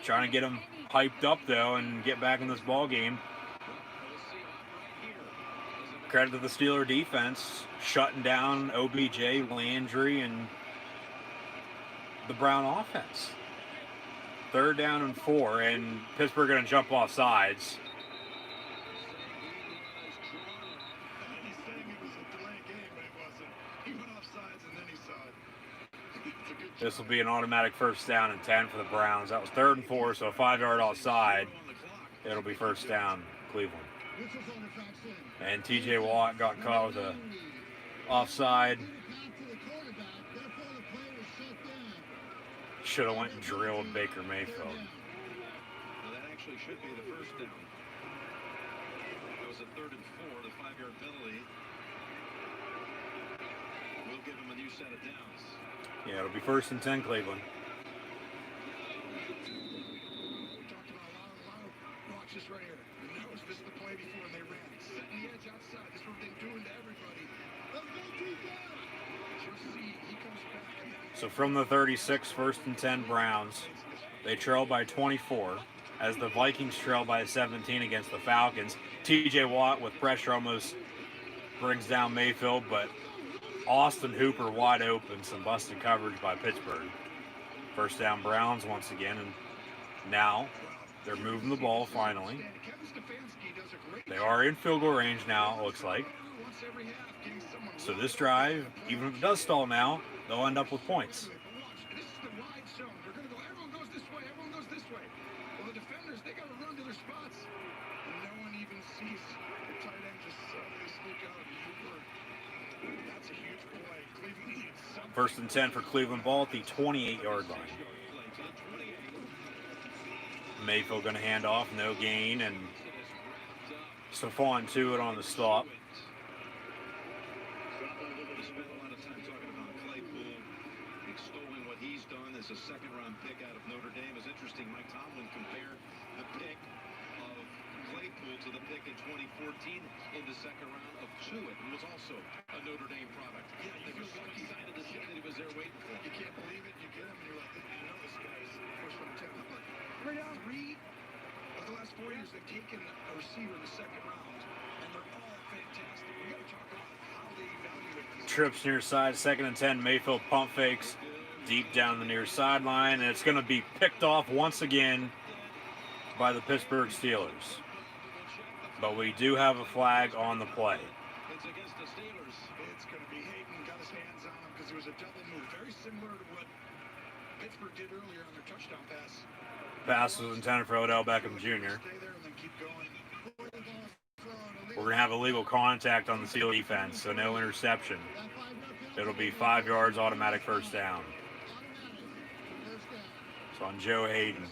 Trying to get them hyped up, though, and get back in this ball game. Credit to the Steeler defense, shutting down OBJ, Landry, and the Brown offense. 3rd down and 4, and Pittsburgh going to jump off sides. This will be an automatic 1st down and 10 for the Browns. That was 3rd and 4, so a 5-yard offside. It'll be 1st down, Cleveland. And TJ Watt got caught with a offside. Should have went and drilled Baker Mayfield. Well, that actually should be the 1st down. That was a 3rd and 4, the 5-yard penalty. We'll give him a new set of downs. Yeah, it'll be 1st and 10, Cleveland. We talked about a lot of watch this right here. This is the play before they ran. Setting the edge outside. This is what they're doing to everybody. Let's go deep down. Just see, he comes back. So from the 36, 1st and 10 Browns, they trail by 24 as the Vikings trail by 17 against the Falcons. TJ Watt with pressure almost brings down Mayfield, but Austin Hooper wide open, some busted coverage by Pittsburgh. 1st down Browns once again, and now they're moving the ball finally. They are in field goal range now, it looks like. So this drive, even if it does stall now, they'll end up with points. This is the wide zone. They're going to go, everyone goes this way, everyone goes this way. Well, the defenders, they got to run to their spots. And no one even sees the tight end just sneak out of Hooper. That's a huge play. Cleveland needs something. 1st and 10 for Cleveland ball at the 28-yard line. Mayfield going to hand off, no gain, and Stephon to it on the stop. As a 2nd-round pick out of Notre Dame. Is interesting. Mike Tomlin compared the pick of Claypool to the pick in 2014 in the second round of Jewett, who was also a Notre Dame product. Yeah, They were so excited to see that he was there waiting for him. You can't believe it. You get him, and you're like, I know this guy's first round talent. But right now, 3 of the last 4 years, they've taken a receiver in the second round, and they're all fantastic. We got to talk about how they evaluate these. Trips near side, 2nd and 10. Mayfield pump fakes deep down the near sideline, and it's going to be picked off once again by the Pittsburgh Steelers. But we do have a flag on the play. It's against the Steelers. It's going to be Hayden got his hands on him because it was a double move, very similar to what Pittsburgh did earlier on their touchdown pass. Pass was intended for Odell Beckham Jr. Stay there and then keep going. We're going to have illegal contact on the Steelers defense, so no interception. It'll be 5 yards, automatic first down. It's on Joe Hayden,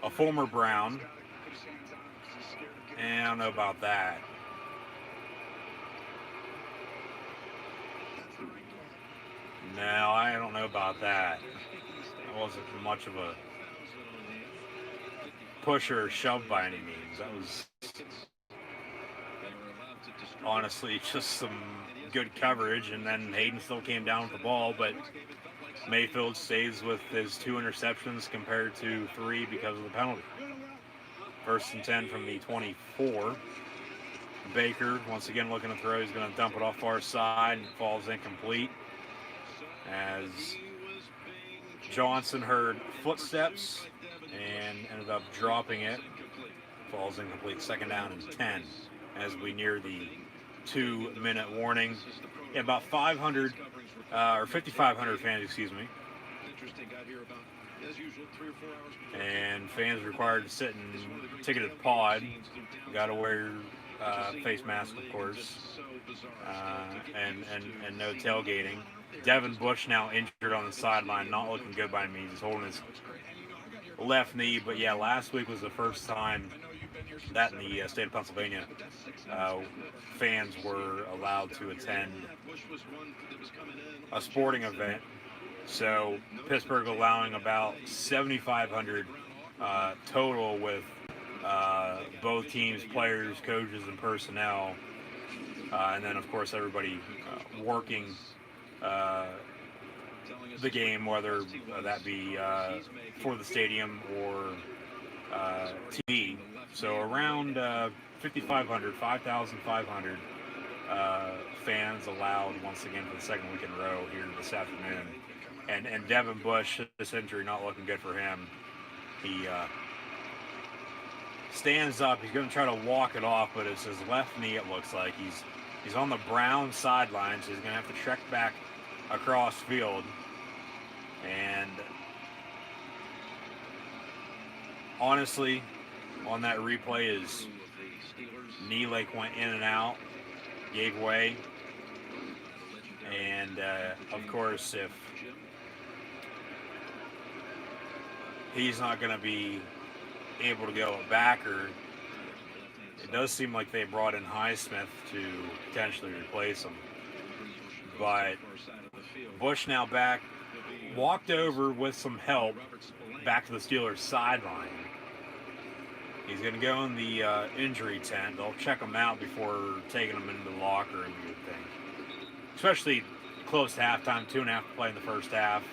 a former Brown. And I don't know about that. No, I don't know about that. It wasn't much of a push or shove by any means. That was honestly just some good coverage, and then Hayden still came down with the ball, but Mayfield stays with his 2 interceptions compared to 3 because of the penalty. 1st and 10 from the 24. Baker, once again looking to throw. He's going to dump it off far side, and it falls incomplete as Johnson heard footsteps and ended up dropping it. Falls incomplete. 2nd down and 10 as we near the 2-minute warning. Yeah, about 500 or 5,500 fans, excuse me. And fans required to sit in ticketed pod. Got to wear face mask, of course, and no tailgating. Devin Bush now injured on the sideline, not looking good by me. He's holding his left knee, but yeah, last week was the first time that in the state of Pennsylvania fans were allowed to attend a sporting event. So Pittsburgh allowing about 7,500 total with both teams, players, coaches, and personnel. And then, of course, everybody working the game, whether that be for the stadium or TV. So around 5,500, 5,500 fans allowed once again for the second week in a row here this afternoon. And Devin Bush, this injury not looking good for him. He stands up. He's going to try to walk it off, but it's his left knee, it looks like. He's on the Brown sideline, so he's going to have to trek back across field. And honestly, on that replay, his knee like went in and out, gave way. And of course, if he's not going to be able to go back, or it does seem like they brought in Highsmith to potentially replace him. But Bush now back, walked over with some help back to the Steelers sideline. He's going to go in the injury tent. They'll check him out before taking him into the locker room, you would think. Especially close to halftime, 2.5 to play in the first half.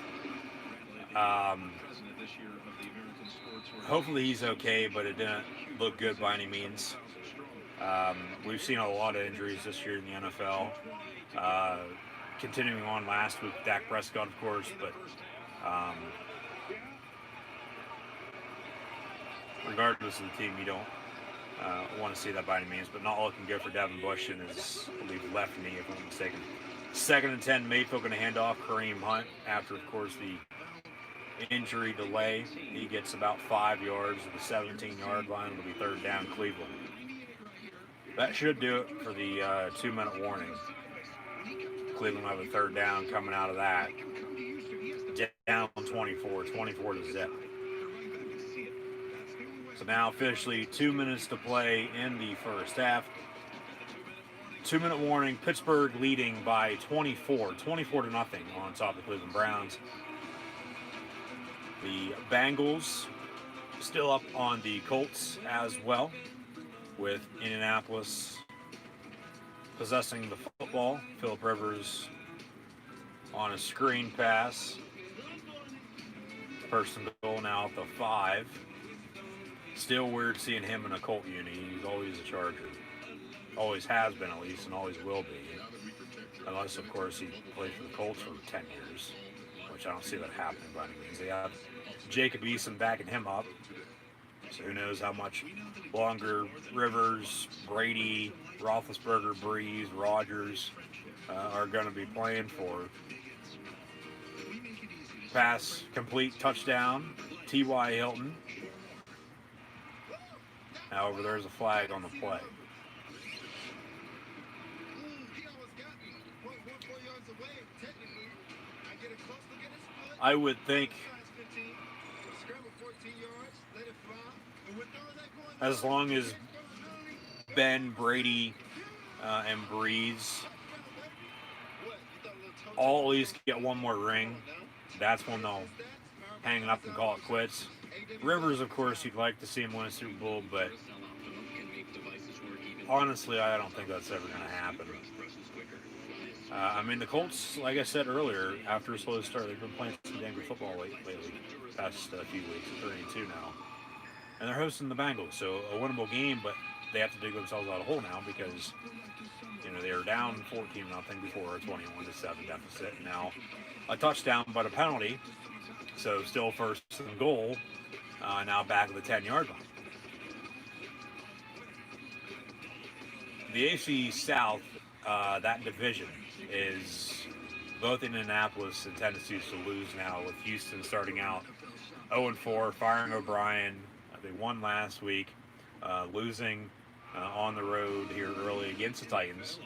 Hopefully he's okay, but it didn't look good by any means. We've seen a lot of injuries this year in the NFL. Continuing on last week, Dak Prescott, of course, but regardless of the team, you don't want to see that by any means, but not looking good for Devin Bush and his, I believe, left knee, if I'm not mistaken. 2nd and 10, Mayfield going to hand off Kareem Hunt after, of course, the injury delay. He gets about 5 yards to the 17-yard line. It'll be 3rd down, Cleveland. That should do it for the 2-minute warning. Cleveland will have a 3rd down coming out of that. Down 24 to zip. So now officially 2 minutes to play in the first half. 2-minute warning. Pittsburgh leading by 24 to nothing on top of the Cleveland Browns. The Bengals Still up on the Colts as well, with Indianapolis possessing the football. Phillip Rivers on a screen pass. First and goal now at the 5. Still weird seeing him in a Colt uni. He's always a Charger. Always has been, at least, and always will be. Unless, of course, he played for the Colts for 10 years, which I don't see that happening by any means. They have Jacob Eason backing him up. So who knows how much longer Rivers, Brady, Roethlisberger, Breeze, Rodgers are going to be playing for. Pass complete, touchdown, T.Y. Hilton. However, there's a flag on the play. I would think as long as Ben, Brady, and Breeze all at least get one more ring, that's when they'll hang it up and call it quits. Rivers, of course, you'd like to see him win a Super Bowl, but honestly, I don't think that's ever going to happen. I mean, the Colts, like I said earlier, after a slow start, they've been playing some dang good football lately, past few weeks, 3-2 now. And they're hosting the Bengals, so a winnable game, but they have to dig themselves out of a hole now because, you know, they were down 14-0 before a 21-7 deficit. Now, a touchdown, but a penalty, so still first and goal, now back at the 10-yard line. The AFC South, that division, is both Indianapolis and Tennessee to lose now, with Houston starting out 0-4, firing O'Brien. They won last week, losing on the road here early against the Titans.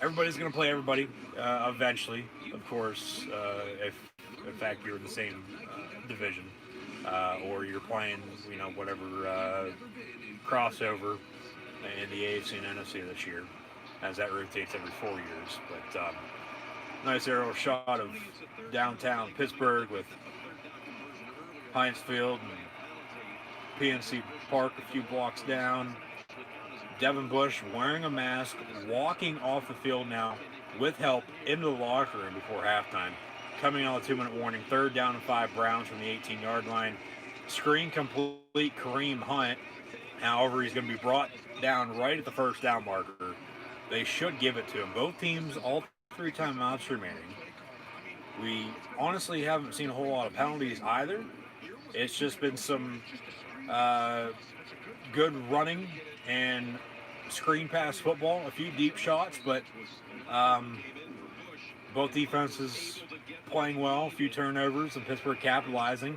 Everybody's going to play everybody eventually, of course, if in fact you're in the same division, or you're playing, you know, whatever crossover in the AFC and NFC this year, as that rotates every 4 years. But nice aerial shot of downtown Pittsburgh with Heinz Field and PNC Park a few blocks down. Devin Bush wearing a mask, walking off the field now with help into the locker room before halftime. Coming on a 2-minute warning, 3rd down and 5 Browns from the 18-yard line. Screen complete, Kareem Hunt. However, he's going to be brought down right at the first down marker. They should give it to him. Both teams, all 3 timeouts remaining. We honestly haven't seen a whole lot of penalties either. It's just been some good running and screen pass football, a few deep shots, but both defenses playing well, a few turnovers, and Pittsburgh capitalizing.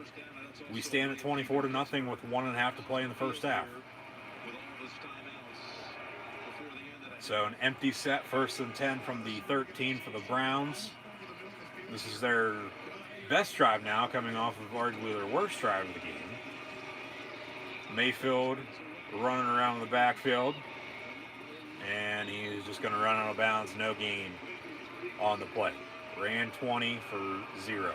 We stand at 24-0 with 1.5 to play in the first half. So an empty set, 1st and 10 from the 13 for the Browns. This is their best drive now, coming off of arguably their worst drive of the game. Mayfield running around the backfield, and he's just going to run out of bounds, no gain on the play. Ran 20 for 0.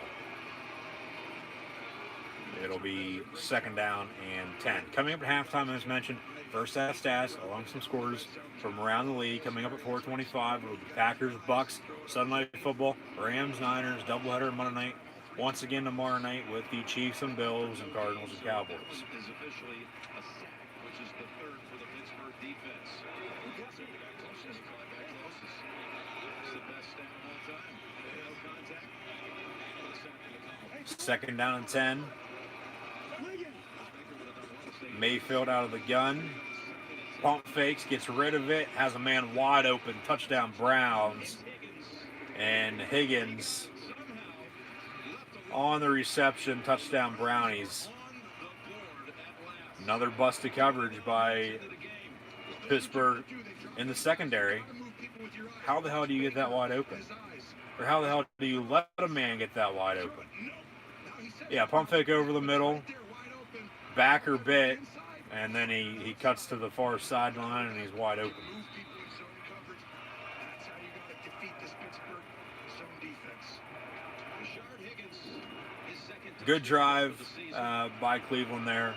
It'll be 2nd down and 10. Coming up at halftime, as mentioned, first half stats along some scores from around the league. Coming up at 4:25, it'll be Packers, Bucks, Sunday Night Football, Rams, Niners, doubleheader Monday night. Once again tomorrow night with the Chiefs and Bills and Cardinals and Cowboys. Is officially a sack, which is the 3rd for the Pittsburgh defense. That's the best stat of all time. No contact. 2nd down and 10. Mayfield out of the gun. Pump fakes, gets rid of it, has a man wide open. Touchdown Browns. And Higgins on the reception. Touchdown Brownies. Another busted coverage by Pittsburgh in the secondary. How the hell do you get that wide open? Or how the hell do you let a man get that wide open? Yeah, pump fake over the middle. Backer bit. And then he cuts to the far sideline and he's wide open. zone defense. Good drive by Cleveland there.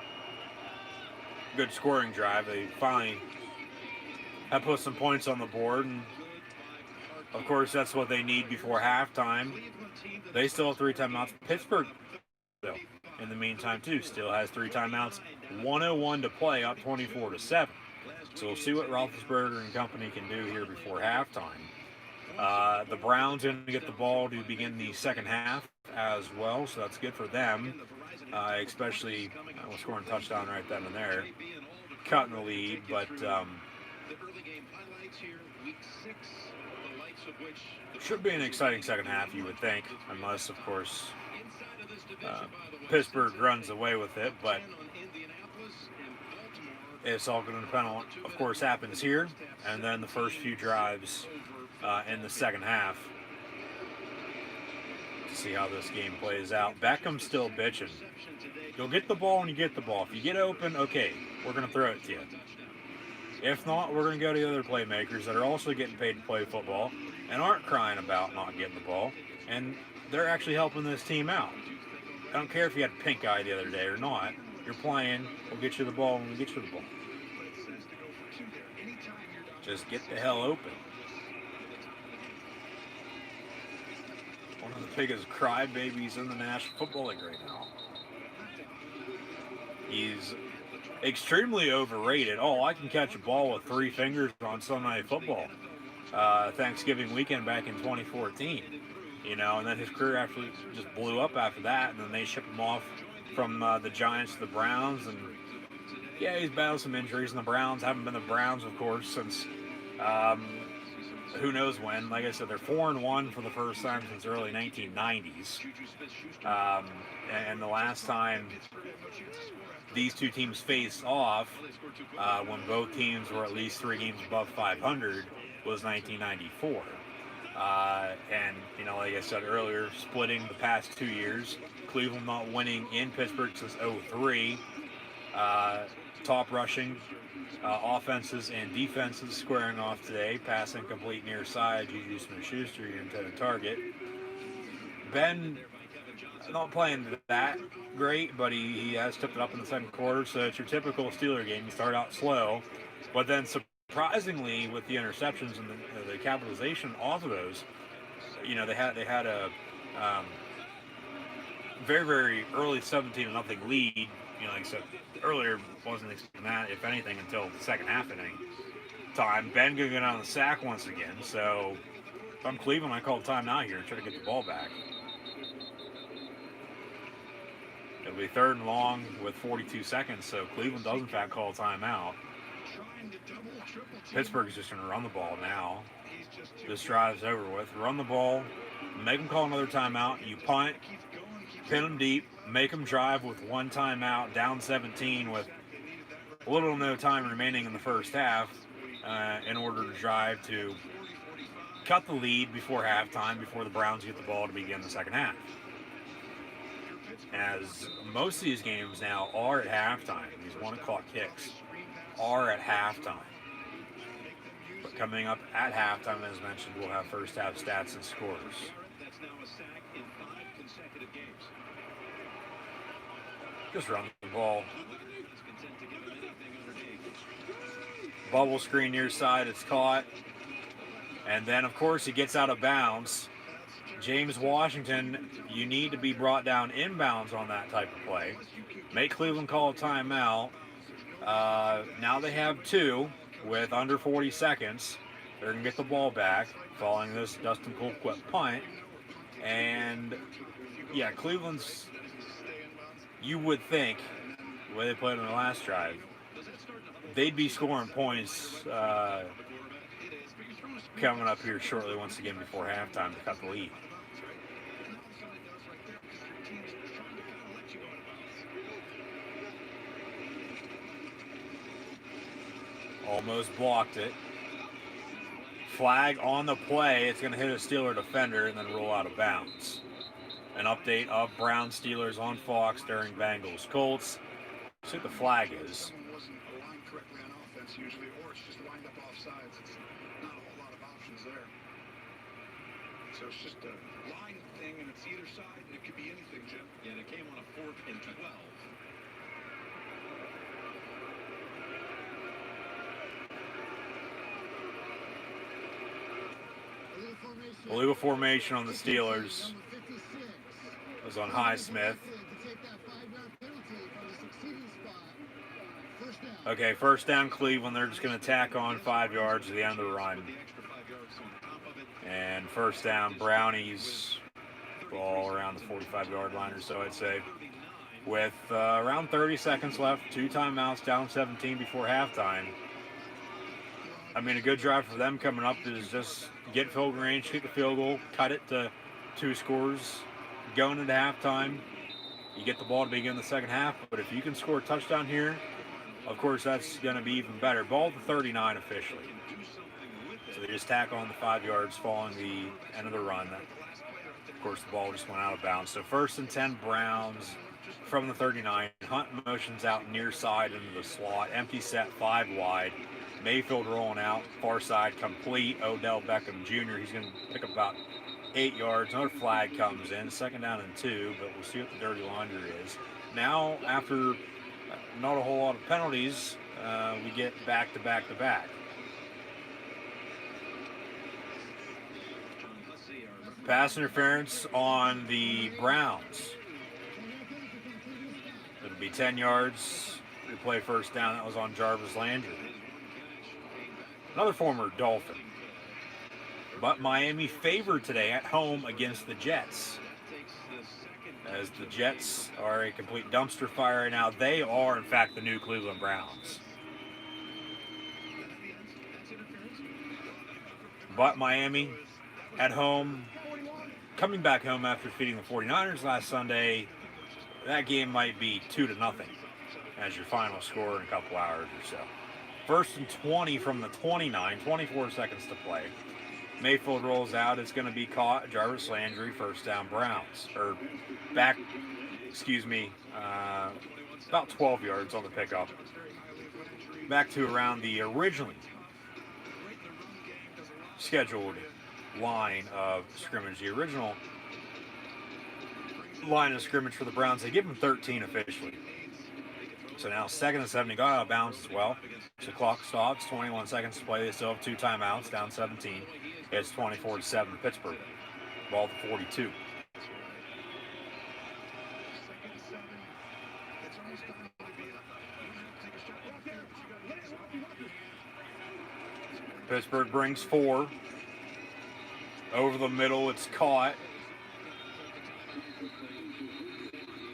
Good scoring drive. They finally have put some points on the board, and of course that's what they need before halftime. They still have 3 timeouts. Pittsburgh, though, in the meantime, too, still has 3 timeouts. 1:01 to play, up 24-7. So we'll see what Roethlisberger and company can do here before halftime. The Browns are going to get the ball to begin the second half as well, so that's good for them, especially scoring a touchdown right then and there, cutting the lead. But should be an exciting second half, you would think, unless, of course, Pittsburgh runs away with it. But it's all going to depend on what, of course, happens here, and then the first few drives in the second half to see how this game plays out. Beckham's still bitching. You'll get the ball when you get the ball. If you get open, okay, we're going to throw it to you. If not, we're going to go to the other playmakers that are also getting paid to play football and aren't crying about not getting the ball, and they're actually helping this team out. I don't care if you had pink eye the other day or not. You're playing, we'll get you the ball when we get you the ball. Just get the hell open. One of the biggest crybabies in the National Football League right now. He's extremely overrated. Oh, I can catch a ball with 3 fingers on Sunday Night Football. Thanksgiving weekend back in 2014. And then his career actually just blew up after that, and then they shipped him off from the Giants to the Browns, and yeah, he's battled some injuries, and the Browns haven't been the Browns, of course, since who knows when. Like I said, they're 4-1 for the first time since the early 1990s, and the last time these two teams faced off, when both teams were at least 3 games above 500, was 1994. And, like I said earlier, splitting the past 2 years. Cleveland not winning in Pittsburgh since 2003. Top rushing offenses and defenses squaring off today. Passing complete near side. Juju Smith-Schuster, your intended target. Ben not playing that great, but he has tipped it up in the second quarter. So it's your typical Steeler game. You start out slow, but then surprisingly, with the interceptions and the capitalization off of those, they had a very, very early 17-0 lead. Like I said earlier, wasn't expecting that, if anything, until the second half inning time. Ben going to get on the sack once again. So if I'm Cleveland, I call timeout here and try to get the ball back. It'll be 3rd and long with 42 seconds. So Cleveland does in fact call timeout. Pittsburgh's just going to run the ball now. This drive's over with. Run the ball, make them call another timeout. You punt, pin them deep, make them drive with 1 timeout, down 17 with little to no time remaining in the first half in order to drive to cut the lead before halftime, before the Browns get the ball to begin the second half. As most of these games now are at halftime, these 1 o'clock kicks are at halftime. But coming up at halftime, as mentioned, we'll have first half stats and scores. Just run the ball. Bubble screen near side, it's caught. And then, of course, he gets out of bounds. James Washington, you need to be brought down inbounds on that type of play. Make Cleveland call a timeout. Now they have 2 with under 40 seconds. They're going to get the ball back following this Dustin Colquitt punt. And, yeah, Cleveland's, you would think, the way they played on the last drive, they'd be scoring points coming up here shortly once again before halftime to cut the lead. Almost blocked it. Flag on the play. It's going to hit a Steeler defender and then roll out of bounds. An update of Browns Steelers on Fox during Bengals Colts. See what the flag is. Someone wasn't aligned correctly on offense usually, or it's just lined up off sides. It's not a whole lot of options there. So So it's just a line thing, and it's either side, and it could be anything, Jim. Yeah, and it came on a 4th and 12. Illegal formation on the Steelers. Was on Highsmith. Okay, first down Cleveland. They're just going to tack on 5 yards to the end of the run. And first down Brownies. Ball around the 45-yard line or so, I'd say. With around 30 seconds left. 2 timeouts, down 17 before halftime. I mean, a good drive for them coming up is just get field range, kick the field goal, cut it to 2 scores. Going into halftime, you get the ball to begin the second half. But if you can score a touchdown here, of course, that's going to be even better. Ball to 39 officially. So they just tack on the 5 yards following the end of the run. Of course, the ball just went out of bounds. So 1st and 10 Browns from the 39. Hunt motions out near side into the slot. Empty set 5 wide. Mayfield rolling out. Far side complete. Odell Beckham Jr. He's going to pick up about 8 yards. Another flag comes in. 2nd down and 2. But we'll see what the dirty laundry is. Now, after not a whole lot of penalties, we get back to back to back. Pass interference on the Browns. It'll be 10 yards. Replay first down. That was on Jarvis Landry. Another former Dolphin. But Miami favored today at home against the Jets. As the Jets are a complete dumpster fire right now. They are, in fact, the new Cleveland Browns. But Miami at home, coming back home after defeating the 49ers last Sunday, that game might be 2-0 as your final score in a couple hours or so. 1st and 20 from the 29, 24 seconds to play. Mayfield rolls out. It's going to be caught. Jarvis Landry, first down Browns. Or back, about 12 yards on the pickup. Back to around the originally scheduled line of scrimmage. The original line of scrimmage for the Browns, they give them 13 officially. So now 2nd and 7, he got out of bounds as well. So clock stops, 21 seconds to play. They still have 2 timeouts, down 17. It's 24-7 Pittsburgh. Ball to 42. Pittsburgh brings 4. Over the middle, it's caught.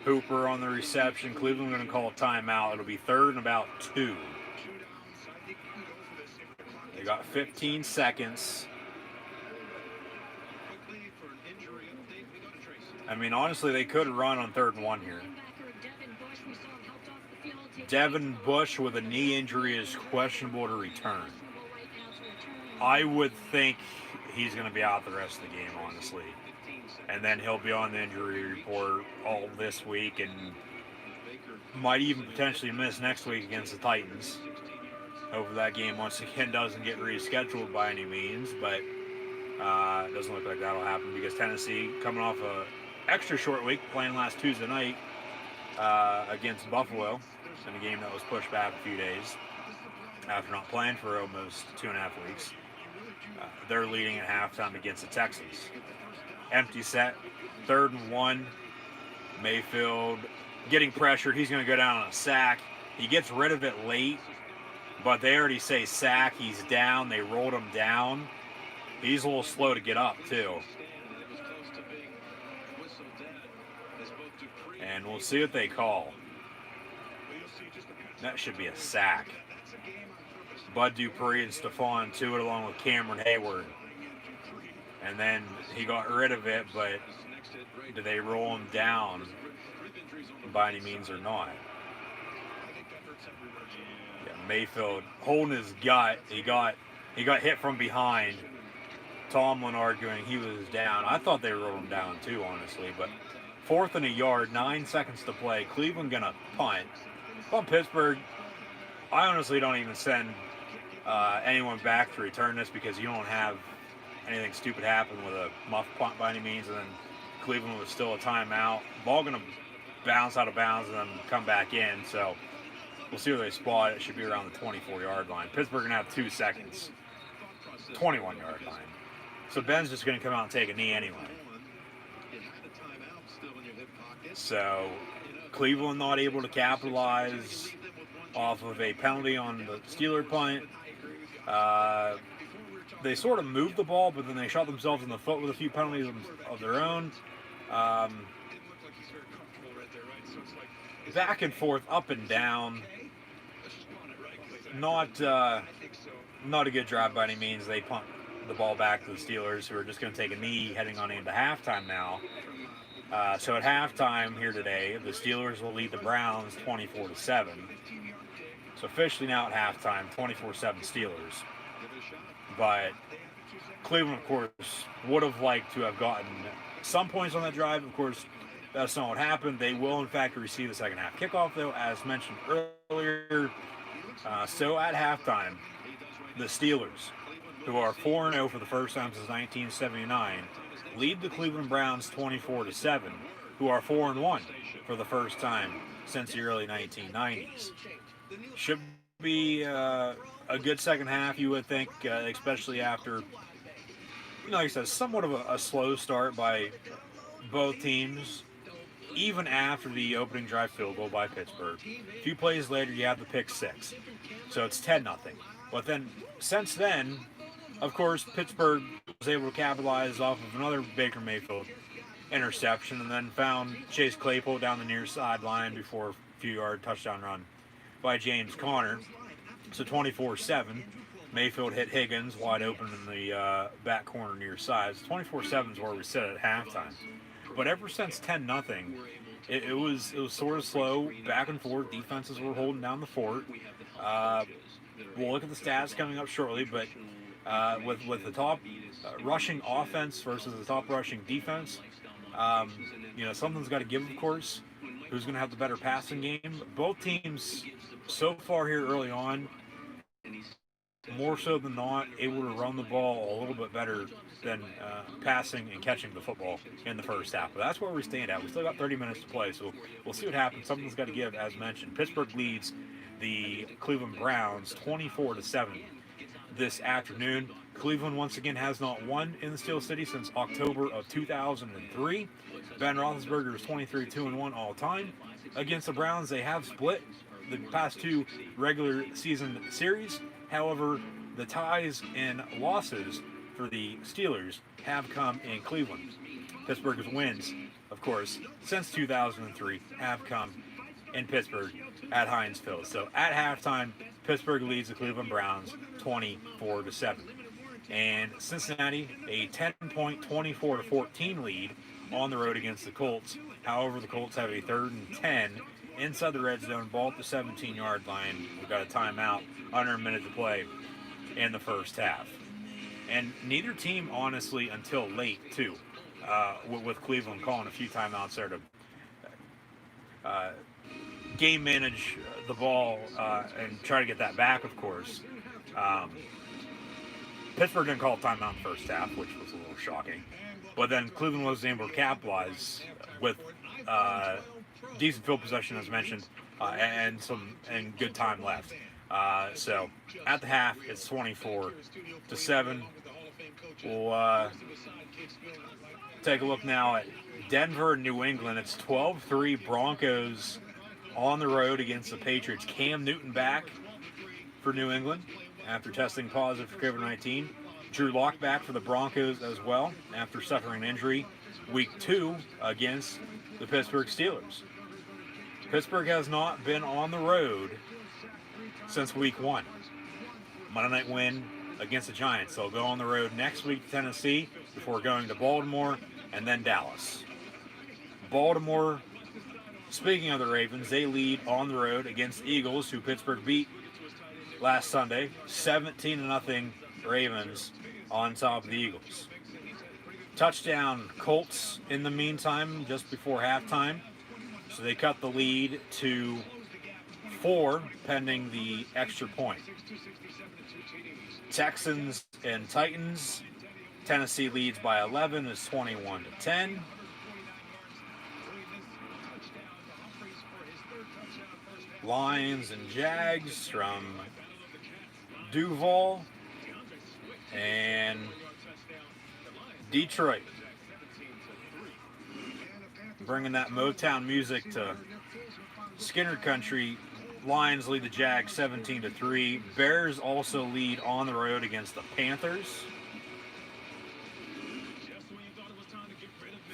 Hooper on the reception. Cleveland going to call a timeout. It'll be 3rd and about 2. They got 15 seconds. I mean, honestly, they could run on 3rd and 1 here. Devin Bush with a knee injury is questionable to return. I would think he's going to be out the rest of the game, honestly. And then he'll be on the injury report all this week and might even potentially miss next week against the Titans. Hopefully that game once again doesn't get rescheduled by any means, but it doesn't look like that'll happen because Tennessee, coming off a extra short week, playing last Tuesday night against Buffalo in a game that was pushed back a few days after not playing for almost 2.5 weeks. They're leading at halftime against the Texans. Empty set, 3rd and 1. Mayfield getting pressured. He's going to go down on a sack. He gets rid of it late, but they already say sack. He's down. They rolled him down. He's a little slow to get up, too. And we'll see what they call. That should be a sack. Bud Dupree and Stephon Tuitt along with Cameron Hayward. And then he got rid of it, but do they roll him down by any means or not? Yeah, Mayfield holding his gut. He got hit from behind. Tomlin arguing he was down. I thought they rolled him down too, honestly. But 4th and a yard, 9 seconds to play. Cleveland gonna punt. Well, Pittsburgh, I honestly don't even send anyone back to return this because you don't have anything stupid happen with a muff punt by any means, and then Cleveland was still a timeout. Ball going to bounce out of bounds and then come back in. So we'll see where they spot it. It should be around the 24-yard line. Pittsburgh going to have 2 seconds. 21-yard line. So Ben's just going to come out and take a knee anyway. So Cleveland not able to capitalize off of a penalty on the Steeler punt. They sort of moved the ball, but then they shot themselves in the foot with a few penalties of their own. Back and forth, up and down. Not a good drive by any means. They punt the ball back to the Steelers, who are just going to take a knee heading on into halftime now. So at halftime here today, the Steelers will lead the Browns 24-7. So officially now at halftime, 24-7 Steelers. But Cleveland, of course, would have liked to have gotten some points on that drive. Of course, that's not what happened. They will, in fact, receive a second half kickoff, though, as mentioned earlier. So at halftime, the Steelers, who are 4-0 for the first time since 1979, lead the Cleveland Browns 24-7, who are 4-1 for the first time since the early 1990s. Should be a good second half, you would think, especially after, like I said, somewhat of a slow start by both teams, even after the opening drive field goal by Pittsburgh. A few plays later, you have the pick 6. So it's 10-0. But then, since then, of course, Pittsburgh was able to capitalize off of another Baker Mayfield interception and then found Chase Claypool down the near sideline before a few-yard touchdown run by James Conner. So 24-7. Mayfield hit Higgins wide open in the back corner near side. So 24-7 is where we sit at halftime. But ever since 10-0, it was sort of slow, back and forth. Defenses were holding down the fort. We'll look at the stats coming up shortly, but with the top rushing offense versus the top rushing defense, something's got to give, of course. Who's going to have the better passing game? Both teams, so far here early on, more so than not, able to run the ball a little bit better than passing and catching the football in the first half. But that's where we stand at. We still got 30 minutes to play, so we'll see what happens. Something's got to give, as mentioned. Pittsburgh leads the Cleveland Browns 24-7 this afternoon. Cleveland once again has not won in the Steel City since October of 2003. Ben Roethlisberger is 23-2-1 all time. Against the Browns, they have split the past 2 regular season series. However, the ties and losses for the Steelers have come in Cleveland. Pittsburgh's wins, of course, since 2003 have come in Pittsburgh at Heinz Field. So at halftime, Pittsburgh leads the Cleveland Browns 24-7. And Cincinnati, a 10-point 24-14 lead on the road against the Colts. However, the Colts have a 3rd and 10 inside the red zone, ball at the 17-yard line. We've got a timeout, under a minute to play in the first half. And neither team, honestly, until late, too, with Cleveland calling a few timeouts there to game manage the ball and try to get that back, of course. Pittsburgh didn't call a timeout in the first half, which was a little shocking. But then Cleveland was able to capitalize with decent field possession, as mentioned, and good time left. So at the half, it's 24-7. We'll take a look now at Denver and New England. It's 12-3 Broncos on the road against the Patriots. Cam Newton back for New England after testing positive for COVID-19. Drew Lock back for the Broncos as well after suffering an injury week 2 against the Pittsburgh Steelers. Pittsburgh has not been on the road since week 1. Monday night win against the Giants. They'll go on the road next week to Tennessee before going to Baltimore and then Dallas. Baltimore, speaking of the Ravens, they lead on the road against the Eagles, who Pittsburgh beat last Sunday. 17-0 Ravens on top of the Eagles. Touchdown Colts in the meantime, just before halftime. So they cut the lead to 4 pending the extra point. Texans and Titans Tennessee leads by 11. It's 21-10. Lions and Jags from Duval and Detroit. Bringing that Motown music to Skinner Country. Lions lead the Jags 17-3. Bears also lead on the road against the Panthers.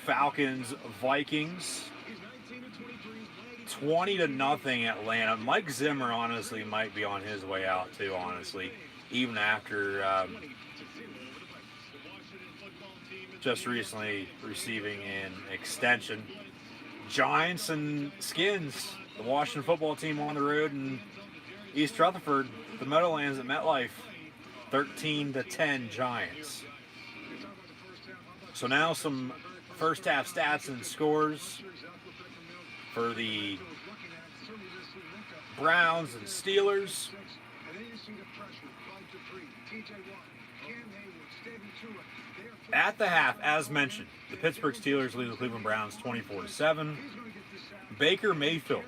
Falcons, Vikings, 20-0 Atlanta. Mike Zimmer honestly might be on his way out too, honestly, even after just recently receiving an extension. Giants and Skins, the Washington football team on the road in East Rutherford, the Meadowlands at MetLife, 13-10 Giants. So now some first half stats and scores for the Browns and Steelers. At the half, as mentioned, the Pittsburgh Steelers lead the Cleveland Browns 24-7. Baker Mayfield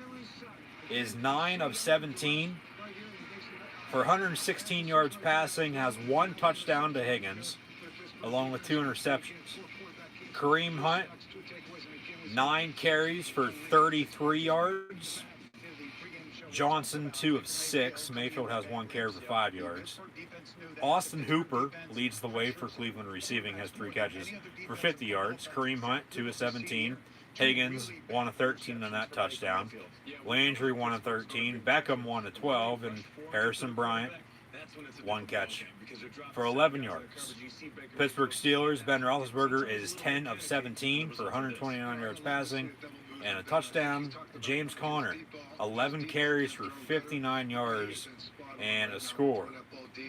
is 9 of 17 for 116 yards passing, has 1 touchdown to Higgins, along with 2 interceptions. Kareem Hunt, 9 carries for 33 yards. Johnson, 2 of 6. Mayfield has 1 carry for 5 yards. Austin Hooper leads the way for Cleveland receiving, has 3 catches for 50 yards. Kareem Hunt, 2 of 17. Higgins, 1 of 13 on that touchdown. Landry, 1 of 13. Beckham, 1 of 12. And Harrison Bryant, 1 catch for 11 yards. Pittsburgh Steelers, Ben Roethlisberger is 10 of 17 for 129 yards passing and a touchdown. James Conner, 11 carries for 59 yards and a score.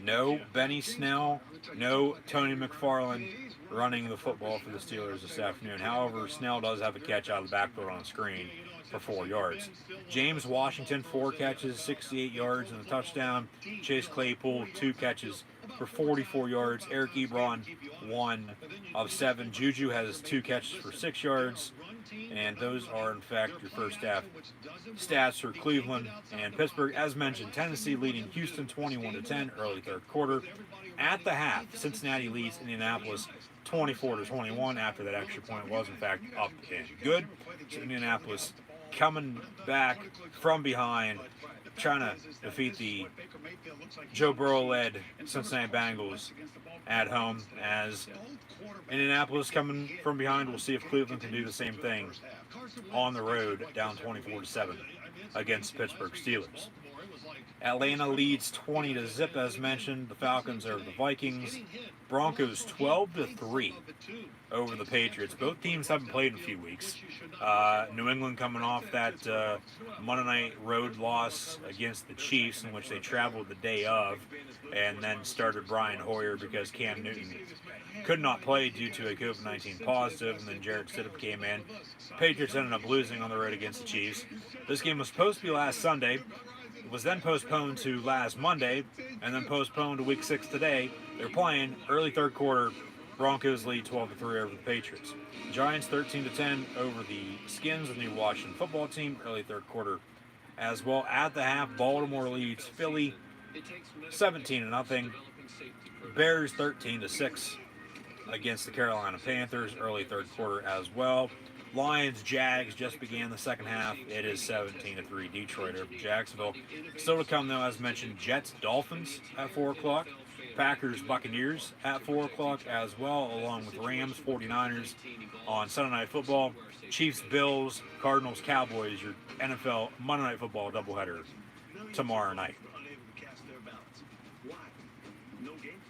No Benny Snell, no Tony McFarland running the football for the Steelers this afternoon. However, Snell does have a catch out of the backfield on the screen for 4 yards. James Washington, 4 catches, 68 yards and a touchdown. Chase Claypool, 2 catches for 44 yards. Eric Ebron, 1 of 7. Juju has 2 catches for 6 yards. And those are, in fact, your first half stats for Cleveland and Pittsburgh. As mentioned, Tennessee leading Houston 21-10 early third quarter. At the half, Cincinnati leads Indianapolis 24-21 after that extra point was, in fact, up and good. So Indianapolis coming back from behind, trying to defeat the Joe Burrow-led Cincinnati Bengals at home. As Indianapolis coming from behind, we'll see if Cleveland can do the same thing on the road, down 24-7 against Pittsburgh Steelers. Atlanta leads 20-0 as mentioned. The Falcons over the Vikings. Broncos 12-3 over the Patriots. Both teams haven't played in a few weeks. New England coming off that Monday night road loss against the Chiefs, in which they traveled the day of, and then started Brian Hoyer because Cam Newton could not play due to a COVID-19 positive, and then Jarrett Stidham came in. Patriots ended up losing on the road against the Chiefs. This game was supposed to be last Sunday. It was then postponed to last Monday, and then postponed to week 6 today. They're playing early third quarter. Broncos lead 12-3 over the Patriots. Giants 13-10 over the Skins, the new Washington football team, early third quarter as well. At the half, Baltimore leads Philly 17-0. Bears 13-6 against the Carolina Panthers, early third quarter as well. Lions, Jags just began the second half. It is 17-3 Detroit over Jacksonville. Still to come though, as mentioned, Jets, Dolphins at 4 o'clock. Packers, Buccaneers at 4 o'clock as well, along with Rams, 49ers on Sunday Night Football. Chiefs, Bills, Cardinals, Cowboys, your NFL Monday Night Football doubleheader tomorrow night.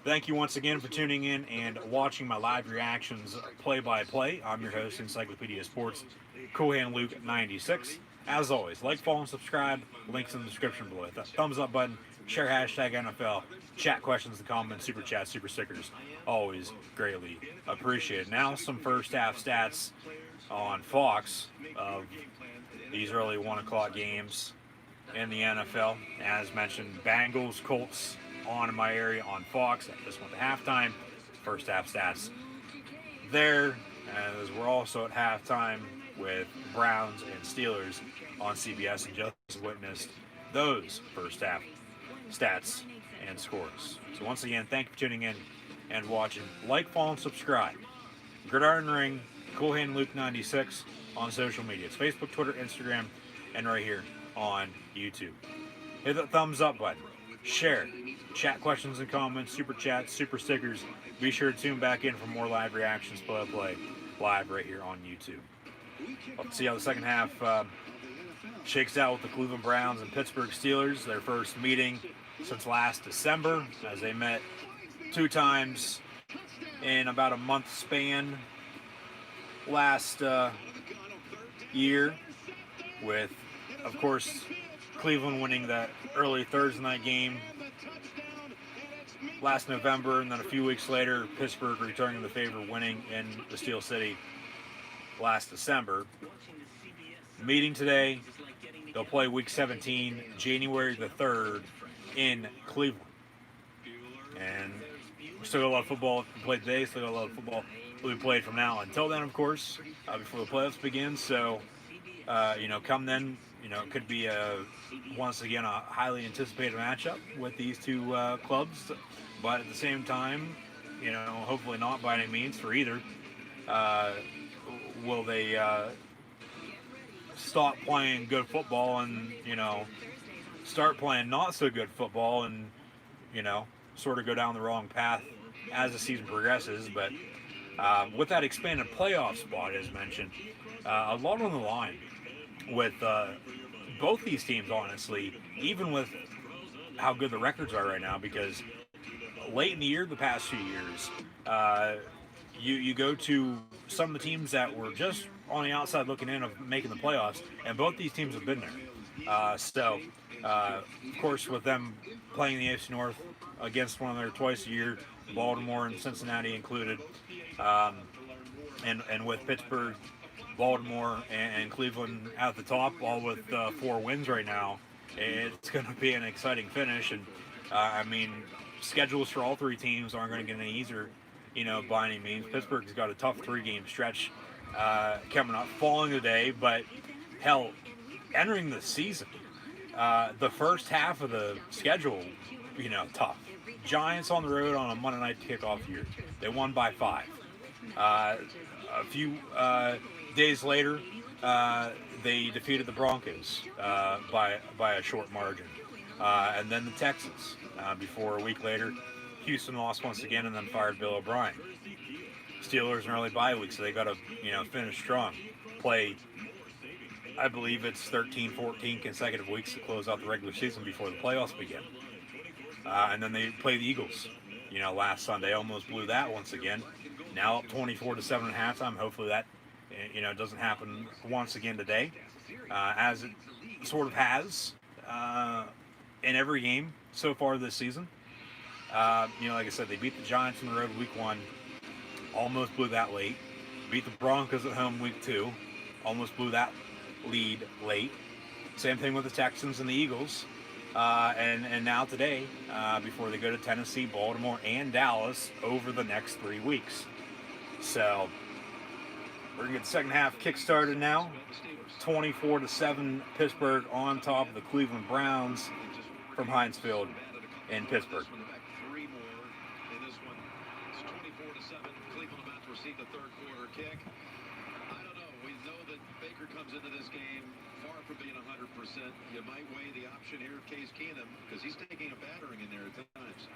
Thank you once again for tuning in and watching my live reactions play-by-play. I'm your host, Encyclopedia Sports, Cool Hand Luke 96. As always, like, follow, and subscribe. Links in the description below. Hit that thumbs up button. Share hashtag NFL. Chat questions in the comments. Super chat, super stickers. Always greatly appreciated. Now some first half stats on Fox of these early 1 o'clock games in the NFL. As mentioned, Bengals, Colts on in my area on Fox. That just went to halftime. first half stats there, as we're also at halftime with Browns and Steelers on CBS, and just witnessed those first half stats and scores. So once again, thank you for tuning in and watching. Like, follow, and subscribe. Gridiron Ring, Cool Hand Luke 96 on social media. It's Facebook, Twitter, Instagram, and right here on YouTube. Hit that thumbs up button. Share. Chat questions and comments, super chats, super stickers. Be sure to tune back in for more live reactions, play live right here on YouTube. Let's see how the second half shakes out with the Cleveland Browns and Pittsburgh Steelers. Their first meeting since last December, as they met 2 times in about a month span last year, with, of course, Cleveland winning that early Thursday night game last November, and then a few weeks later, Pittsburgh returning the favor, winning in the Steel City last December. Meeting today, they'll play Week 17, January the 3rd in Cleveland. And we still got a lot of football to play today, still got a lot of football will be played from now until then, of course, before the playoffs begin. So, come then, it could be once again a highly anticipated matchup with these two clubs. But at the same time, hopefully not by any means for either. Will they stop playing good football and, start playing not so good football and, sort of go down the wrong path as the season progresses? But with that expanded playoff spot, as mentioned, a lot on the line with both these teams, honestly, even with how good the records are right now, because late in the year, the past few years, you go to some of the teams that were just on the outside looking in of making the playoffs, and both these teams have been there. Of course, with them playing the AFC North against one another twice a year, Baltimore and Cincinnati included, and with Pittsburgh, Baltimore, and Cleveland at the top, all with 4 wins right now, it's going to be an exciting finish. And schedules for all 3 teams aren't going to get any easier, by any means. Pittsburgh's got a tough 3-game stretch coming up, following today, but hell, entering the season, the first half of the schedule, tough. Giants on the road on a Monday night to kick off the year. They won by 5. A few days later, they defeated the Broncos by a short margin. And then the Texans. Before a week later, Houston lost once again and then fired Bill O'Brien. Steelers an early bye week, so they got to finish strong. Play, I believe it's 13, 14 consecutive weeks to close out the regular season before the playoffs begin. And then they play the Eagles. Last Sunday, almost blew that once again. Now up 24-7 at halftime. Hopefully that doesn't happen once again today, as it sort of has in every game so far this season. Like I said, they beat the Giants on the road week 1, almost blew that late. Beat the Broncos at home week 2, almost blew that lead late. Same thing with the Texans and the Eagles. And now today, before they go to Tennessee, Baltimore, and Dallas over the next 3 weeks. So we're gonna get the second half kick-started now. 24-7, Pittsburgh on top of the Cleveland Browns from Heinz Field in Pittsburgh. 3 more in this one. It's 24-7. Cleveland about to receive the third quarter kick. I don't know. We know that Baker comes into this game far from being 100%. You might weigh the option here of Case Keenum, because he's taking a battering in there at times.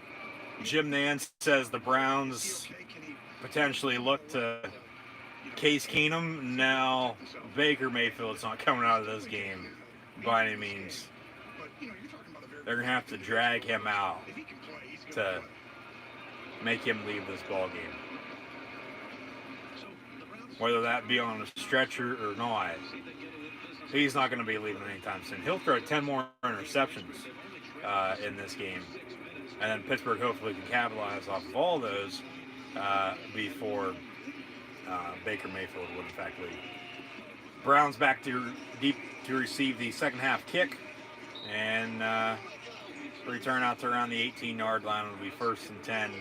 Jim Nance says the Browns potentially look to Case Keenum. Now, Baker Mayfield's not coming out of this game by any means. They're going to have to drag him out to make him leave this ball game. Whether that be on a stretcher or not, he's not going to be leaving anytime soon. He'll throw 10 more interceptions in this game. And then Pittsburgh hopefully can capitalize off of all those before Baker Mayfield would in fact leave. Browns back to deep to receive the second half kick. And return out to around the 18-yard line. Will be 1st and 10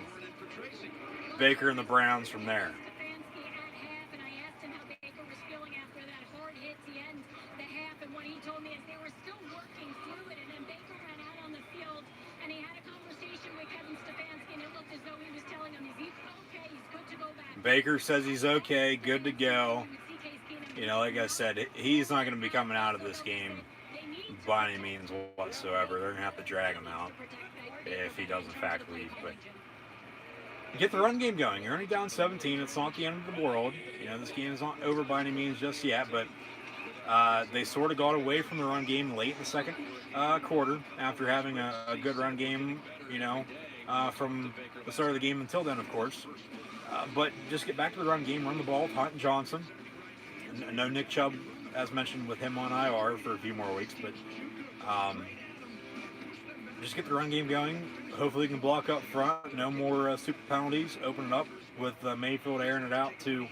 Baker and the Browns from there. Stefanski at half, and I asked him how Baker was feeling after that hard hit to end the half, and what he told me is they were still working through it, and then Baker ran out on the field, and he had a conversation with Kevin Stefanski, and it looked as though he was telling him, is he okay, he's good to go back. Baker says he's okay, good to go. You know, like I said, he's not going to be coming out of this game by any means whatsoever. They're going to have to drag him out if he does in fact leave. But get the run game going. You're only down 17. It's not the end of the world. You know, this game is not over by any means just yet, but they sort of got away from the run game late in the second quarter after having a good run game, you know, from the start of the game until then, of course. But just get back to the run game, run the ball with Hunt and Johnson. No Nick Chubb, as mentioned, with him on IR for a few more weeks, but just get the run game going. Hopefully, you can block up front. No more super penalties. Open it up with Mayfield airing it out to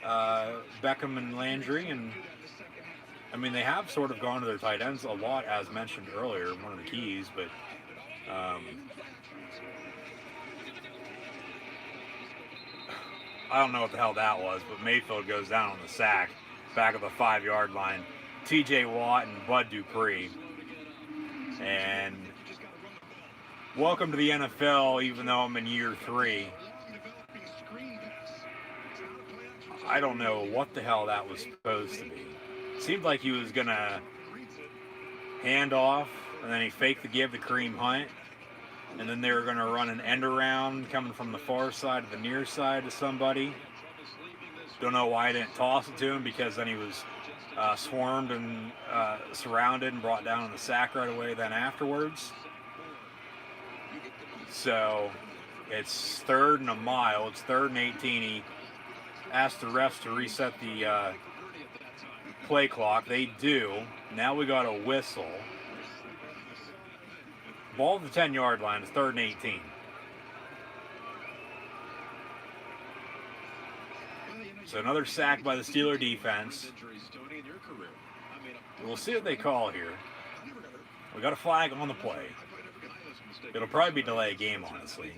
Beckham and Landry. And I mean, they have sort of gone to their tight ends a lot, as mentioned earlier, one of the keys, but I don't know what the hell that was, but Mayfield goes down on the sack, back of the 5-yard line. TJ Watt and Bud Dupree. And welcome to the NFL, even though I'm in year 3. I don't know what the hell that was supposed to be. Seemed like he was going to hand off, and then he faked the give to Kareem Hunt. And then they were going to run an end around coming from the far side to the near side to somebody. Don't know why I didn't toss it to him, because then he was swarmed and surrounded and brought down in the sack right away then afterwards. So it's 3rd and a mile. It's 3rd and 18. He asked the refs to reset the play clock. They do. Now we got a whistle. Ball at the 10-yard line is 3rd and 18. So another sack by the Steeler defense. We'll see what they call here. We got a flag on the play. It'll probably be delay a game, honestly.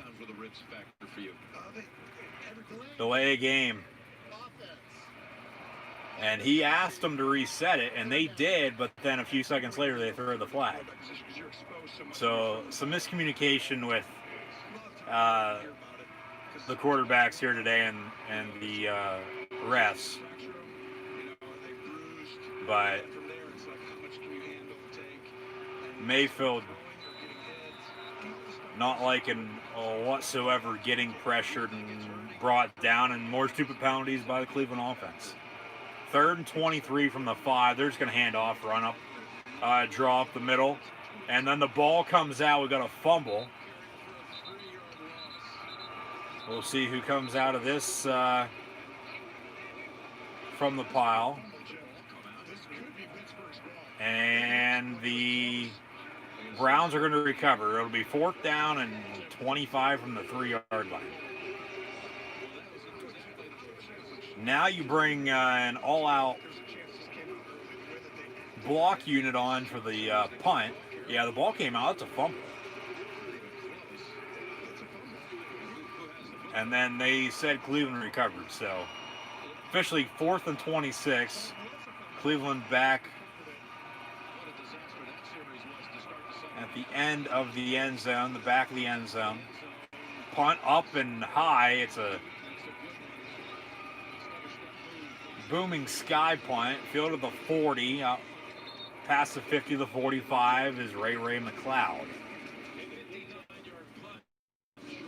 Delay a game. And he asked them to reset it, and they did, but then a few seconds later they threw the flag. So some miscommunication with the quarterbacks here today and the refs. But Mayfield not liking whatsoever getting pressured and brought down, and more stupid penalties by the Cleveland offense. 3rd and 23 from the 5. They're just going to hand off, run up, draw up the middle. And then the ball comes out. We got a fumble. We'll see who comes out of this from the pile. And the Browns are going to recover. It'll be 4th down and 25 from the 3-yard line. Now you bring an all-out block unit on for the punt. Yeah, the ball came out. It's a fumble. And then they said Cleveland recovered. So officially 4th and 26. Cleveland back at the end of the end zone, the back of the end zone. Punt up and high. It's a booming sky punt. Field of the 40. Past the 50 to the 45 is Ray McLeod.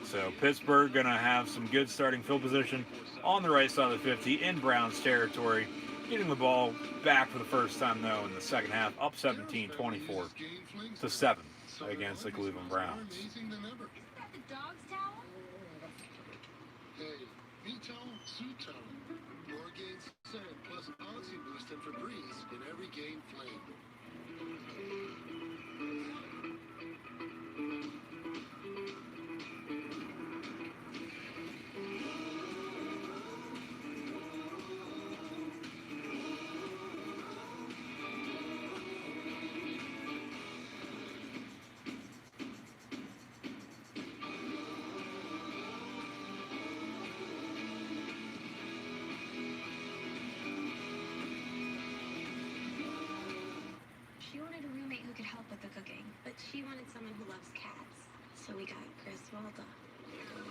So Pittsburgh going to have some good starting field position on the right side of the 50 in Browns territory. Getting the ball back for the first time, though, in the second half. Up 17, 24 to 7 against the Cleveland Browns. Is that the dog's towel? Hey, V-Tone, Suit-Tone. More gain scent plus oxy boost and Febreze in every game flame. She wanted someone who loves cats, so we got Chris Waldo. But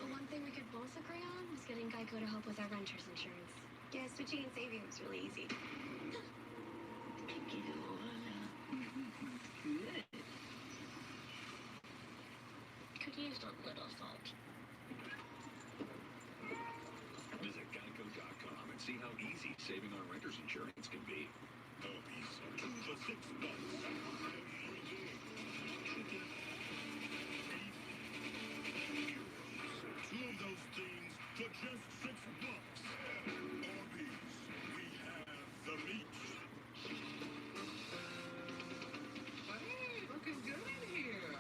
one thing we could both agree on was getting Geico to help with our renter's insurance. Yeah, switching and saving was really easy. Could use a little salt. Visit Geico.com and see how easy saving on renter's insurance can be. Puppies, 2 for $6. Chicken, beef, heroes. 2 of those things for just $6. Arby's, we have the meat. Hey, looking good in here.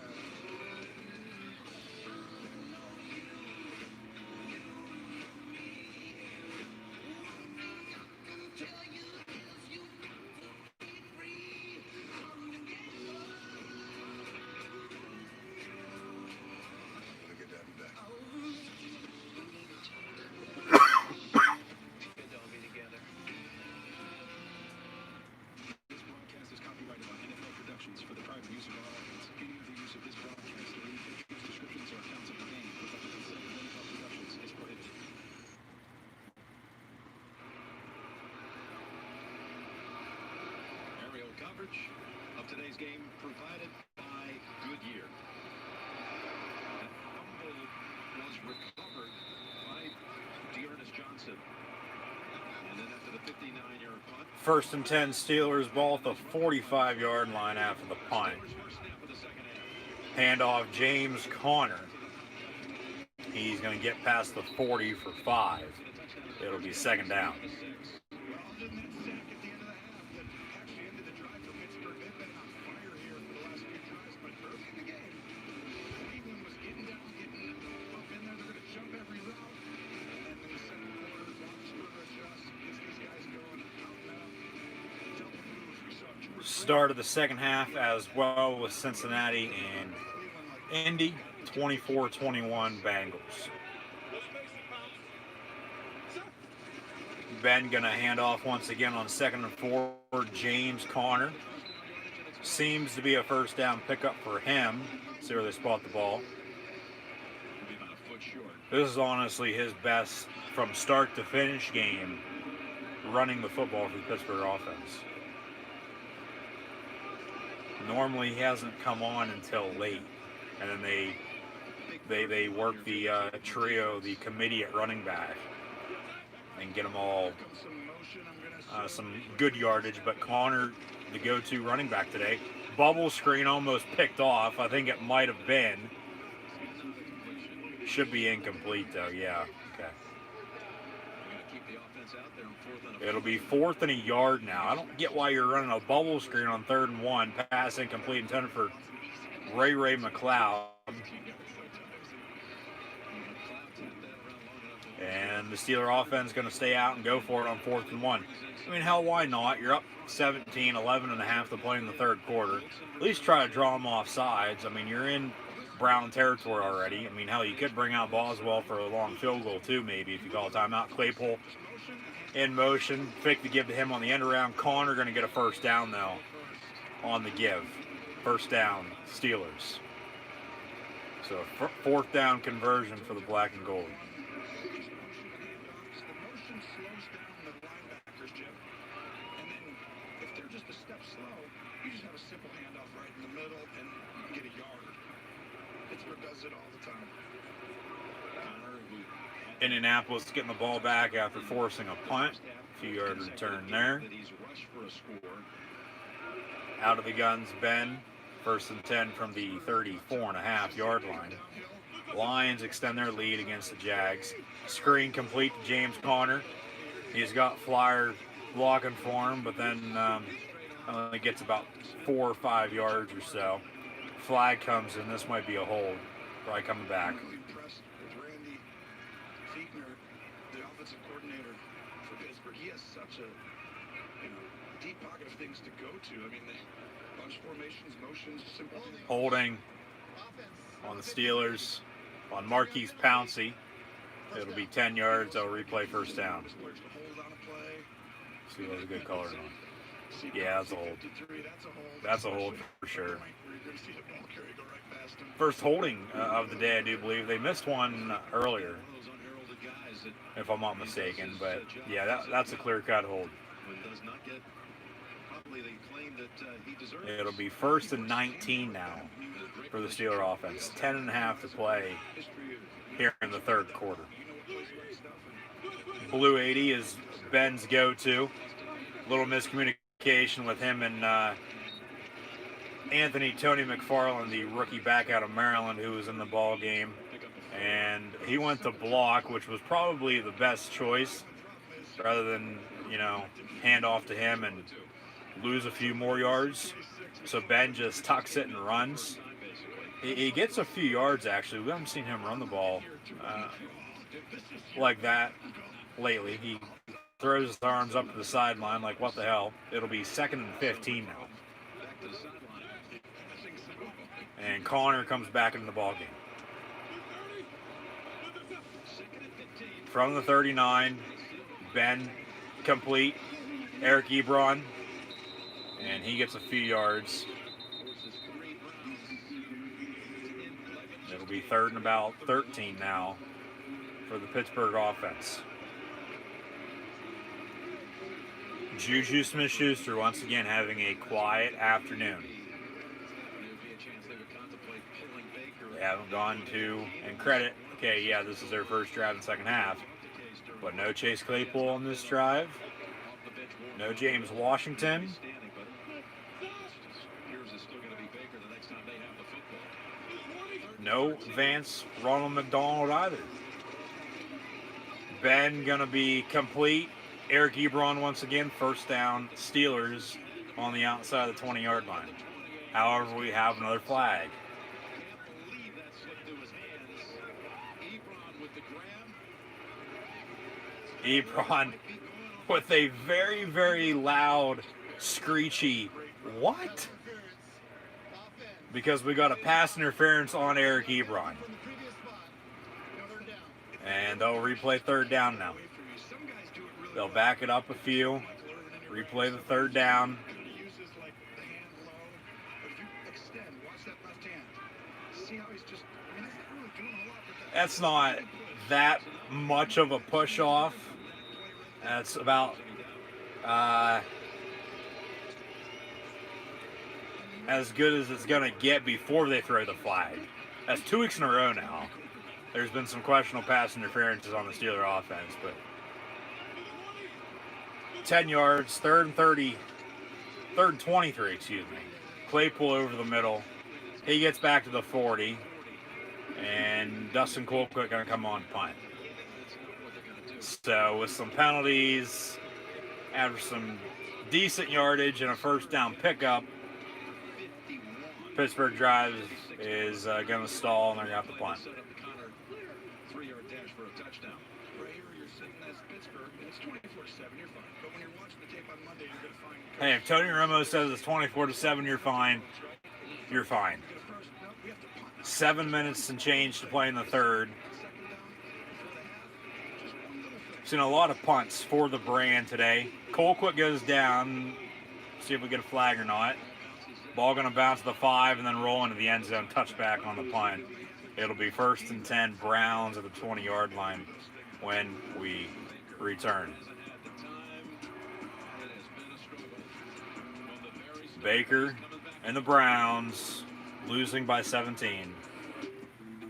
Look at that back. Good to all be together. This broadcast is copyrighted by NFL Productions for the private use of all audience. Any of the use of this broadcast or any pictures, descriptions, or accounts of the game without the consent of NFL Productions is prohibited. Aerial coverage of today's game provided by Goodyear. That fumble was recovered by Dearness Johnson. And then after the 59-yard punt, First and 10 Steelers ball at the 45-yard line after the punt. first snap of the second half. Handoff James Conner. He's going to get past the 40 for 5. It'll be second down. Well, other than that sack at the end of the half that actually ended the drive for Pittsburgh, they've been on fire here for the last few drives, but early in the game, Cleveland was getting down, getting up in there. They're going to jump every route. And then in the second quarter, Roethlisberger adjusts, gets these guys going out and out. Double moves. We saw George Start of the second half as well with Cincinnati and Indy, 24-21 Bengals. Ben gonna hand off once again on 2nd and 4. James Conner. Seems to be a first down pickup for him. See where they spot the ball. Be about a foot short. This is honestly his best from start to finish game running the football for the Pittsburgh offense. Normally he hasn't come on until late, and then they work the trio, the committee at running back, and get them all some good yardage. But Connor, the go-to running back today, bubble screen almost picked off. I think it might have been. Should be incomplete though. Yeah. Okay. Keep the offense out there on 4th and a It'll be 4th and a yard now. I don't get why you're running a bubble screen on 3rd and 1. Pass incomplete, intended for Ray McLeod. And the Steeler offense going to stay out and go for it on 4th and 1. I mean, hell, why not? You're up 17, 11 and a half to play in the 3rd quarter. At least try to draw them off sides. I mean, you're in Brown territory already. I mean, hell, you could bring out Boswell for a long field goal too, maybe, if you call a timeout. Claypool in motion. Fake to give to him on the end around. Connor going to get a first down, though, on the give. First down, Steelers. So, 4th down conversion for the black and gold. Indianapolis getting the ball back after forcing a punt. A few yard return there. Out of the guns, Ben. 1st and 10 from the 34.5 yard line. Lions extend their lead against the Jags. Screen complete to James Conner. He's got Flyer blocking for him, but then only gets about 4 or 5 yards or so. Flag comes in. This might be a hold. Probably coming back. He has such a deep pocket of things to go to. I mean, bunch formations, motions, simple. Holding on the Steelers on Marquise Pouncey. It'll be 10 yards. They'll replay first down. See what was a good call or not. Yeah, that's a hold. That's a hold for sure. You're going to see the ball carrier go right past him. First holding of the day, I do believe. They missed one earlier, if I'm not mistaken. But yeah, that's a clear-cut hold. It'll be 1st and 19 now for the Steeler offense. 10.5 to play here in the third quarter. Blue 80 is Ben's go-to. Little miscommunication with him and Tony McFarland, the rookie back out of Maryland, who was in the ball game. And he went to block, which was probably the best choice, rather than, hand off to him and lose a few more yards. So Ben just tucks it and runs. He gets a few yards, actually. We haven't seen him run the ball like that lately. He throws his arms up to the sideline like, what the hell? It'll be 2nd and 15 now. And Connor comes back into the ball game. From the 39, Ben complete. Eric Ebron, and he gets a few yards. It'll be 3rd and about 13 now for the Pittsburgh offense. Juju Smith-Schuster once again having a quiet afternoon. They haven't gone to, and credit, okay, yeah, this is their first drive in the second half, but no Chase Claypool on this drive. No James Washington. No Vance Ronald McDonald either. Ben gonna be complete. Eric Ebron once again, 1st down, Steelers on the outside of the 20-yard line. However, we have another flag. Ebron with a very, very loud, screechy, what? Because we got a pass interference on Eric Ebron. And they'll replay 3rd down now. They'll back it up a few, replay the 3rd down. That's not that much of a push off. That's about as good as it's going to get before they throw the flag. That's 2 weeks in a row now. There's been some questionable pass interferences on the Steeler offense, but 10 yards, 3rd and 30, 3rd and 23, excuse me. Claypool over the middle. He gets back to the 40, and Dustin Colquitt going to come on punt. So with some penalties, after some decent yardage and a 1st down pickup, Pittsburgh drive is going to stall, and they're going to have to punt. Hey, if Tony Romo says it's 24-7, you're fine. You're fine. 7 minutes and change to play in the third. Seen a lot of punts for the brand today. Colquitt goes down. See if we get a flag or not. Ball going to bounce to the 5 and then roll into the end zone. Touchback on the punt. It'll be 1st and 10, Browns at the 20-yard line when we return. Baker and the Browns losing by 17.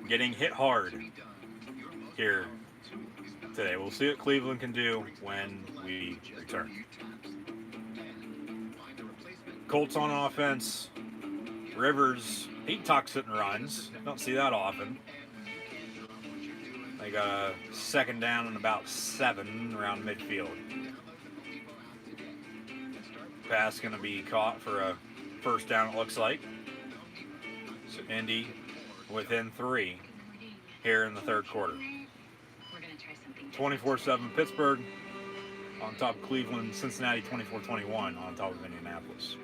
Getting hit hard here today. We'll see what Cleveland can do when we return. Colts on offense. Rivers, he tucks it and runs. Don't see that often. They got a 2nd down and about 7 around midfield. Pass going to be caught for a 1st down, it looks like. So Indy within 3 here in the third quarter. 24-7 Pittsburgh on top of Cleveland, Cincinnati 24-21 on top of Indianapolis.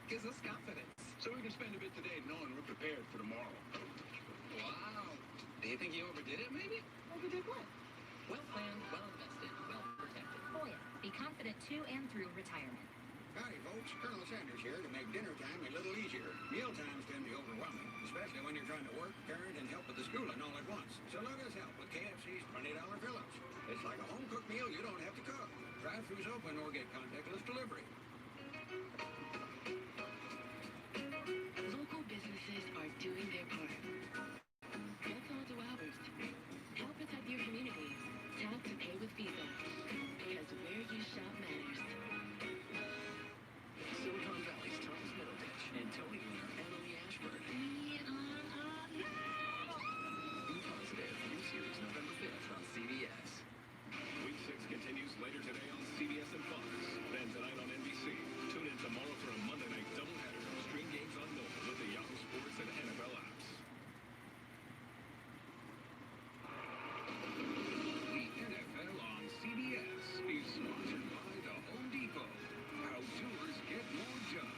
Gives us confidence. So we can spend a bit today knowing we're prepared for tomorrow. Wow. The You think you overdid it, maybe? Overdid what? Well planned, well invested, well protected. Oh yeah, be confident to and through retirement. Howdy, folks. Colonel Sanders here to make dinner time a little easier. Meal times can be overwhelming, especially when you're trying to work, parent, and help with the schooling all at once. So let us help with KFC's $20 fill-ups. It's like a home-cooked meal you don't have to cook. Drive-thrus open or get contactless delivery. Local businesses are doing their part. Let's all do ours. Help protect your community. Tap to pay with Visa. Because where you shop matters. Silicon Valley's Thomas Middleditch and Tony winner Emily Ashford. Be Positive, new series November 5th on CBS. Week 6 continues later today on CBS and Fox. Then tonight on NBC. Tune in tomorrow for a Monday night doubleheader. Stream games on Nova with the Yahoo Sports and NFL apps. The NFL on CBS is sponsored by the Home Depot. How doers get more done.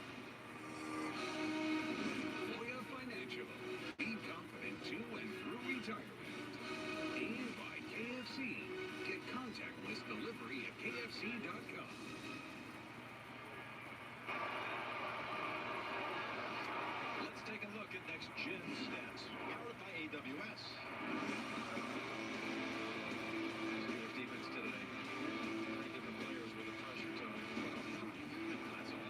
Voya Financial. Be confident to and through retirement. And by KFC. Get contactless delivery at KFC.com. Let's take a look at next gen stats. Powered by AWS. Steelers defense today. 3 different players with a pressure zone. That's all.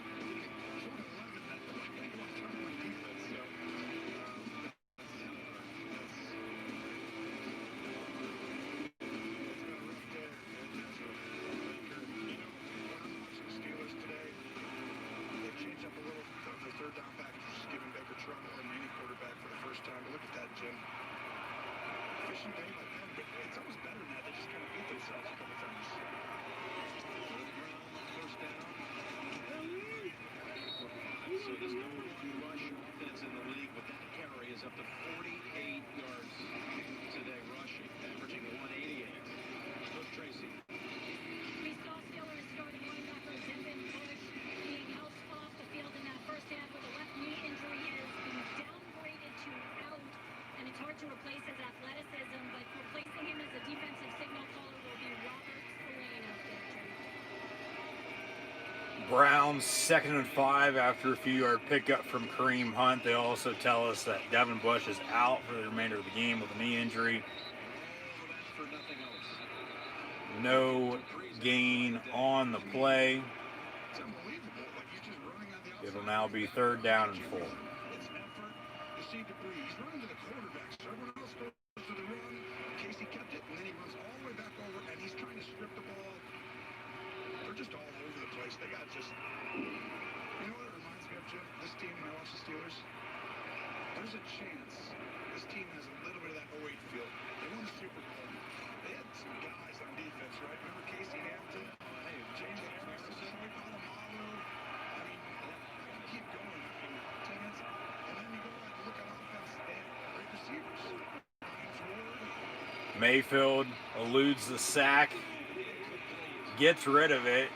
Steelers today, they've changed up a little of their third down package, just giving Baker trouble and any quarterback for the first time. But look at that, Jim. Efficient game like them, but it's almost better than that. They just kind of beat themselves a couple times. First down. So this number 1 rush offense in the league with that carry is up to 48 yards today rushing, averaging 188. Coach Tracy. We saw Steelers starting linebacker Devin Bush being helped off the field in that first half with a left knee injury. He is being downgraded to out, and it's hard to replace his athleticism, but replacing him as a defensive signal caller will be Robert Spillane out there, Jim. Browns 2nd and 5 after a few yard pickup from Kareem Hunt. They also tell us that Devin Bush is out for the remainder of the game with a knee injury. No gain on the play. It'll now be 3rd down and 4. It's effort. You see debris. He's running to the quarterback, so everyone else goes to the run. Casey kept it, and then he runs all the way back over, and he's trying to strip the ball. They're just all over the place. They got just... You know what it reminds me of, Jim? This team, when I watch the Steelers, there's a chance this team has a little bit of that 08 feel. They won a Super Bowl. They had some guys on defense, right? Remember Casey Hampton? James Harrison, Troy Polamalu. I mean, I can keep going. I mean, 10 minutes. And then you go out and look at offense. They have great receivers. Mayfield eludes the sack, gets rid of it.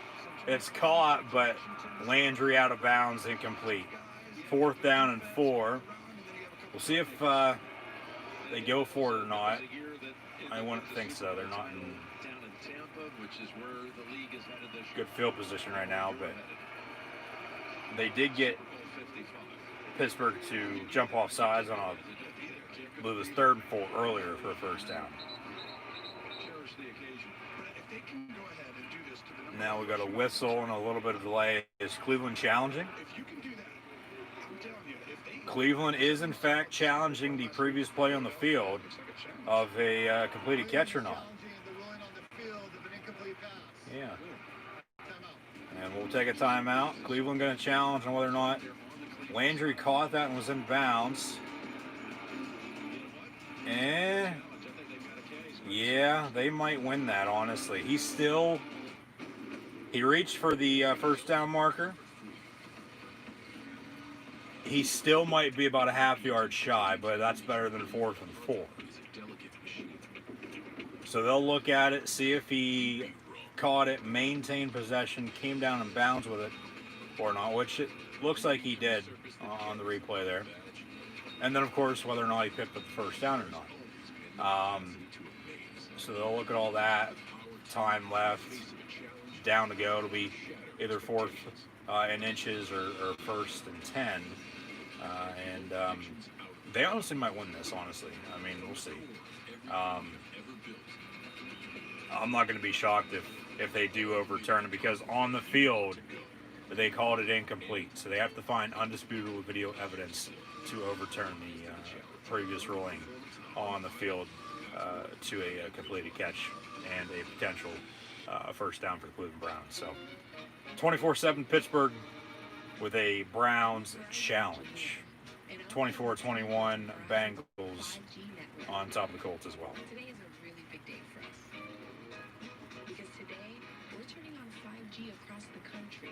It's caught, but Landry out of bounds, incomplete. 4th down and 4. We'll see if they go for it or not. I wouldn't think so. They're not in good field position right now, but they did get Pittsburgh to jump off sides on I believe it was 3rd and 4 earlier for a first down. Now we got a whistle and a little bit of delay. Is Cleveland challenging? Cleveland is in fact challenging the previous play on the field of a completed catch or not. Yeah. And we'll take a timeout. Cleveland going to challenge on whether or not Landry caught that and was in bounds. And yeah, they might win that, honestly. He reached for the first down marker. He still might be about a half yard shy, but that's better than 4th and 4. So they'll look at it, see if he caught it, maintained possession, came down in bounds with it or not, which it looks like he did on the replay there. And then, of course, whether or not he picked up the first down or not. So they'll look at all that. Time left. Down to go. It'll be either fourth in inches or first and 10. They honestly might win this, honestly. I mean, we'll see. I'm not going to be shocked if they do overturn it, because on the field they called it incomplete. So they have to find undisputable video evidence to overturn the previous ruling on the field to a completed catch and a potential first down for the Cleveland Browns. So 24-7 Pittsburgh with a Browns challenge. 24-21 Bengals on top of the Colts as well. Today is a really big day for us. Because today, we're turning on 5G across the country.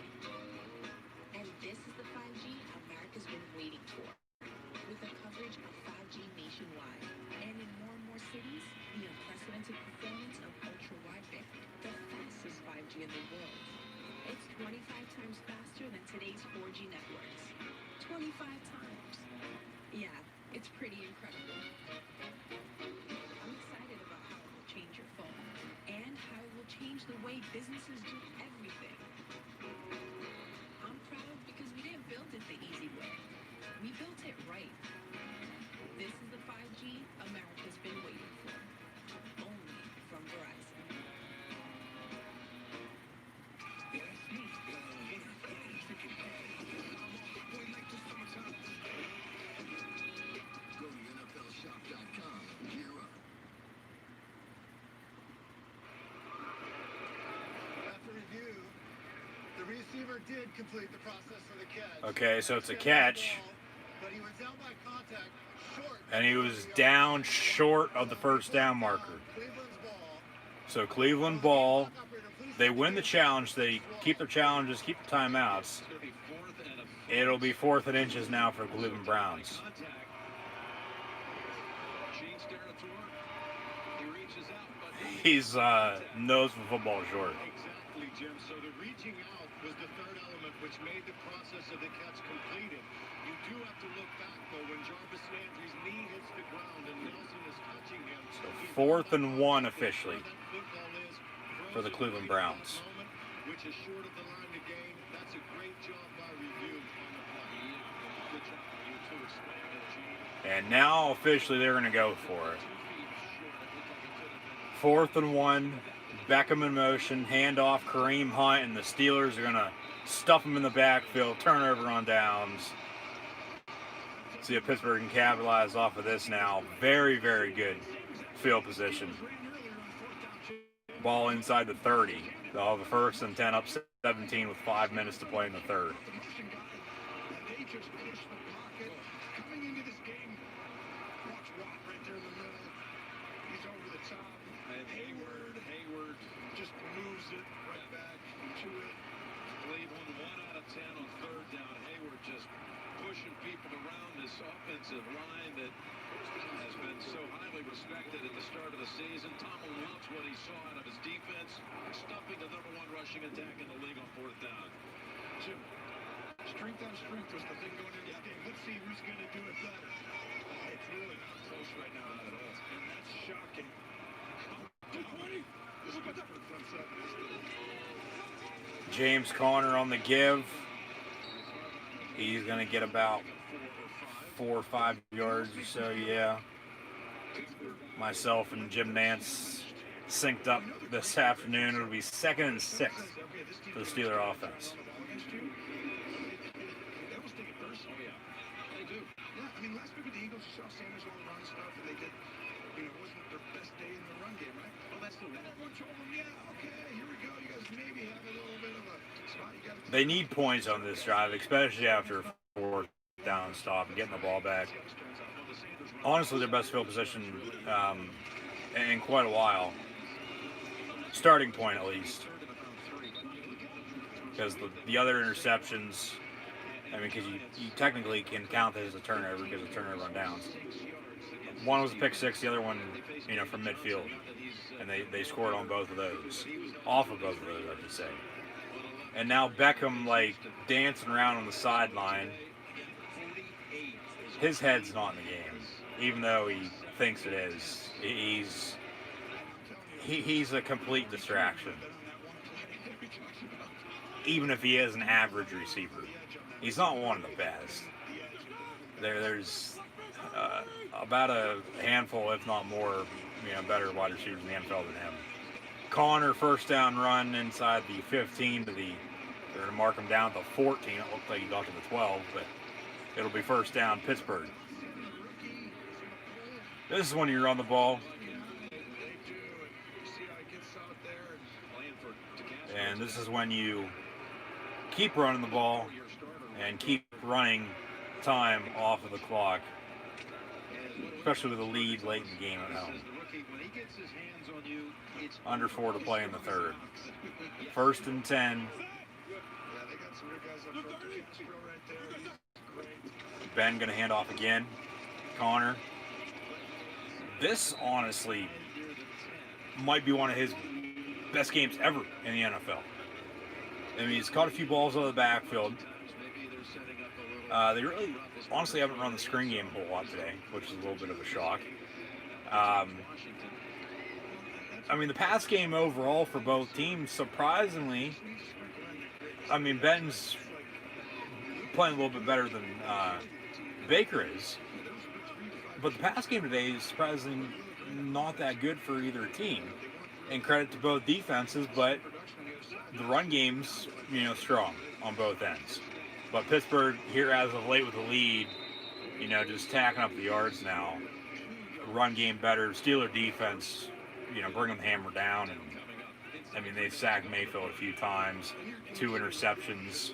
And this is the 5G America's been waiting for. With the coverage of 5G nationwide. And in more cities, the unprecedented performance of ultra-wideband, the fastest 5G in the world. It's 25 times faster than today's 4G networks. 25 times. Yeah, it's pretty incredible. I'm excited about how it will change your phone and how it will change the way businesses do everything. I'm proud because we didn't build it the easy way. We built it right. This is the 5G America's been waiting for. Only from Verizon. Go to NFLshop.com. Gear up. After review, the receiver did complete the process for the catch. Okay, so it's a catch. But he was down by contact, short. And he was down short of the first down marker. Cleveland's ball. So Cleveland ball. They win the challenge. They keep their challenges, keep the timeouts. It'll be fourth and inches now for Cleveland Browns. He's nose for football short. Exactly, Jim. So the reaching out was the third element which made the process of the catch completed. You do have to look back, though, when Jarvis Landry's knee hits the ground and Nelson is touching him. So 4th and 1 officially for the Cleveland Browns. Which is short of the line to gain. That's a great job by review on the play. Good job by you to explain it, Gene. And now officially they're going to go for it. 4th and 1, Beckham in motion, handoff, Kareem Hunt, and the Steelers are going to stuff him in the backfield, turnover on downs. See if Pittsburgh can capitalize off of this now. Very, very good field position. Ball inside the 30. They'll have a 1st and 10 up 17 with 5 minutes to play in the third. Hayward just moves it right back to it. Cleveland 1 out of 10 on third down. Hayward just pushing people around this offensive line that has been so highly respected at the start of the season. Tomlin loves what he saw out of his defense, stuffing the #1 rushing attack in the league on 4th down. Jim, strength on strength was the thing going into this game. Let's see who's going to do it better. It's really not close right now, not at all. And that's shocking. James Conner on the give. He's going to get about 4 or 5 yards or so, yeah. Myself and Jim Nance synced up this afternoon. It'll be 2nd and 6 for the Steeler offense. I mean, last week with the Eagles, you saw Sanders all run stuff, and they did, it wasn't their best day in the run game, right? Well, that's the one. Everyone told them, yeah, okay, here we go. You guys maybe have a little bit of a spot. You got to. They need points on this drive, especially after 4th down stop and getting the ball back. Honestly, their best field position in quite a while. Starting point, at least. Because the other interceptions, I mean, because you technically can count that as a turnover because of turnover on downs. One was a pick six, the other one, from midfield. And they scored on both of those. Off of both of those, I should say. And now Beckham, dancing around on the sideline. His head's not in the game. even though he thinks it is. He's a complete distraction. Even if he is an average receiver, he's not one of the best. There's about a handful, if not more, better wide receivers in the NFL than him. Connor, first down run inside the 15 to the. They're going to mark him down to 14. It looked like he got to the 12, but it'll be first down, Pittsburgh. This is when you run the ball. And this is when you keep running the ball and keep running time off of the clock, especially with a lead late in the game at home. Under 4 to play in the third. First and 10. Ben going to hand off again. Connor. This, honestly, might be one of his best games ever in the NFL. I mean, he's caught a few balls out of the backfield. They really, honestly, haven't run the screen game a whole lot today, which is a little bit of a shock. I mean, the pass game overall for both teams, surprisingly, I mean, Ben's playing a little bit better than Baker is. But the pass game today is surprisingly not that good for either team. And credit to both defenses, but the run game's, strong on both ends. But Pittsburgh, here as of late with the lead, just tacking up the yards now. Run game better. Steeler defense, bringing the hammer down. And I mean, they've sacked Mayfield a few times. 2 interceptions,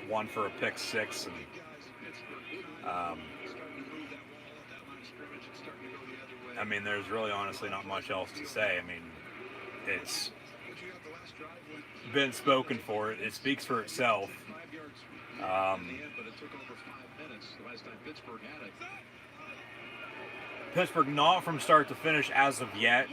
1 for a pick 6. And, I mean, there's really honestly not much else to say. I mean, it's been spoken for. It speaks for itself. Pittsburgh not from start to finish as of yet.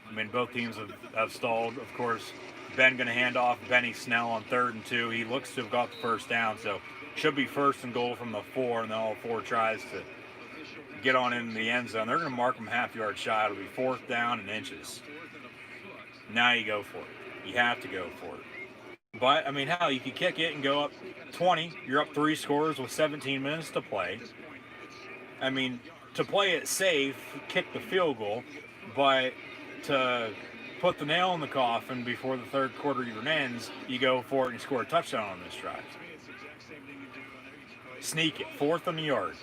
I mean, both teams have stalled. Of course, Ben going to hand off Benny Snell on 3rd and 2. He looks to have got the first down, so should be first and goal from the 4, and then all 4 tries to get on in the end zone. They're going to mark him half-yard shy. It'll be 4th down and inches. Now you go for it. You have to go for it. But, I mean, hell, you could kick it and go up 20. You're up 3 scores with 17 minutes to play. I mean, to play it safe, kick the field goal, but to put the nail in the coffin before the third quarter even ends, you go for it and you score a touchdown on this drive. Sneak it. 4th on the yard.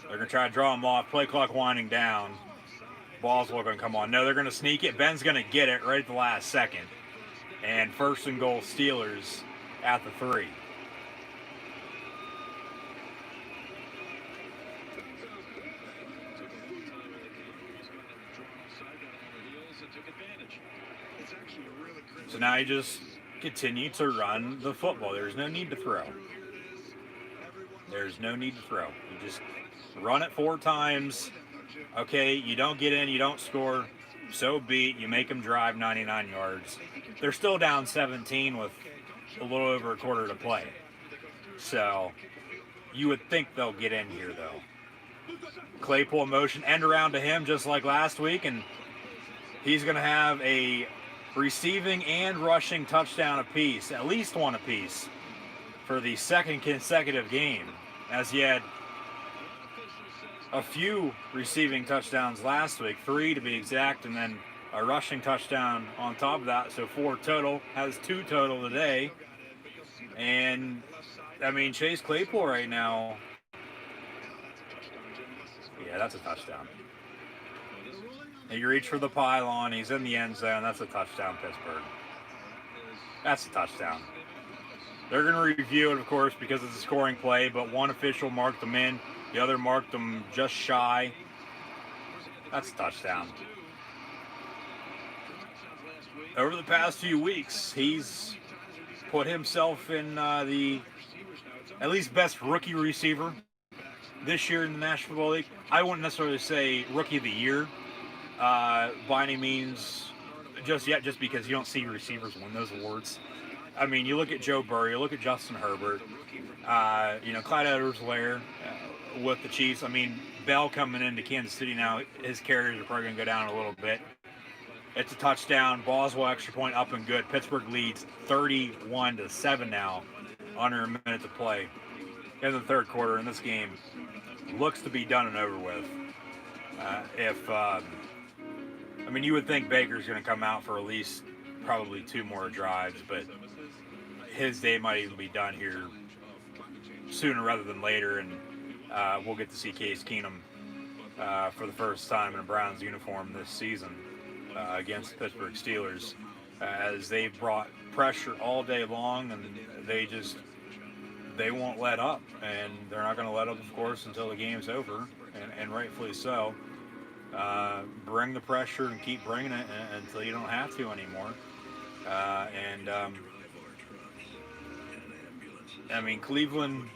They're going to try to draw him off. Play clock winding down. Ball's looking to come on. No, they're going to sneak it. Ben's going to get it right at the last second. And first and goal Steelers at the 3. So now you just continue to run the football. There's no need to throw. There's no need to throw. You just run it 4 times. Okay, you don't get in, you don't score. So be it. You make them drive 99 yards. They're still down 17 with a little over a quarter to play. So you would think they'll get in here, though. Claypool motion end around to him just like last week, and he's going to have a receiving and rushing touchdown apiece, at least one apiece, for the 2nd consecutive game, as he had a few receiving touchdowns last week, 3 to be exact, and then a rushing touchdown on top of that, so 4 total. Has 2 total today. And, I mean, Chase Claypool right now, yeah, that's a touchdown. You reach for the pylon, he's in the end zone, that's a touchdown, Pittsburgh. That's a touchdown. They're going to review it, of course, because it's a scoring play, but one official marked them in, the other marked them just shy. That's a touchdown. Over the past few weeks, he's put himself in the at least best rookie receiver this year in the National Football League. I wouldn't necessarily say rookie of the year by any means just yet, just because you don't see receivers win those awards. I mean, you look at Joe Burrow, you look at Justin Herbert, Clyde Edwards-Helaire, with the Chiefs. I mean, Bell coming into Kansas City now, his carries are probably going to go down a little bit. It's a touchdown. Boswell extra point up and good. Pittsburgh leads 31-7 now, under a minute to play in the third quarter. And this game looks to be done and over with. I mean, you would think Baker's going to come out for at least probably 2 more drives, but his day might even be done here sooner rather than later, and we'll get to see Case Keenum for the first time in a Browns uniform this season against the Pittsburgh Steelers, as they've brought pressure all day long, and they won't let up, and they're not going to let up, of course, until the game's over, and rightfully so. Bring the pressure and keep bringing it until you don't have to anymore. I mean, Cleveland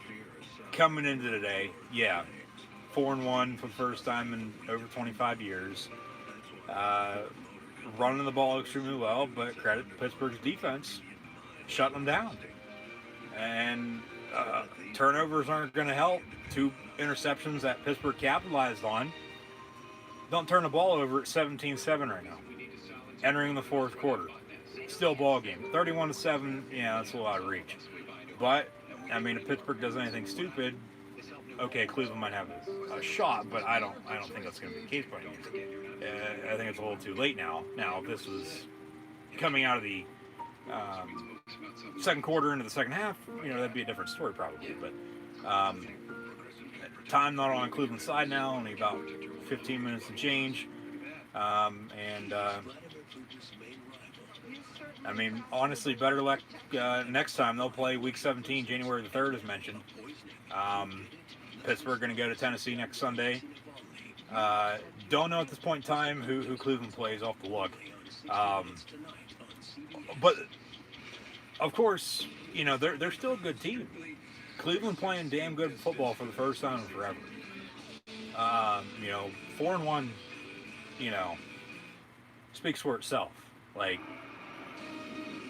coming into today, 4-1 for the first time in over 25 years. Running the ball extremely well, but credit to Pittsburgh's defense, shutting them down. And turnovers aren't going to help. 2 interceptions that Pittsburgh capitalized on. Don't turn the ball over at 17-7 right now. Entering the fourth quarter. Still ball game. 31-7, that's a lot of reach. But, I mean, if Pittsburgh does anything stupid, okay, Cleveland might have a shot, but I don't think that's going to be the case by any means. I think it's a little too late now. Now, if this was coming out of the second quarter into the second half, that'd be a different story probably. But time not on Cleveland's side now, only about 15 minutes and change. I mean, honestly, better luck next time. They'll play Week 17, January the 3rd, as mentioned. Pittsburgh going to go to Tennessee next Sunday. Don't know at this point in time who Cleveland plays off the look. But, of course, they're still a good team. Cleveland playing damn good football for the first time in forever. 4-1, speaks for itself. Like,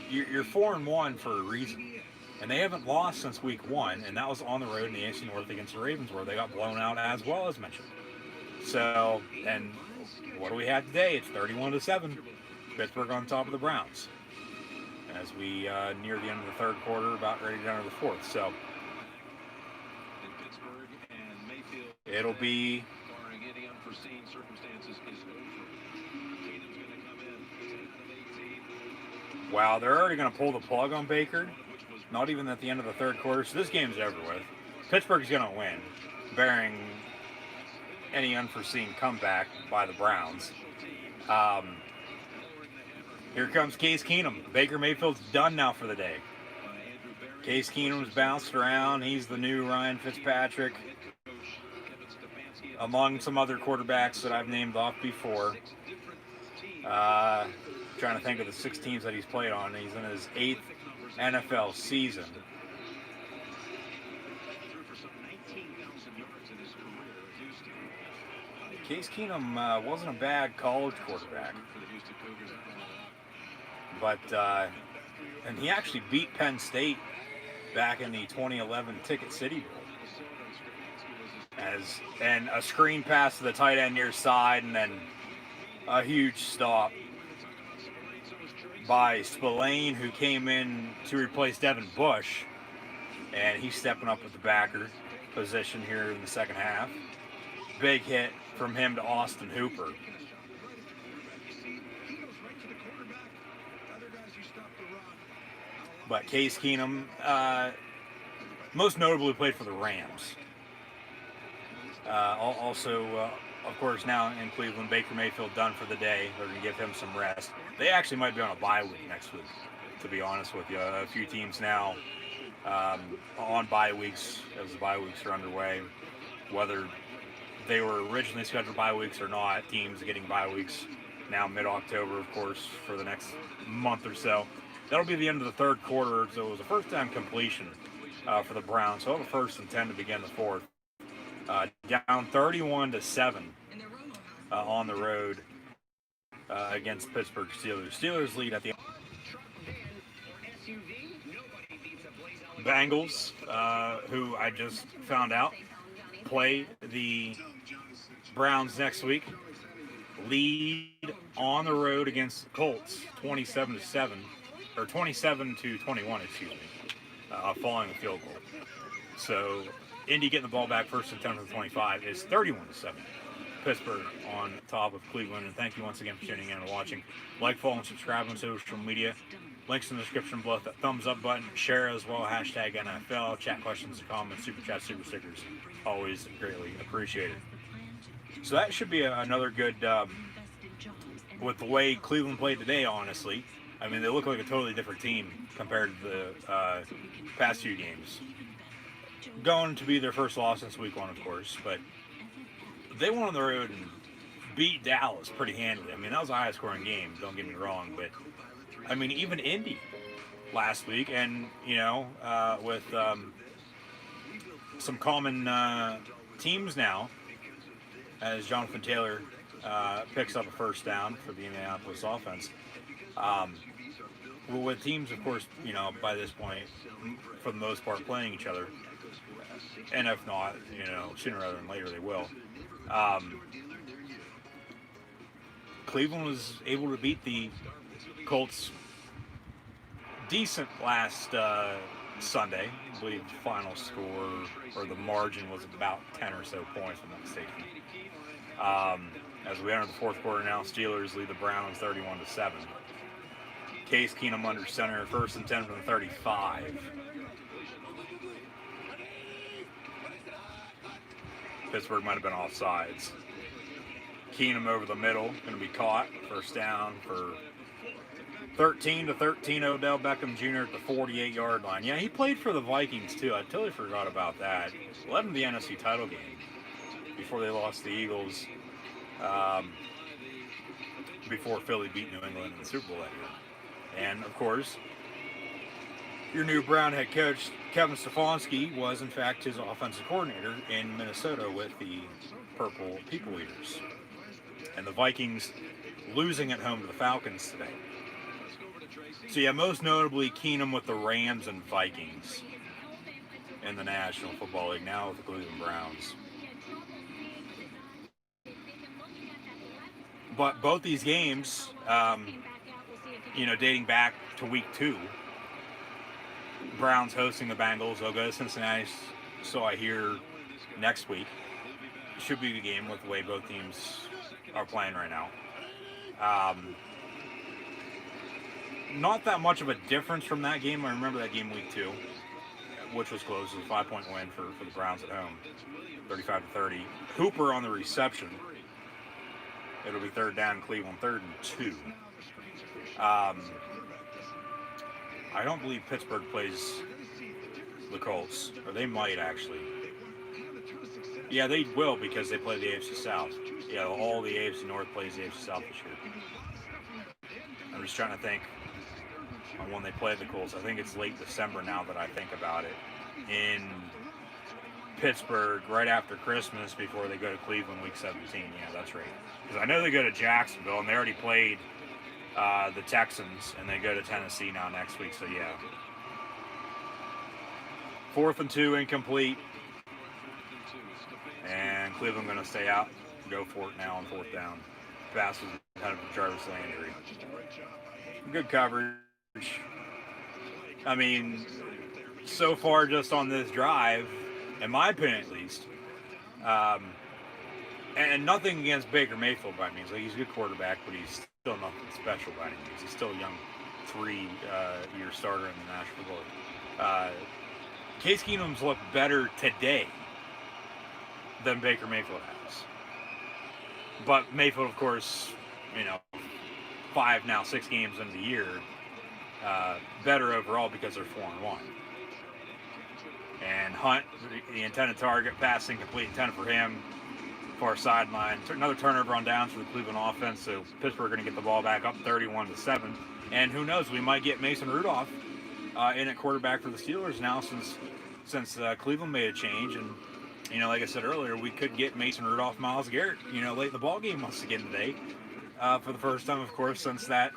you're 4-1 for a reason. And they haven't lost since week 1, and that was on the road in the AFC North against the Ravens, where they got blown out as well, as mentioned. So, and what do we have today? It's 31-7. Pittsburgh on top of the Browns as we near the end of the third quarter, about ready to enter the fourth. So it'll be wow, they're already going to pull the plug on Baker. Not even at the end of the third quarter. So this game's over with. Pittsburgh's going to win, barring any unforeseen comeback by the Browns. Here comes Case Keenum. Baker Mayfield's done now for the day. Case Keenum's bounced around. He's the new Ryan Fitzpatrick, among some other quarterbacks that I've named off before. Trying to think of the 6 teams that he's played on. He's in his 8th NFL season. Case Keenum wasn't a bad college quarterback, but and he actually beat Penn State back in the 2011 Ticket City Bowl. And a screen pass to the tight end near side, and then a huge stop by Spillane, who came in to replace Devin Bush, and he's stepping up with the backer position here in the second half. Big hit from him to Austin Hooper. But Case Keenum, most notably played for the Rams. Also, of course, now in Cleveland, Baker Mayfield done for the day. They're going to give him some rest. They actually might be on a bye week next week, to be honest with you. A few teams now on bye weeks, as the bye weeks are underway. Whether they were originally scheduled bye weeks or not, teams getting bye weeks now mid-October, of course, for the next month or so. That'll be the end of the third quarter, so it was a first-down completion for the Browns. So they'll have a 1st and 10 to begin the fourth. Down 31-7 on the road against Pittsburgh Steelers. Steelers lead at the Bengals, who I just found out play the Browns next week. Lead on the road against the Colts, 27-7, or 27-21, excuse me, following the field goal. So Indy getting the ball back first and 10 from the 25 is 31-7. Pittsburgh on top of Cleveland. And thank you once again for tuning in and watching. Like, follow, and subscribe on social media. Links in the description below. That thumbs up button. Share as well. Hashtag NFL. Chat questions and comments. Super chat, super stickers. Always greatly appreciated. So that should be another good, with the way Cleveland played today, honestly. I mean, they look like a totally different team compared to the past few games. Going to be their first loss since week 1, of course, but they went on the road and beat Dallas pretty handily. I mean, that was a high-scoring game, don't get me wrong, but, I mean, even Indy last week, and, you know, with some common teams now, as Jonathan Taylor picks up a first down for the Indianapolis offense. Well, with teams, of course, you know, by this point, for the most part, playing each other, and if not, you know, sooner rather than later they will. Cleveland was able to beat the Colts decent last Sunday. I believe the final score, or the margin, was about 10 or so points, if I'm not mistaken. As we enter the fourth quarter now, Steelers lead the Browns 31-7. Case Keenum under center, first and 10 from the 35. Pittsburgh might have been offsides. Keenum over the middle, going to be caught. First down for 13-13. Odell Beckham Jr. at the 48-yard line. Yeah, he played for the Vikings too. I totally forgot about that. Led them to the NFC title game before they lost to the Eagles. Before Philly beat New England in the Super Bowl that year. And of course, your new Brown head coach, Kevin Stefanski, was in fact his offensive coordinator in Minnesota with the Purple People Eaters. And the Vikings losing at home to the Falcons today. So yeah, most notably Keenum with the Rams and Vikings in the National Football League, now with the Cleveland Browns. But both these games, you know, dating back to week 2, Browns hosting the Bengals. They'll go to Cincinnati, so I hear, next week. Should be the game with the way both teams are playing right now. Not that much of a difference from that game. I remember that game week 2, which was close. It was a 5-point win for the Browns at home, 35-30. Hooper on the reception. It'll be third down, Cleveland, 3rd and 2. I don't believe Pittsburgh plays the Colts, or they might actually. Yeah, they will, because they play the AFC South. Yeah, all the AFC North plays the AFC South this year. I'm just trying to think on when they play the Colts. I think it's late December now that I think about it. In Pittsburgh, right after Christmas, before they go to Cleveland week 17. Yeah, that's right. Because I know they go to Jacksonville, and they already played the Texans, and they go to Tennessee now next week, so yeah. 4th and 2, incomplete. And Cleveland going to stay out, go for it now on 4th down. Pass was kind of a Jarvis Landry. Good coverage. I mean, so far just on this drive, in my opinion at least, and nothing against Baker Mayfield by any means. Like, he's a good quarterback, but he's still nothing special by any means. He's still a young 3-year starter in the National Football League. Case Keenum's looked better today than Baker Mayfield has. But Mayfield, of course, you know, 6 games into the year, better overall because they're 4-1. And Hunt, the intended target, passing complete, intended for him, far sideline. Another turnover on downs for the Cleveland offense, so Pittsburgh going to get the ball back up 31-7. And who knows, we might get Mason Rudolph in at quarterback for the Steelers now, since Cleveland made a change. And, you know, like I said earlier, we could get Mason Rudolph, Myles Garrett, you know, late in the ball game once again today, for the first time, of course, since that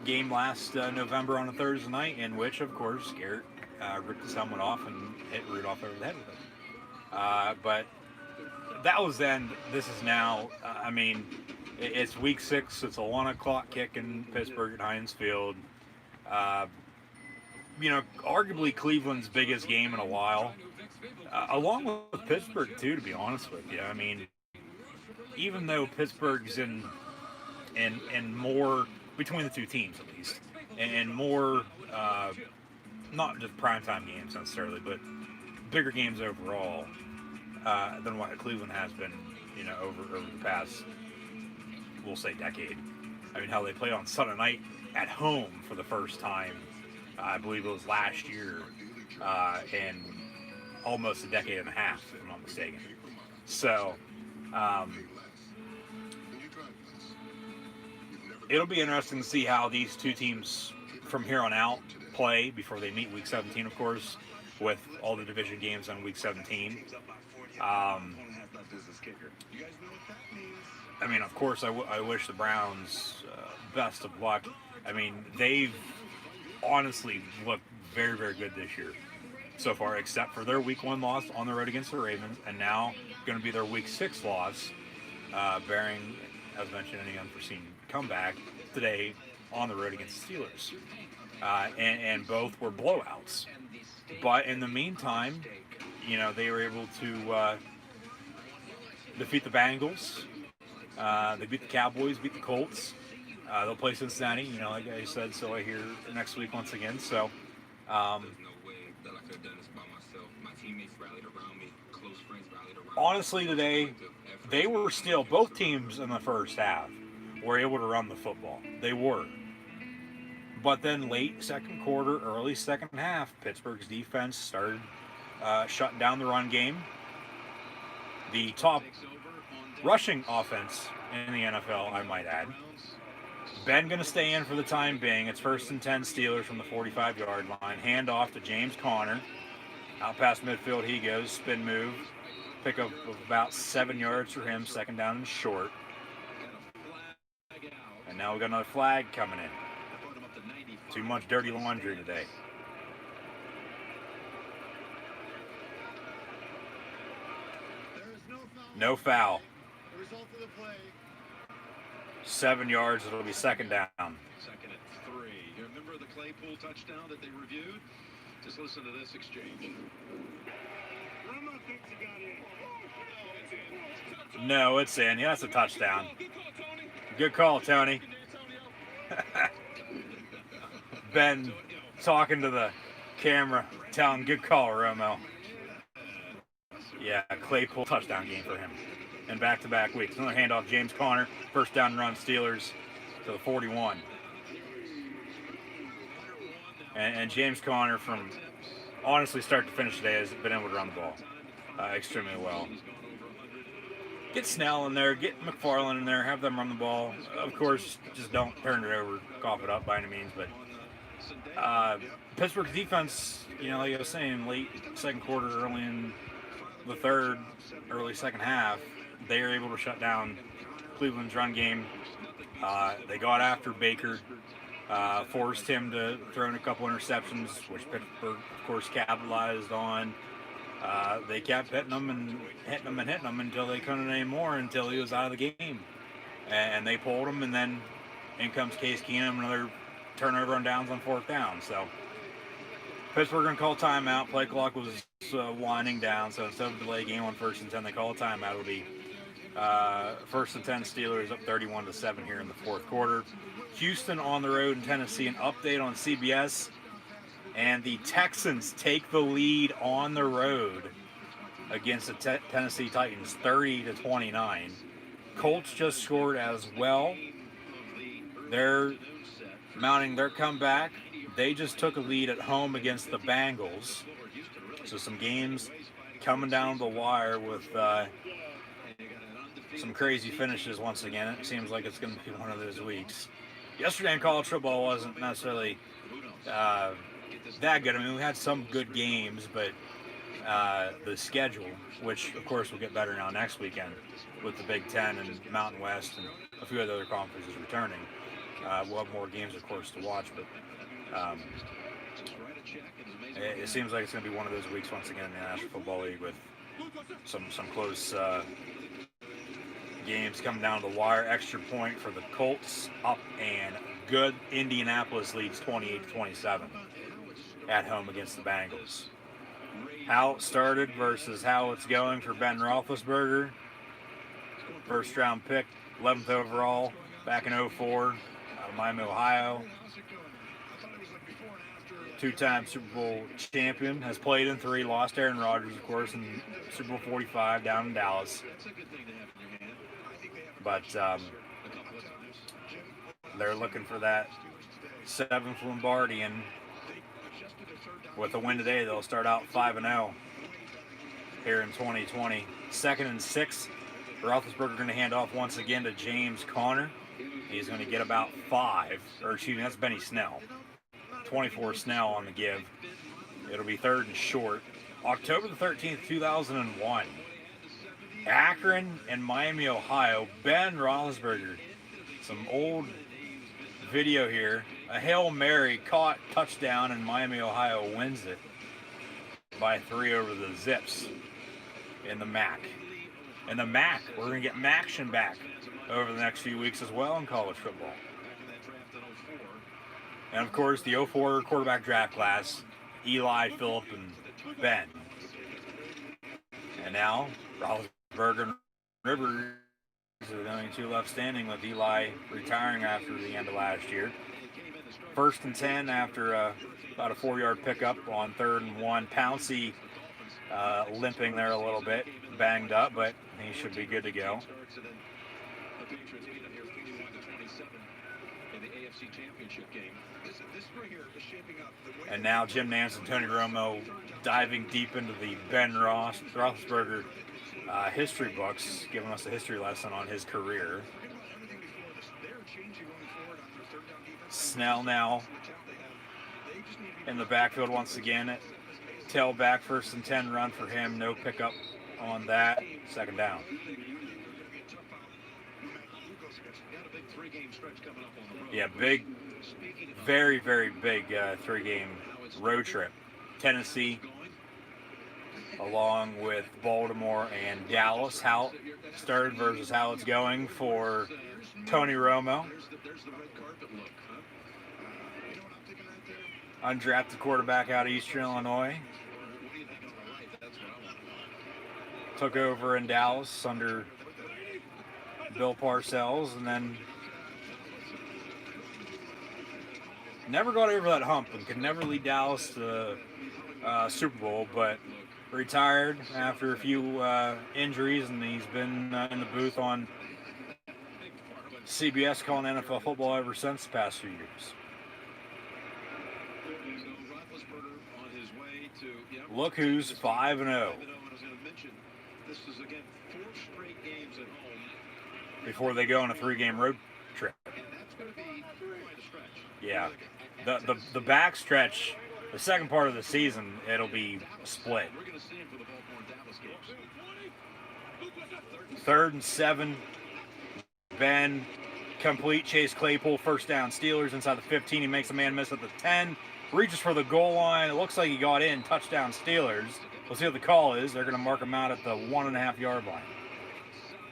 game last November on a Thursday night, in which, of course, Garrett ripped his helmet off and hit Rudolph over the head with it. But that was then. This is now. I mean, it's week 6. It's a 1 o'clock kick in Pittsburgh at Heinz Field. Arguably Cleveland's biggest game in a while, along with Pittsburgh too. To be honest with you, I mean, even though Pittsburgh's in more between the two teams at least, and more not just primetime games necessarily, but bigger games overall than what Cleveland has been, over the past, we'll say, decade. I mean, how they played on Sunday night at home for the first time, I believe it was last year, in almost a decade and a half, if I'm not mistaken. So, it'll be interesting to see how these two teams from here on out play before they meet week 17, of course, with all the division games on week 17. I mean, of course, I wish the Browns best of luck. I mean, they've honestly looked very, very good this year so far, except for their week 1 loss on the road against the Ravens, and now going to be their week 6 loss, bearing, as mentioned, any unforeseen comeback today on the road against the Steelers. And both were blowouts. But in the meantime, they were able to defeat the Bengals. They beat the Cowboys, beat the Colts. They'll play Cincinnati, like I said, so I hear next week once again. So, honestly, today, they were still, both teams in the first half were able to run the football. They were. But then late second quarter, early second half, Pittsburgh's defense started shutting down the run game. The top rushing offense in the NFL, I might add. Ben going to stay in for the time being. It's 1st and 10 Steelers from the 45-yard line. Hand off to James Conner. Out past midfield he goes. Spin move. Pick up about 7 yards for him. 2nd down and short. And now we got another flag coming in. Too much dirty laundry today. No foul. The result of the play. 7 yards, it'll be 2nd down. 2nd and 3. You remember the Claypool touchdown that they reviewed? Just listen to this exchange. No, it's in. Yeah, that's a touchdown. Good call, Tony. Ben talking to the camera, telling good call, Romo. Yeah, Claypool touchdown game for him. And back-to-back weeks. Another handoff, James Conner. 1st down run, Steelers to the 41. And James Conner, from honestly start to finish today, has been able to run the ball extremely well. Get Snell in there, get McFarland in there, have them run the ball. Of course, just don't turn it over, cough it up by any means. But Pittsburgh's defense, like I was saying, late second quarter, early in the third, early second half, they were able to shut down Cleveland's run game. They got after Baker, forced him to throw in a couple interceptions, which Pittsburgh, of course, capitalized on. They kept hitting him until they couldn't anymore, until he was out of the game. And they pulled him, and then in comes Case Keenum, another turnover on downs on 4th down. So Pittsburgh going to call timeout. Play clock was winding down, so instead of a delay game on 1st and 10, they call a timeout. It'll be 1st and 10 Steelers up 31-7 here in the 4th quarter. Houston on the road in Tennessee. An update on CBS. And the Texans take the lead on the road against the Tennessee Titans, 30-29. Colts just scored as well. They're mounting their comeback. They just took a lead at home against the Bengals. So some games coming down the wire with some crazy finishes once again. It seems like it's going to be one of those weeks. Yesterday in college football wasn't necessarily that good. I mean, we had some good games, but the schedule, which of course will get better now next weekend with the Big Ten and Mountain West and a few other conferences returning. We'll have more games, of course, to watch, but it seems like it's going to be one of those weeks once again in the National Football League with some close games coming down to the wire. Extra point for the Colts, up and good. Indianapolis leads 28-27 at home against the Bengals. How it started versus how it's going for Ben Roethlisberger. First round pick, 11th overall, back in 04, out of Miami, Ohio. Two-time Super Bowl champion, has played in 3, lost Aaron Rodgers, of course, in Super Bowl 45 down in Dallas. But they're looking for that 7th Lombardi, and with a win today, they'll start out 5-0 here in 2020. 2nd and 6. Roethlisberger going to hand off once again to James Conner. He's going to get about 5, or excuse me, that's Benny Snell. 24 Snell on the give. It'll be 3rd and short. October the 13th, 2001. Akron and Miami, Ohio. Ben Roethlisberger. Some old video here. A Hail Mary caught, touchdown, and Miami, Ohio wins it by 3 over the Zips in the MAC. And the MAC, we're going to get Maction back over the next few weeks as well in college football. And of course, the 04 quarterback draft class, Eli, Phillip, and Ben. And now, Roethlisberger and Rivers are the only 2 left standing, with Eli retiring after the end of last year. 1st and 10 after about a 4-yard pickup on 3rd and 1. Pouncey limping there a little bit, banged up, but he should be good to go. And now Jim Nantz and Tony Romo diving deep into the Ben Roethlisberger history books, giving us a history lesson on his career. Snell now in the backfield once again. Tailback, 1st and 10 run for him. No pickup on that. 2nd down. Yeah, big, very, very big 3-game road trip. Tennessee, along with Baltimore and Dallas. How it started versus how it's going for Tony Romo. Undrafted quarterback out of Eastern Illinois. Took over in Dallas under Bill Parcells, and then never got over that hump and could never lead Dallas to the Super Bowl, but retired after a few injuries, and he's been in the booth on CBS calling NFL football ever since the past few years. Look who's 5-0. Before they go on a 3-game road trip. Yeah. The back stretch, the second part of the season, it'll be split. 3rd and 7. Ben, complete. Chase Claypool, 1st down. Steelers inside the 15. He makes a man miss at the 10. Reaches for the goal line. It looks like he got in. Touchdown Steelers. We'll see what the call is. They're going to mark him out at the 1.5-yard line.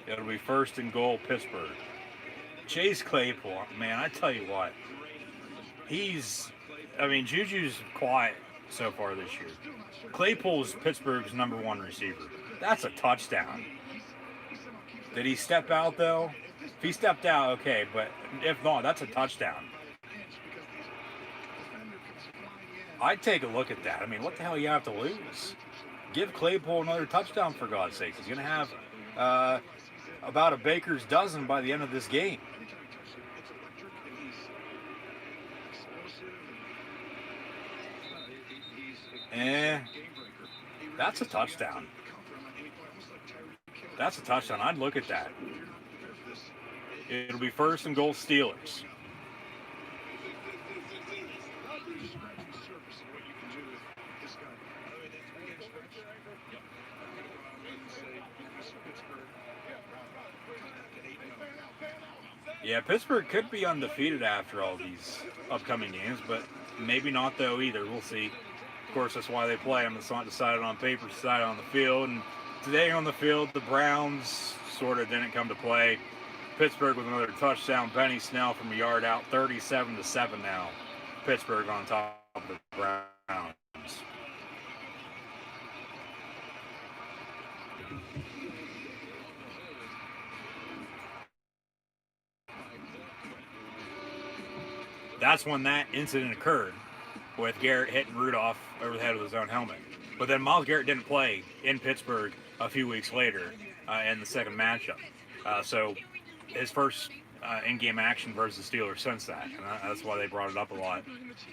It'll be 1st and goal, Pittsburgh. Chase Claypool, man, I tell you what. Juju's quiet so far this year. Claypool's Pittsburgh's #1 receiver. That's a touchdown. Did he step out, though? If he stepped out, okay, but if not, that's a touchdown. I'd take a look at that. I mean, what the hell you have to lose? Give Claypool another touchdown, for God's sake. He's going to have about a baker's dozen by the end of this game. That's a touchdown. That's a touchdown. I'd look at that. It'll be 1st and goal, Steelers. Yeah, Pittsburgh could be undefeated after all these upcoming games, but maybe not though either. We'll see. Of course, that's why they play them. It's not decided on paper, it's decided on the field. And Today on the field, the Browns sort of didn't come to play. Pittsburgh with another touchdown. Benny Snell from a yard out, 37-7 now. Pittsburgh on top of the Browns. That's when that incident occurred, with Garrett hitting Rudolph over the head with his own helmet. But then Myles Garrett didn't play in Pittsburgh a few weeks later in the second matchup. So his first in-game action versus the Steelers since that. And that's why they brought it up a lot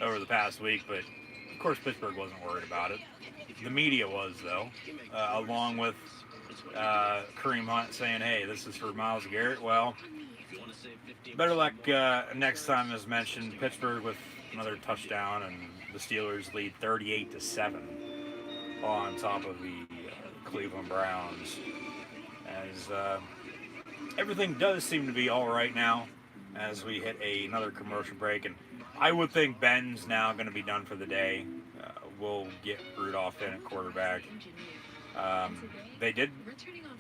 over the past week. But, of course, Pittsburgh wasn't worried about it. The media was, though, along with Kareem Hunt saying, hey, this is for Myles Garrett. Well, better luck next time, as mentioned. Pittsburgh with another touchdown, and the Steelers lead 38-7 on top of the Cleveland Browns. As everything does seem to be all right now as we hit another commercial break. And I would think Ben's now going to be done for the day. We'll get Rudolph in at quarterback. They did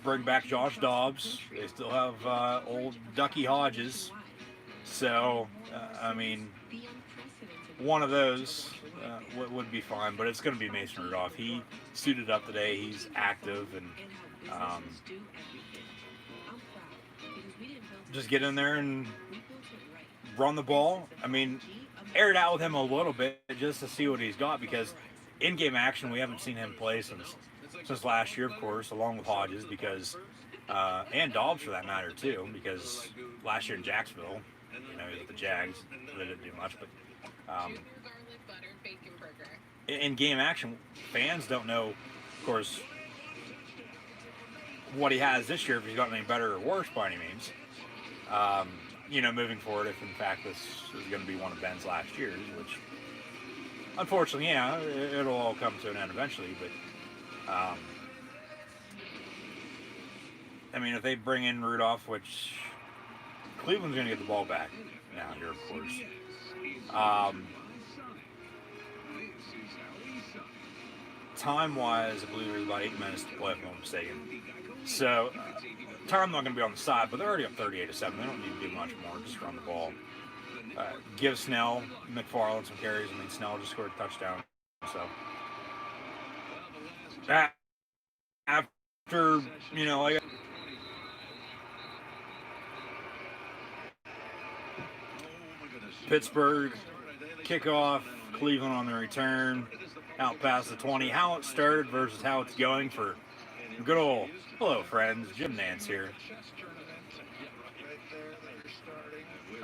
bring back Josh Dobbs. They still have old Ducky Hodges. So, I mean, one of those would be fine, but it's going to be Mason Rudolph. He suited up today. He's active, and just get in there and run the ball. I mean, air it out with him a little bit just to see what he's got, because in-game action, we haven't seen him play since last year, of course, along with Hodges, because and Dobbs for that matter too, because last year in Jacksonville, he was with the Jags, they didn't do much, but in-game action, fans don't know, of course, what he has this year, if he's gotten any better or worse by any means. Moving forward, if in fact this is going to be one of Ben's last years, which unfortunately, yeah, it'll all come to an end eventually, but I mean, if they bring in Rudolph, which Cleveland's going to get the ball back now here, of course. Time-wise, I believe there's about 8 minutes to play, if I'm not mistaken. So, time not going to be on the side, but they're already up 38-7. They don't need to do much more. Just run the ball. Give Snell, McFarland some carries. I mean, Snell just scored a touchdown. So, after, like Pittsburgh kickoff, Cleveland on the return, out past the 20. How it started versus how it's going for good old, hello friends, Jim Nance here.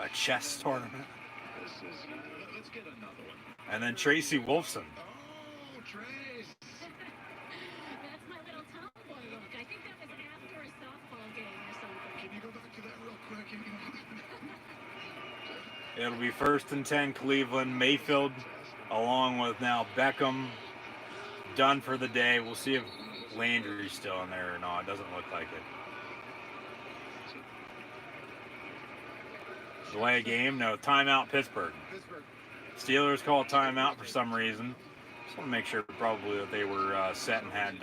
A chess tournament. And then Tracy Wolfson. That's my little tomboy look. I think that was after a softball game or something. Can you go back to that real quick? It'll be 1st and 10 Cleveland. Mayfield, along with now Beckham, done for the day. We'll see if Landry's still in there or not. It doesn't look like it. Delay game? No. Timeout, Pittsburgh. Steelers call timeout for some reason. Just want to make sure probably that they were set and had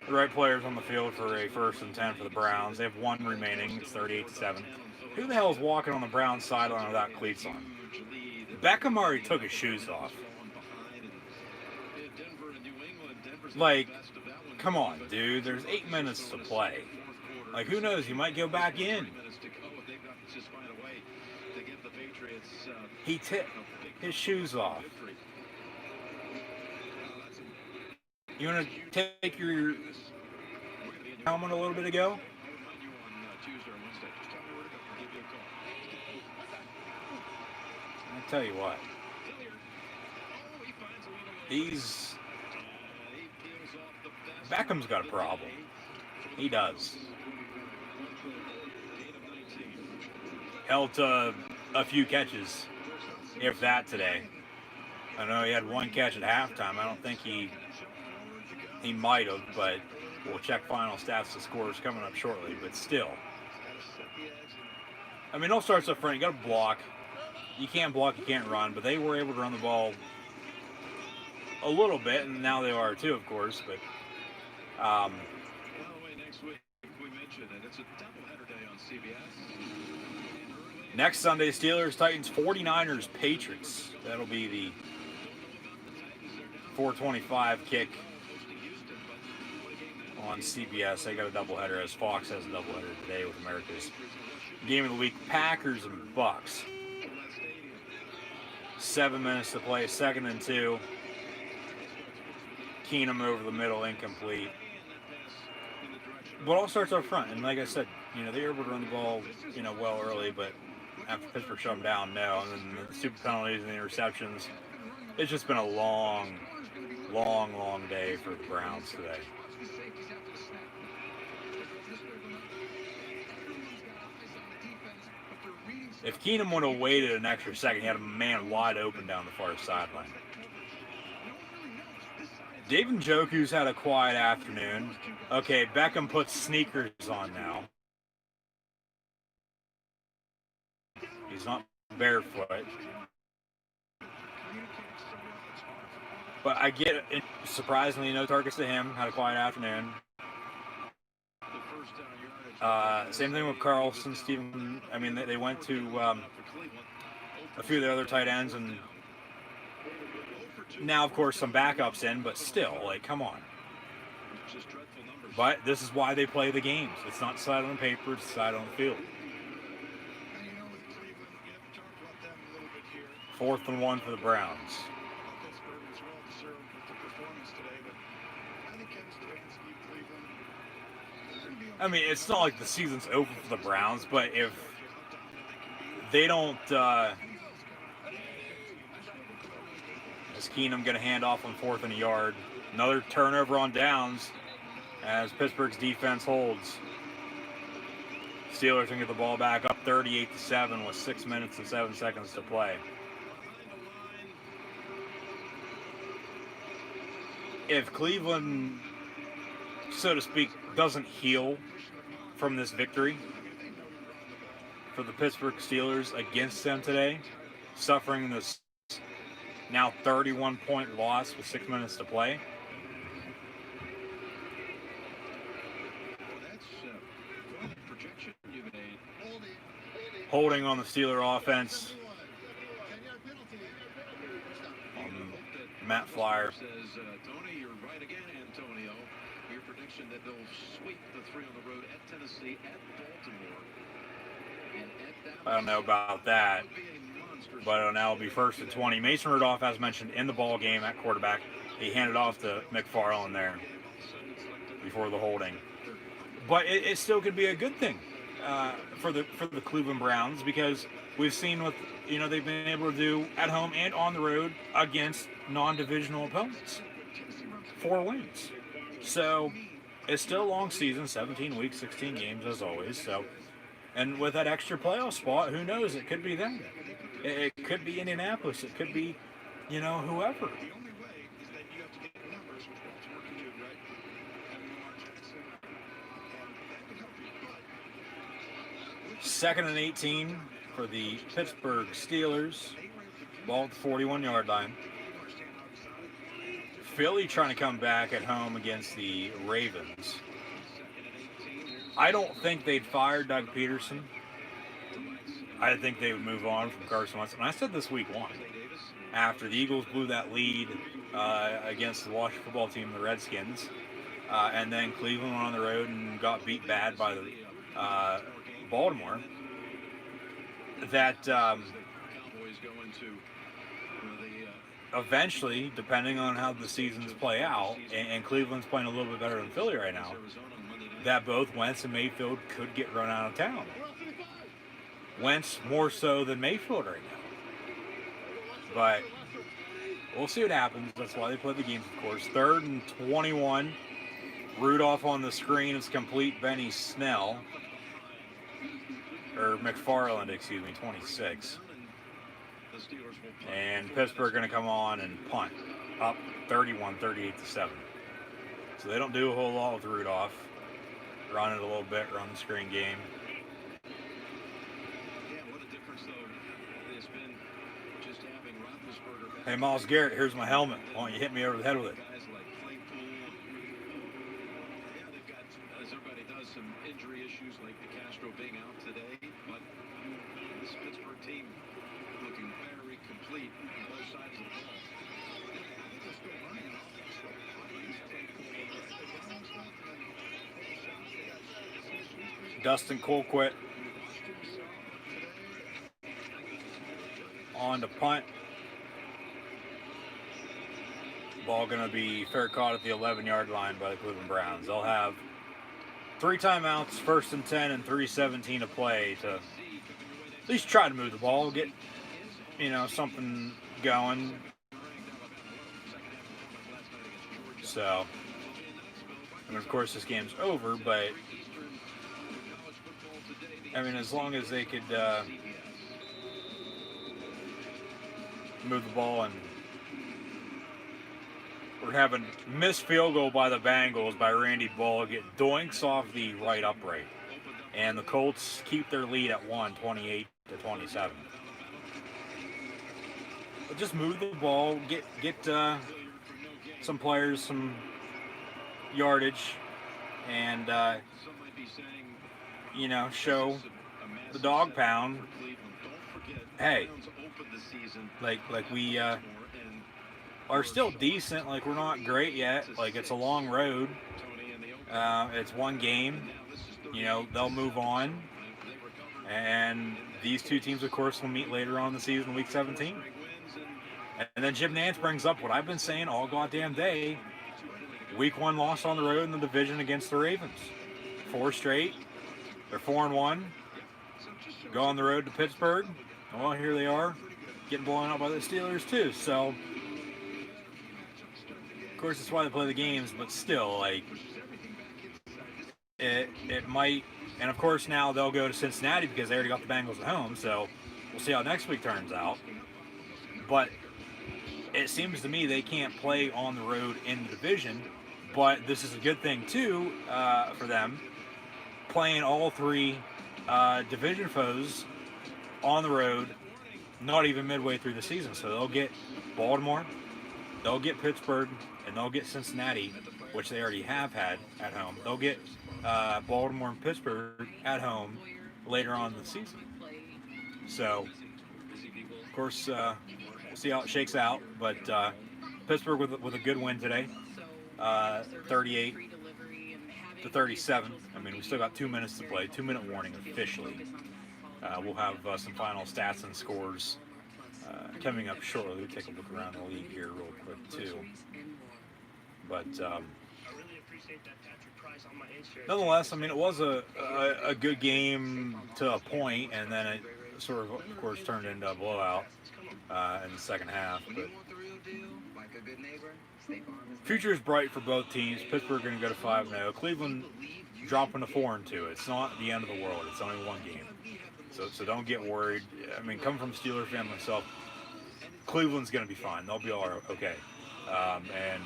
the right players on the field for a 1st and 10 for the Browns. They have one remaining. It's 38-7. Who the hell is walking on the Browns sideline without cleats on? Beckham already took his shoes off. Like, come on, dude. There's 8 minutes to play. Like, who knows? He might go back in. He took his shoes off. You want to take your helmet a little bit ago? I'll tell you what. Beckham's got a problem. He does. Held to a few catches, if that, today. I know he had one catch at halftime. I don't think he might have, but we'll check final stats. The scores coming up shortly, but still. I mean, all starts up front. You got to block. You can't block, you can't run, but they were able to run the ball a little bit, and now they are too, of course. But next week. We mentioned it. It's a doubleheader day on CBS. Next Sunday, Steelers, Titans, 49ers, Patriots. That'll be the 4:25 kick on CBS. They got a doubleheader, as Fox has a doubleheader today with America's Game of the Week. Packers and Bucks. 7 minutes to play, 2nd and 2. Keenum over the middle, incomplete. But all starts up front, and like I said, they were able to run the ball, well early, but after Pittsburgh shut them down, no. And then the stupid penalties and the interceptions. It's just been a long day for the Browns today. If Keenum would have waited an extra second, he had a man wide open down the far sideline. Dave Njoku's had a quiet afternoon. Okay, Beckham puts sneakers on now. He's not barefoot. But I get it. Surprisingly, no targets to him. Had a quiet afternoon. Same thing with Carlson, Steven. I mean, they went to a few of the other tight ends, and now, of course, some backups in, but still, come on. But this is why they play the games. It's not decided on paper, it's decided on the field. 4th and 1 for the Browns. I mean, it's not like the season's over for the Browns, but if they don't... Is Keenum going to hand off on 4th and a yard? Another turnover on downs as Pittsburgh's defense holds. Steelers can get the ball back up 38-7 with 6 minutes and 7 seconds to play. If Cleveland, so to speak, doesn't heal from this victory for the Pittsburgh Steelers against them today, suffering this now 31-point loss with 6 minutes to play, holding on the Steeler offense. Matt Flyer. Says, Tony, you're right again, Antonio. Your prediction that they'll sweep the 3 on the road at Tennessee, at Baltimore, and at Dallas. I don't know about that, but now it'll be 1st and 20. Mason Rudolph, as mentioned, in the ball game at quarterback. He handed off to McFarland there before the holding. But it still could be a good thing for the Cleveland Browns, because we've seen what they've been able to do at home and on the road against non-divisional opponents. 4 wins. So it's still a long season, 17 weeks, 16 games as always. So, and with that extra playoff spot, who knows? It could be them. It could be Indianapolis. It could be, whoever. 2nd and 18 for the Pittsburgh Steelers. Ball at the 41-yard line. Philly trying to come back at home against the Ravens. I don't think they'd fire Doug Peterson. I think they would move on from Carson Wentz. And I said this week 1, after the Eagles blew that lead against the Washington football team, the Redskins, and then Cleveland went on the road and got beat bad by the Baltimore, that eventually, depending on how the seasons play out, and Cleveland's playing a little bit better than Philly right now, that both Wentz and Mayfield could get run out of town. Wentz more so than Mayfield right now. But we'll see what happens. That's why they play the games, of course. 3rd and 21. Rudolph on the screen. It's complete. Benny Snell. Or McFarland, 26. And Pittsburgh going to come on and punt up 38-7. So they don't do a whole lot with Rudolph. Run it a little bit, run the screen game. Hey, Myles Garrett, here's my helmet. Why don't you hit me over the head with it? some injury issues like the Castro being out today, but this Pittsburgh team looking very complete on both sides of the ball. Dustin Colquitt on to punt. Ball going to be fair caught at the 11-yard line by the Cleveland Browns. They'll have 3 timeouts, 1st and 10, and 3:17 to play to at least try to move the ball, get, something going. So, of course, this game's over, but as long as they could move the ball, and we're having missed field goal by the Bengals by Randy Ball, get doinks off the right upright, and the Colts keep their lead at 28-27. But just move the ball, get some players some yardage, and show the dog pound. Hey, like we are still decent. Like, we're not great yet. Like, it's a long road. It's one game. They'll move on. And these two teams, of course, will meet later on in the season, week 17. And then Jim Nantz brings up what I've been saying all goddamn day. Week 1 loss on the road in the division against the Ravens. 4 straight. They're 4-1. Go on the road to Pittsburgh. Well, here they are, getting blown out by the Steelers too. So, of course, that's why they play the games. But still, like, it might. And of course, now they'll go to Cincinnati because they already got the Bengals at home. So we'll see how next week turns out. But it seems to me they can't play on the road in the division. But this is a good thing too for them, playing all 3 division foes on the road, not even midway through the season. So they'll get Baltimore, they'll get Pittsburgh, and they'll get Cincinnati, which they already have had at home. They'll get Baltimore and Pittsburgh at home later on in the season. So, of course, we'll see how it shakes out. But Pittsburgh with a good win today, 38-37. We still got 2 minutes to play. 2-minute warning officially. We'll have some final stats and scores coming up shortly. We'll take a look around the league here real quick too. But nonetheless, it was a good game to a point, and then it sort of course, turned into a blowout in the second half. But future's bright for both teams. Pittsburgh going to go to 5-0. Cleveland dropping to 4-2. It's not the end of the world. It's only one game. So don't get worried. Coming from a Steelers fan myself, Cleveland's going to be fine. They'll be all okay. And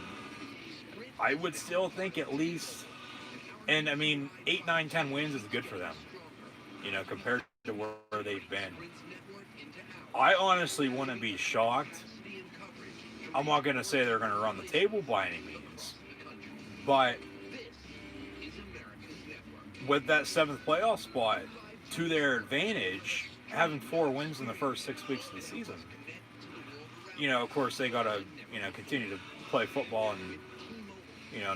I would still think at least, and 8, 9, 10 wins is good for them, compared to where they've been. I honestly wouldn't be shocked. I'm not going to say they're going to run the table by any means, but with that 7th playoff spot to their advantage, having 4 wins in the first 6 weeks of the season, of course they got to, continue to play football and,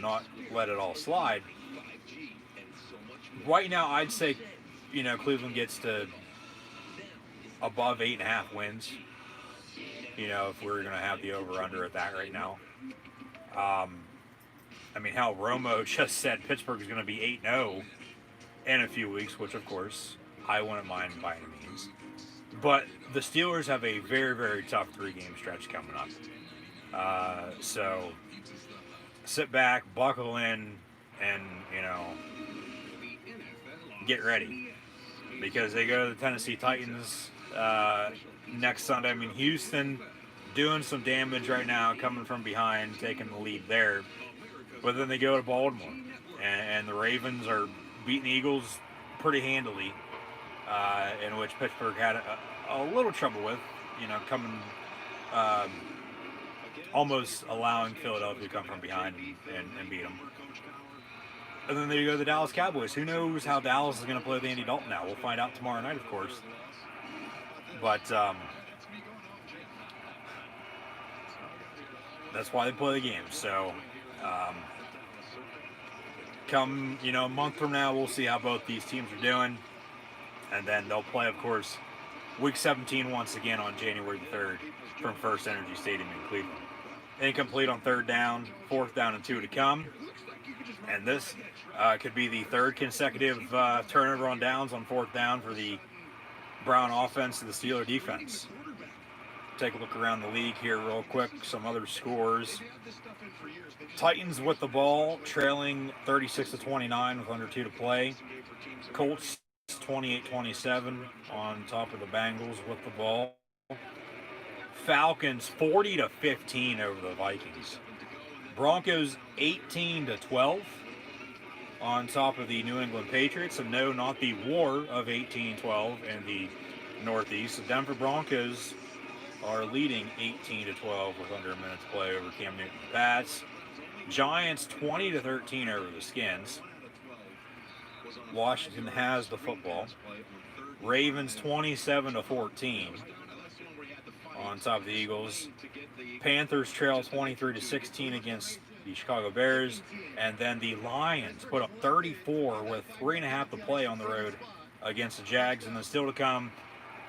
not let it all slide. Right now, I'd say, Cleveland gets to above 8.5 wins. If we're going to have the over-under at that right now. Hal Romo just said Pittsburgh is going to be 8-0 in a few weeks, which, of course, I wouldn't mind by any means. But the Steelers have a very, very tough 3-game stretch coming up. So sit back, buckle in, and, get ready. Because they go to the Tennessee Titans next Sunday. Houston doing some damage right now, coming from behind, taking the lead there. But then they go to Baltimore. And the Ravens are beating the Eagles pretty handily, in which Pittsburgh had a little trouble with, coming, almost allowing Philadelphia to come from behind and beat them. And then they go to the Dallas Cowboys. Who knows how Dallas is going to play with Andy Dalton now? We'll find out tomorrow night, of course. But that's why they play the game. So come, a month from now, we'll see how both these teams are doing. And then they'll play, of course, Week 17 once again on January the 3rd from First Energy Stadium in Cleveland. Incomplete on third down, fourth down and 2 to come. And this could be the third consecutive turnover on downs on fourth down for the Brown offense and the Steeler defense. Take a look around the league here real quick. Some other scores. Titans with the ball, trailing 36-29 with under 2 to play. Colts 28-27 on top of the Bengals with the ball. Falcons 40-15 over the Vikings. Broncos 18-12 on top of the New England Patriots. And no, not the war of 18-12 in the Northeast. The Denver Broncos are leading 18-12 with under a minute to play over Cam Newton Pats. Giants 20-13 over the Skins. Washington has the football. Ravens 27-14 on top of the Eagles. Panthers trail 23-16 against the Chicago Bears. And then the Lions put up 34 with 3.5 to play on the road against the Jags. And then still to come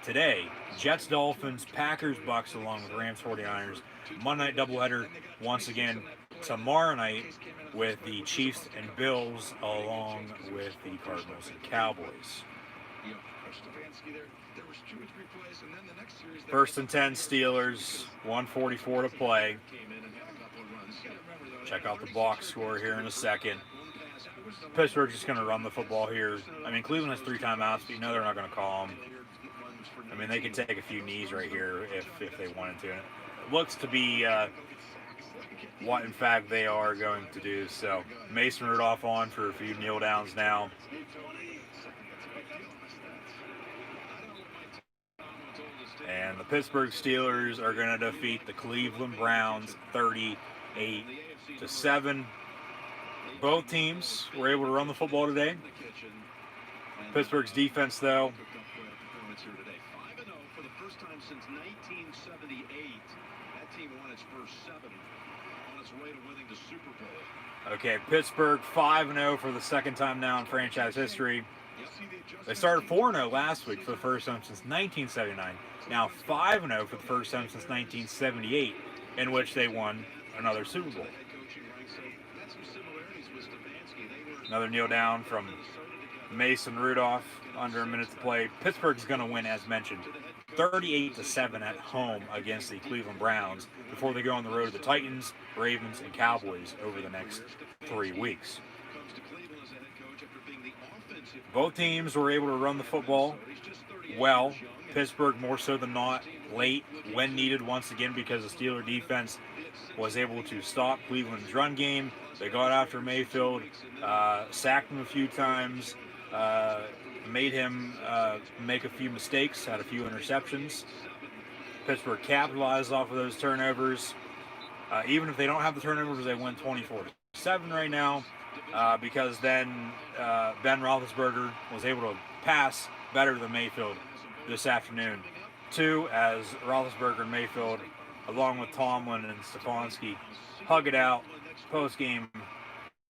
today, Jets, Dolphins, Packers, Bucks, along with Rams, 49ers. Monday night doubleheader once again tomorrow night with the Chiefs and Bills, along with the Cardinals and Cowboys. First and 10 Steelers, 1:44 to play. Check out the box score here in a second. Pittsburgh's just going to run the football here. I mean, Cleveland has 3 timeouts, but they're not going to call them. I mean, they could take a few knees right here if they wanted to. And it looks to be what, in fact, they are going to do. So Mason Rudolph on for a few kneel downs now. And the Pittsburgh Steelers are going to defeat the Cleveland Browns 38-7. Both teams were able to run the football today. Pittsburgh's defense, though, for the first time since 1978. That team won its first 7 on its way to winning the Super Bowl. Okay, Pittsburgh 5-0 for the second time now in franchise history. They started 4-0 last week for the first time since 1979. Now 5-0 for the first time since 1978, in which they won another Super Bowl. Another kneel down from Mason Rudolph, under a minute to play. Pittsburgh's going to win, as mentioned, 38-7 at home against the Cleveland Browns before they go on the road to the Titans, Ravens, and Cowboys over the next 3 weeks. Both teams were able to run the football well. Pittsburgh more so than not, late when needed once again because the Steeler defense was able to stop Cleveland's run game. They got after Mayfield, sacked him a few times, made him make a few mistakes, had a few interceptions. Pittsburgh capitalized off of those turnovers. Even if they don't have the turnovers, they win 24-7 right now because then Ben Roethlisberger was able to pass better than Mayfield this afternoon. 2, as Roethlisberger and Mayfield, along with Tomlin and Stefanski, hug it out, post-game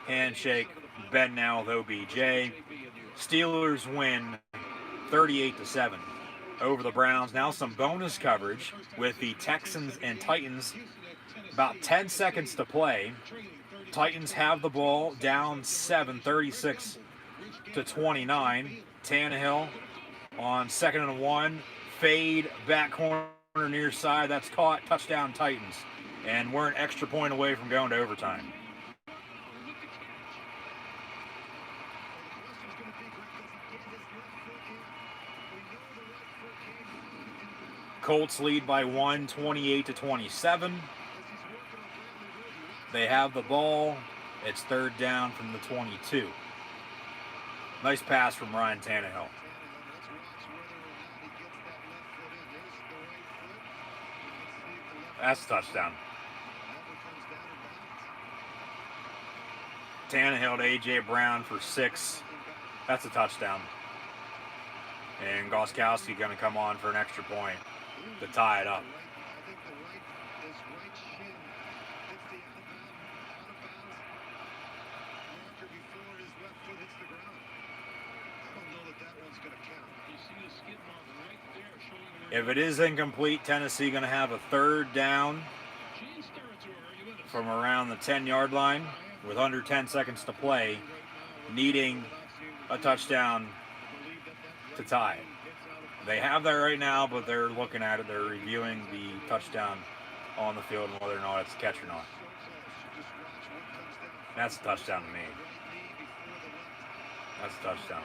handshake, Ben now with OBJ. Steelers win 38-7 over the Browns. Now some bonus coverage with the Texans and Titans. About 10 seconds to play. Titans have the ball, down 7, 36-29. Tannehill on 2nd and 1. Fade, back corner near side. That's caught. Touchdown Titans. And we're an extra point away from going to overtime. Colts lead by 1, 28-27. They have the ball. It's 3rd down from the 22. Nice pass from Ryan Tannehill. That's a touchdown. Tannehill to A.J. Brown for 6. That's a touchdown. And Gostkowski going to come on for an extra point to tie it up. I think his right shin hits the out of bounds marker before his left foot hits the ground. I don't know that one's going to count. You see the skid mark right there showing where If it is incomplete, Tennessee going to have a 3rd down Chiefs territory. You with us? from around the 10-yard line with under 10 seconds to play, needing a touchdown to tie it. They have that right now, but they're looking at it. They're reviewing the touchdown on the field and whether or not it's a catch or not. That's a touchdown to me. That's a touchdown.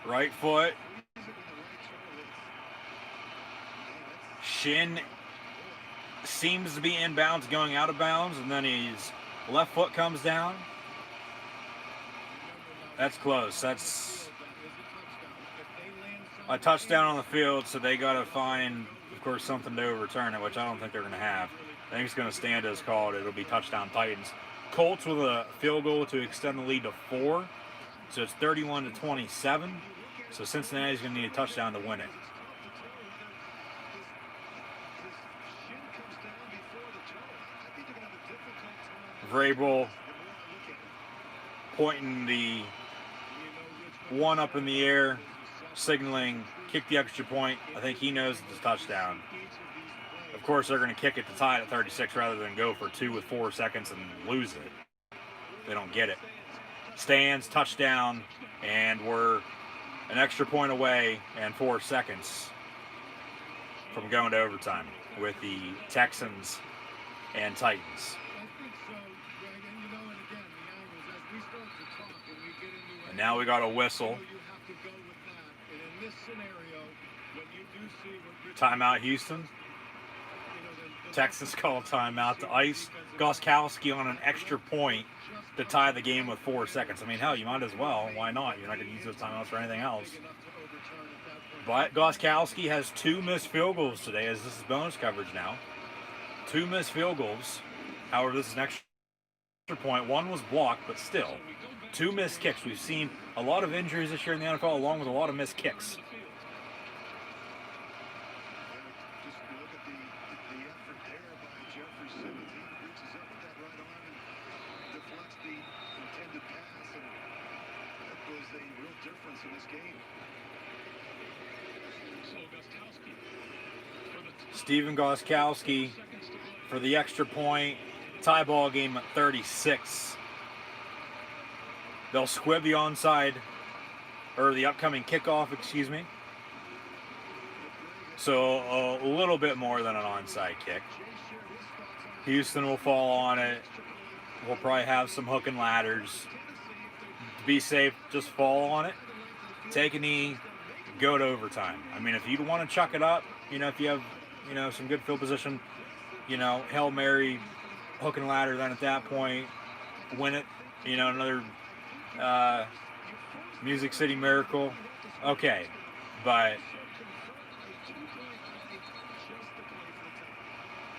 Right foot. Shin seems to be inbounds, going out of bounds, and then his left foot comes down. That's close. That's a touchdown on the field, so they got to find, of course, something to overturn it, which I don't think they're going to have. I think it's going to stand as called. It'll be touchdown Titans. Colts with a field goal to extend the lead to 4, so it's 31-27. So Cincinnati's going to need a touchdown to win it. Vrabel pointing the one up in the air, signaling, kick the extra point. I think he knows it's a touchdown. Of course, they're going to kick it to tie it at 36 rather than go for 2 with 4 seconds and lose it. They don't get it. Stands, touchdown, and we're an extra point away and 4 seconds from going to overtime with the Texans and Titans. And now we got a whistle. Timeout, Houston. Texans call a timeout to ice Gostkowski on an extra point to tie the game with 4 seconds. I mean, hell, you might as well. Why not? You're not going to use those timeouts for anything else. But Gostkowski has 2 missed field goals today, as this is bonus coverage now. 2 missed field goals. However, this is an extra point. 1 was blocked, but still. 2 missed kicks. We've seen a lot of injuries this year in the NFL, along with a lot of missed kicks. Stephen Gostkowski for the extra point. Tie ball game at 36. They'll squib the onside, or the upcoming kickoff, excuse me. So a little bit more than an onside kick. Houston will fall on it. We'll probably have some hook and ladders. To be safe, just fall on it. Take a knee, go to overtime. I mean, if you want to chuck it up, if you have, some good field position, Hail Mary, hook and ladder, then at that point, win it, another Music City Miracle. Okay, but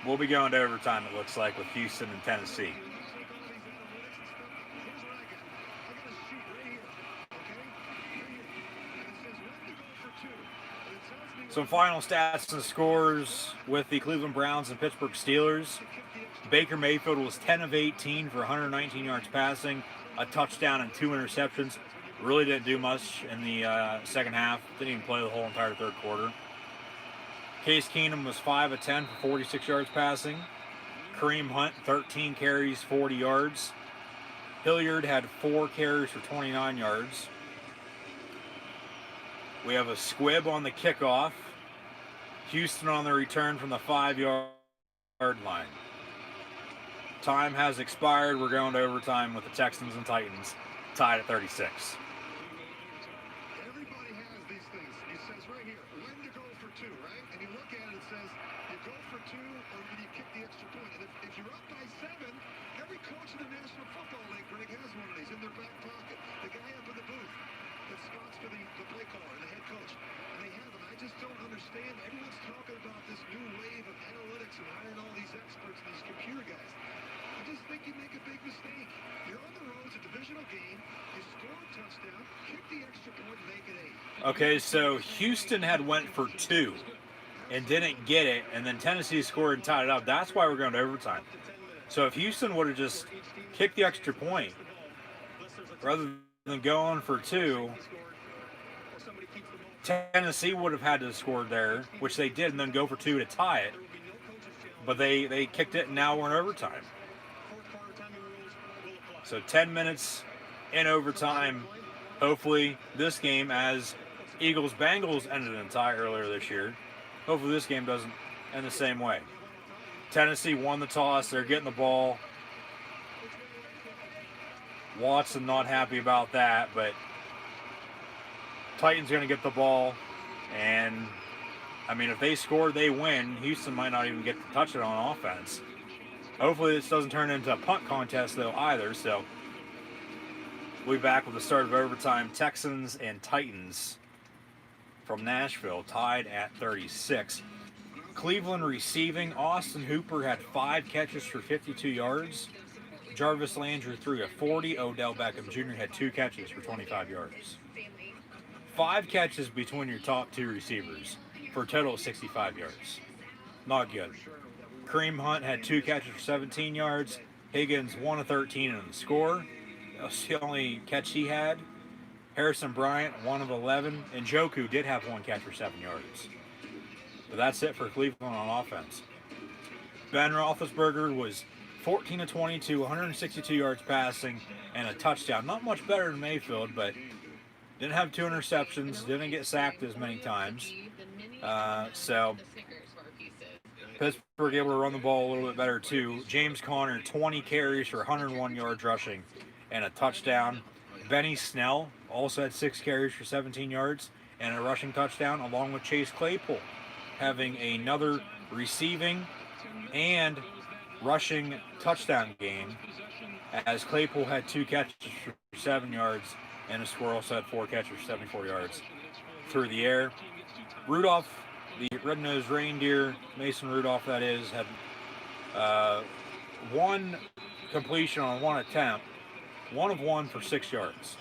we'll be going to overtime, it looks like, with Houston and Tennessee. Some final stats and scores with the Cleveland Browns and Pittsburgh Steelers. Baker Mayfield was 10 of 18 for 119 yards passing, a touchdown and 2 interceptions. Really didn't do much in the second half. Didn't even play the whole entire third quarter. Case Keenum was 5 of 10 for 46 yards passing. Kareem Hunt, 13 carries, 40 yards. Hilliard had 4 carries for 29 yards. We have a squib on the kickoff. Houston on the return from the 5-yard line. Time has expired. We're going to overtime with the Texans and Titans tied at 36. Everybody has these things. It says right here, go for two, or do you kick the extra point? And if you're up by 7, every coach in the National Football League, Greg, has one of these in their back pocket. The guy up in the booth that spots for the play caller and the head coach. And they have them. I just don't understand. Everyone's talking about this new wave of analytics and hiring all these experts and these computer guys. I just think you make a big mistake. You're on the road, it's a divisional game. You score a touchdown, kick the extra point, and make it 8. Okay, so Houston had went for 2 and didn't get it, and then Tennessee scored and tied it up. That's why we're going to overtime. So if Houston would have just kicked the extra point rather than going for 2, Tennessee would have had to score there, which they did, and then go for 2 to tie it. But they kicked it, and now we're in overtime. So 10 minutes in overtime. Hopefully this game, as Eagles-Bengals ended in a tie earlier this year, hopefully this game doesn't end the same way. Tennessee won the toss. They're getting the ball. Watson not happy about that, but Titans going to get the ball. And, I mean, if they score, they win. Houston might not even get to touch it on offense. Hopefully this doesn't turn into a punt contest, though, either. So we'll be back with the start of overtime. Texans and Titans from Nashville tied at 36. Cleveland receiving. Austin Hooper had 5 catches for 52 yards. Jarvis Landry threw a 40. Odell Beckham Jr. had 2 catches for 25 yards. 5 catches between your top 2 receivers for a total of 65 yards. Not good. Kareem Hunt had 2 catches for 17 yards. Higgins 1 of 13 in the score. That's the only catch he had. Harrison Bryant 1 of 11. And Njoku did have 1 catch for 7 yards. But that's it for Cleveland on offense. Ben Roethlisberger was 14 of 22, 162 yards passing, and a touchdown. Not much better than Mayfield, but didn't have 2 interceptions, didn't get sacked as many times. So Pittsburgh able to run the ball a little bit better too. James Conner 20 carries for 101 yards rushing and a touchdown. Benny Snell also had 6 carries for 17 yards and a rushing touchdown, along with Chase Claypool having another receiving and rushing touchdown game, as Claypool had 2 catches for 7 yards and a squirrel also had 4 catches for 74 yards through the air. Rudolph, the red-nosed reindeer, Mason Rudolph that is, had 1 completion on 1 attempt, 1 of 1 for 6 yards.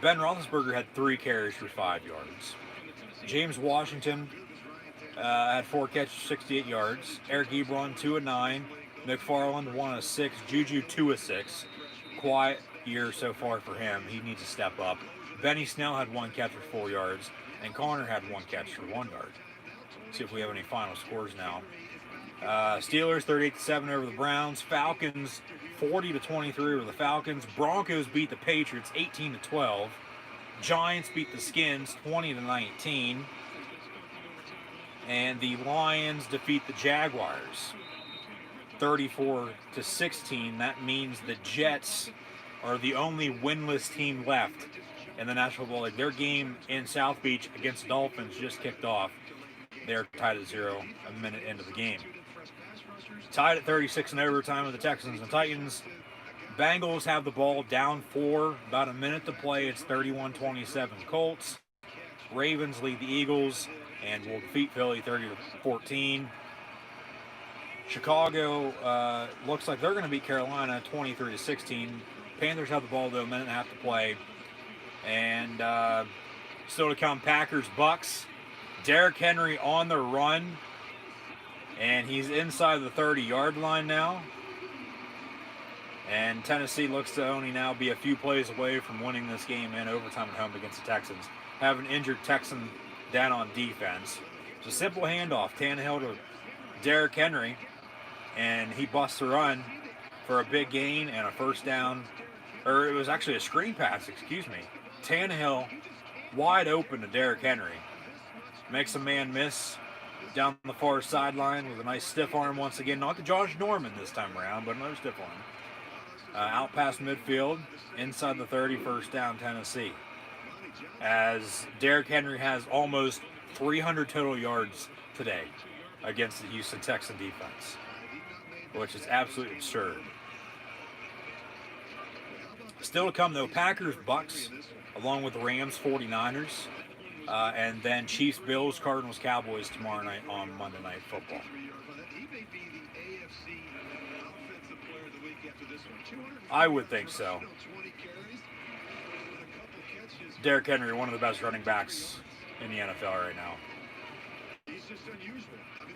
Ben Roethlisberger had 3 carries for 5 yards. James Washington had 4 catches, 68 yards. Eric Ebron 2 of 9. McFarland 1 of 6. Juju 2 of 6. Quiet year so far for him. He needs to step up. Benny Snell had 1 catch for 4 yards, and Connor had 1 catch for 1 yard. See if we have any final scores now. Steelers 38-7 over the Browns. Falcons 40-23 over the Falcons. Broncos beat the Patriots 18-12. Giants beat the Skins 20-19. And the Lions defeat the Jaguars 34-16. That means the Jets are the only winless team left in the National Football League. Their game in South Beach against the Dolphins just kicked off. They're tied at 0 a minute into the game. Tied at 36 in overtime with the Texans and Titans. Bengals have the ball down 4, about a minute to play. It's 31-27 Colts. Ravens lead the Eagles and will defeat Philly 30-14. Chicago looks like they're going to beat Carolina 23-16. Panthers have the ball though, a minute and a half to play. And still to come, Packers, Bucks. Derrick Henry on the run, and he's inside the 30-yard line now. And Tennessee looks to only now be a few plays away from winning this game in overtime at home against the Texans. Have an injured Texan down on defense. It's a simple handoff. Tannehill to Derrick Henry, and he busts a run for a big gain and a first down. Or it was actually a screen pass, excuse me. Tannehill wide open to Derrick Henry. Makes a man miss down the far sideline with a nice stiff arm once again. Not to Josh Norman this time around, but another stiff arm. Out past midfield, inside the 30, first down Tennessee. As Derrick Henry has almost 300 total yards today against the Houston Texan defense, which is absolutely absurd. Still to come, though, Packers, Bucks, along with Rams, 49ers, and then Chiefs, Bills, Cardinals, Cowboys tomorrow night on Monday Night Football. I would think so. Derrick Henry, one of the best running backs in the NFL right now.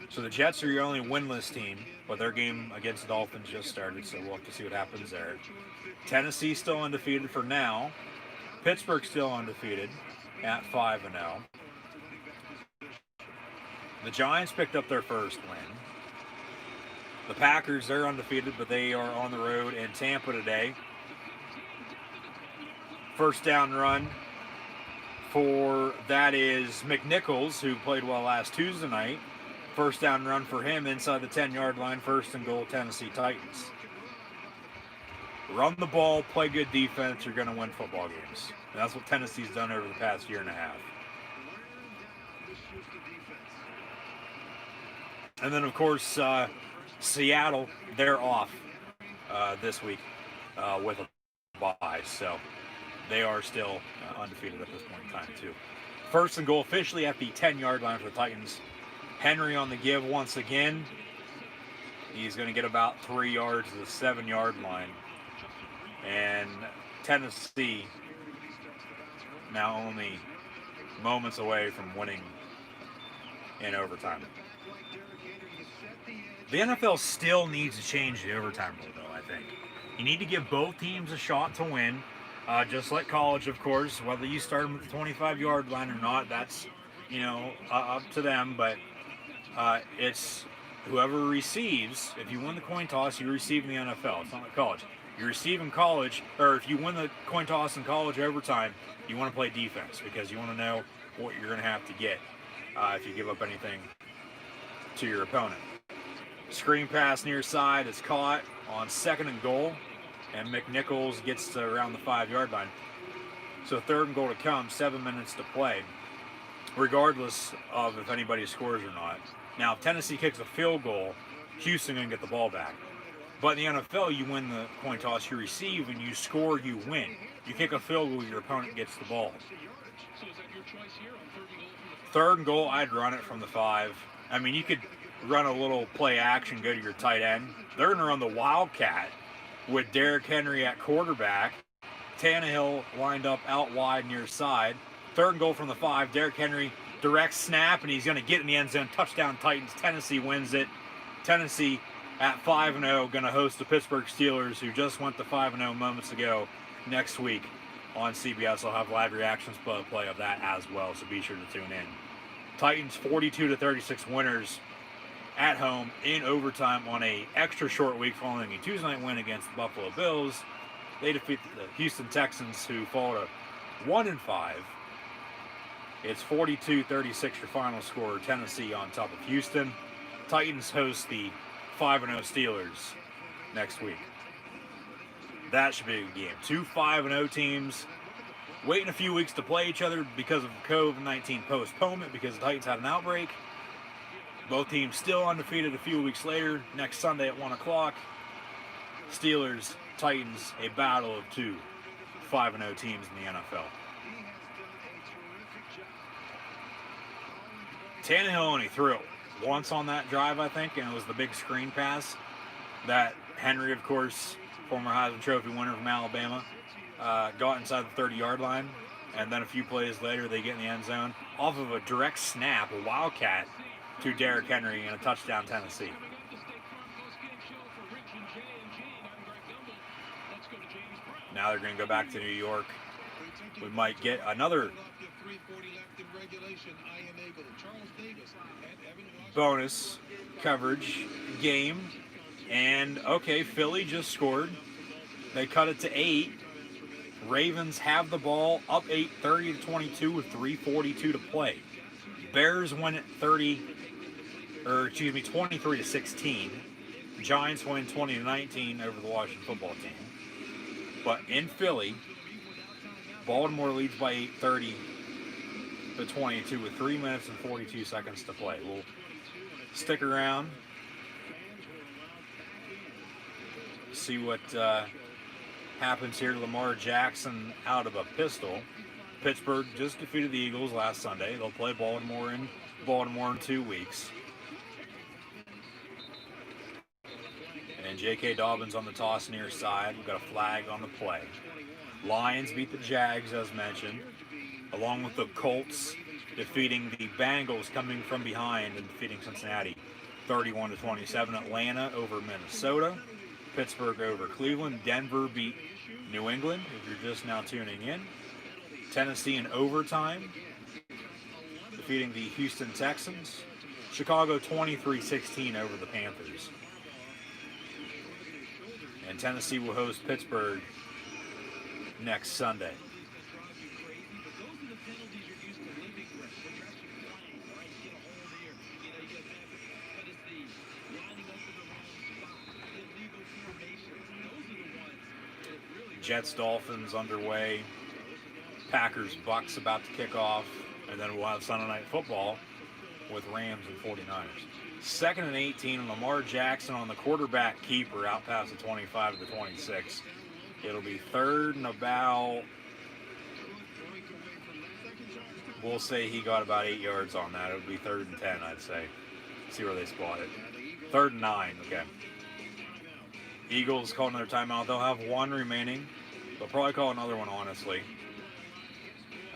So the Jets are your only winless team, but their game against the Dolphins just started, so we'll have to see what happens there. Tennessee still undefeated for now. Pittsburgh still undefeated at 5-0. The Giants picked up their first win. The Packers, they're undefeated, but they are on the road in Tampa today. First down run for, that is McNichols, who played well last Tuesday night. First down run for him inside the 10-yard line, 1st and goal, Tennessee Titans. Run the ball, play good defense, you're going to win football games. And that's what Tennessee's done over the past year and a half. And then, of course, Seattle, they're off this week with a bye, so they are still undefeated at this point in time, too. 1st and goal officially at the 10-yard line for the Titans. Henry on the give once again. He's going to get about 3 yards to the 7-yard line. And Tennessee now only moments away from winning in overtime. The NFL still needs to change the overtime rule, though, I think. You need to give both teams a shot to win, just like college, of course. Whether you start them at the 25-yard line or not, that's, up to them. But it's whoever receives. If you win the coin toss, you receive in the NFL. It's not like college. You receive in college, or if you win the coin toss in college overtime, you want to play defense because you want to know what you're going to have to get if you give up anything to your opponent. Screen pass near side is caught on 2nd and goal, and McNichols gets to around the 5-yard line. So 3rd and goal to come, 7 minutes to play, regardless of if anybody scores or not. Now, if Tennessee kicks a field goal, Houston going to get the ball back. But in the NFL, you win the coin toss, you receive, and you score, you win. You kick a field goal, your opponent gets the ball. 3rd and goal, I'd run it from the 5. I mean, you could run a little play action, go to your tight end. They're going to run the Wildcat with Derrick Henry at quarterback. Tannehill lined up out wide near side. 3rd and goal from the 5. Derrick Henry, direct snap, and he's going to get in the end zone. Touchdown Titans. Tennessee wins it. Tennessee at 5-0, going to host the Pittsburgh Steelers, who just went to 5-0 moments ago, next week on CBS. I'll have live reactions play of that as well, so be sure to tune in. Titans 42-36 winners at home in overtime on a extra short week following a Tuesday night win against the Buffalo Bills. They defeat the Houston Texans, who fall to 1-5. It's 42-36 your final score. Tennessee on top of Houston. Titans host the 5-0 Steelers next week. That should be a good game. 2 5-0 teams waiting a few weeks to play each other because of COVID-19 postponement, because the Titans had an outbreak. Both teams still undefeated a few weeks later. Next Sunday at 1 o'clock. Steelers, Titans, a battle of 2 5-0 teams in the NFL. Tannehill only threw it once on that drive, I think, and it was the big screen pass that Henry, of course, former Heisman Trophy winner from Alabama, got inside the 30-yard line, and then a few plays later they get in the end zone off of a direct snap, a Wildcat, to Derrick Henry and a touchdown Tennessee. Now they're going to go back to New York. We might get another bonus coverage game. And, okay, Philly just scored. They cut it to 8. Ravens have the ball, up 8, 30-22 with 3:42 to play. Bears win it 23-16. Giants win 20-19 over the Washington football team. But in Philly, Baltimore leads by 8, the 22 with 3 minutes and 42 seconds to play. We'll stick around, see what happens here. Lamar Jackson out of a pistol. Pittsburgh just defeated the Eagles last Sunday. They'll play Baltimore in 2 weeks. And J.K. Dobbins on the toss near side. We've got a flag on the play. Lions beat the Jags, as mentioned, along with the Colts defeating the Bengals coming from behind and defeating Cincinnati 31-27. Atlanta over Minnesota. Pittsburgh over Cleveland. Denver beat New England, if you're just now tuning in. Tennessee in overtime, defeating the Houston Texans. Chicago 23-16 over the Panthers. And Tennessee will host Pittsburgh next Sunday. Jets Dolphins underway. Packers Bucks about to kick off, and then we'll have Sunday Night Football with Rams and 49ers. 2nd and 18, and Lamar Jackson on the quarterback keeper out past the 25 to the 26. It'll be 3rd and about, we'll say he got about 8 yards on that. It would be 3rd and 10, I'd say. See where they spot it. 3rd and 9, okay. Eagles call another timeout. They'll have 1 remaining. They'll probably call another one, honestly.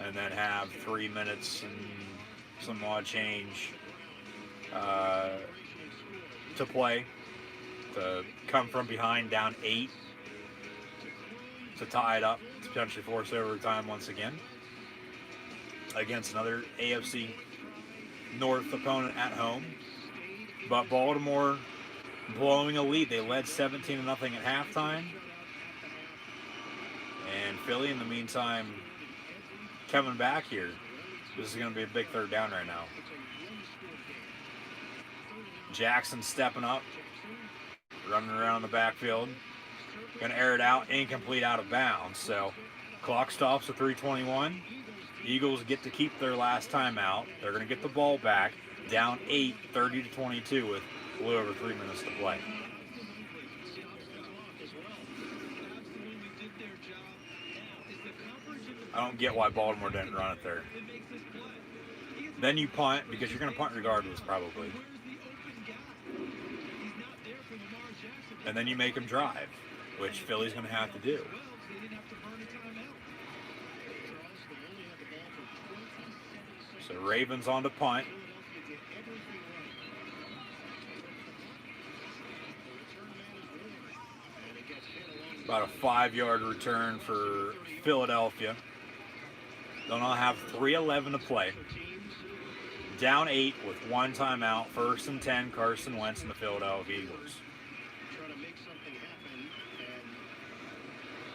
And then have 3 minutes and some odd change to play, to come from behind down 8, to tie it up, to potentially force overtime once again against another AFC North opponent at home. But Baltimore blowing a lead. They led 17-0 at halftime. And Philly, in the meantime, coming back here. This is going to be a big 3rd down right now. Jackson stepping up, running around the backfield. Going to air it out, incomplete, out of bounds. So clock stops at 3:21. Eagles get to keep their last timeout. They're going to get the ball back, down 8, 30-22 with a little over 3 minutes to play. I don't get why Baltimore didn't run it there. Then you punt, because you're going to punt regardless, probably. And then you make them drive, which Philly's going to have to do. So Ravens on to punt. About a 5-yard return for Philadelphia. They'll now have 3:11 to play. Down 8 with 1 timeout. 1st and 10, Carson Wentz and the Philadelphia Eagles. Trying to make something happen, and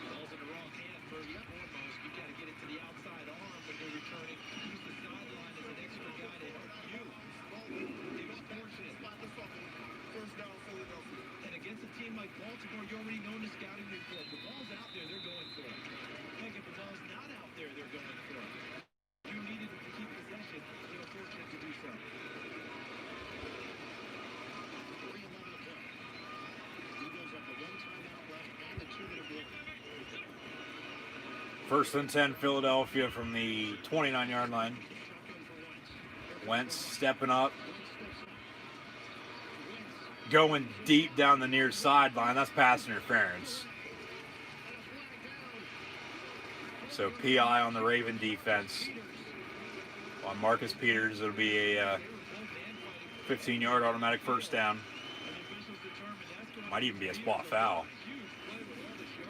ball's in the wrong hand first and foremost. You got to get it to the outside arm when you're returning. Use the sideline as an extra guy to help you. They got fortunate. Spot the fumble. 1st down, Philadelphia. And against a team like Baltimore, you already know the scouting report. The ball's out there, they're going for it. Heck, if the ball's not out there, they're going for it. You needed to keep possession. They were fortunate to do so. 3:11 to play. Eagles have the 1 timeout left and the 2-minute break. 1st and 10, Philadelphia from the 29-yard line. Wentz stepping up. Going deep down the near sideline. That's pass interference. So PI on the Raven defense. On Marcus Peters, it'll be a 15-yard automatic 1st down. Might even be a spot foul.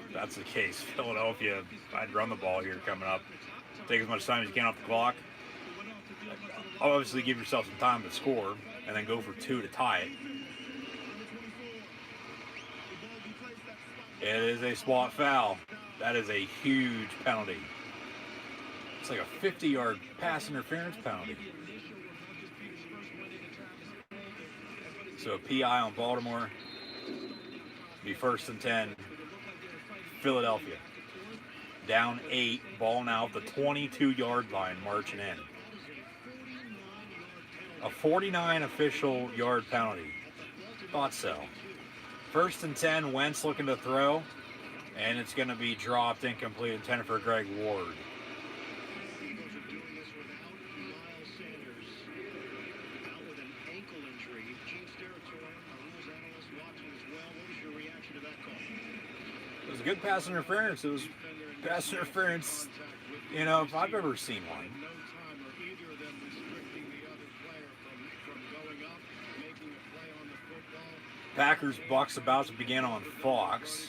If that's the case, Philadelphia, I'd run the ball here coming up. Take as much time as you can off the clock. Obviously give yourself some time to score, and then go for 2 to tie it. It is a spot foul. That is a huge penalty. It's like a 50-yard pass interference penalty. So a PI on Baltimore. Be 1st and 10. Philadelphia. Down 8. Ball now at the 22-yard line, marching in. A 49 official yard penalty. Thought so. 1st and 10, Wentz looking to throw, and it's going to be dropped incomplete, intended for Greg Ward. Eagles are doing this without Miles Sanders. Out with an ankle injury. Gene Steratore, our rules analyst, watching as well. What was your reaction to that call? It was good pass interference. It was pass interference, you know, if I've ever seen one. No time or either of them restricting the other player from going up, making a play on the football. Packers Bucks about to begin on Fox.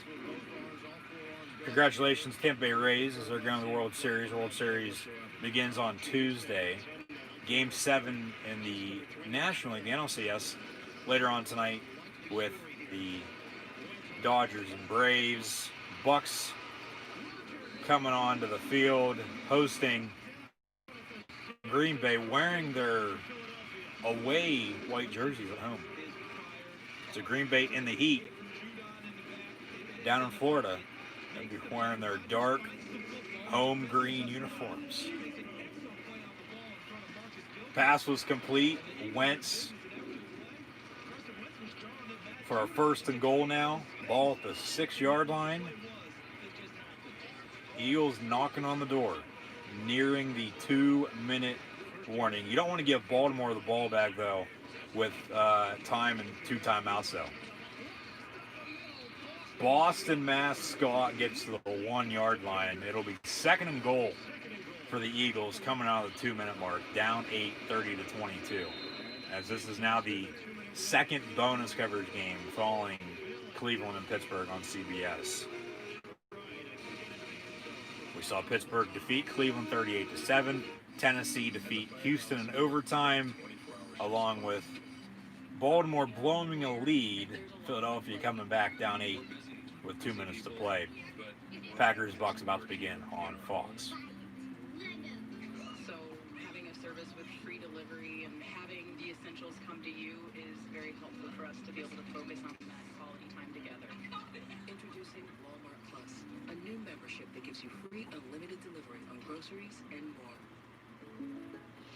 Congratulations, Tampa Bay Rays, as they're going to the World Series. World Series begins on Tuesday. Game 7 in the National League, the NLCS, later on tonight with the Dodgers and Braves. Bucks coming onto the field, hosting Green Bay, wearing their away white jerseys at home. So Green Bay in the heat down in Florida. They'll be wearing their dark home green uniforms. Pass was complete. Wentz for our 1st and goal now. Ball at the 6-yard line. Eagles knocking on the door, nearing the 2-minute warning. You don't want to give Baltimore the ball back, though, with time and 2 timeouts, though. Boston mascot gets to the 1-yard line. It'll be 2nd and goal for the Eagles coming out of the 2-minute mark, down 8, 30-22. As this is now the 2nd bonus coverage game following Cleveland and Pittsburgh on CBS. We saw Pittsburgh defeat Cleveland 38-7. Tennessee defeat Houston in overtime, along with Baltimore blowing a lead. Philadelphia coming back down 8 with 2 minutes to play. Packers Bucks about to begin on Fox. So having a service with free delivery and having the essentials come to you is very helpful for us to be able to focus on that quality time together. Introducing Walmart Plus, a new membership that gives you free unlimited delivery on groceries and more.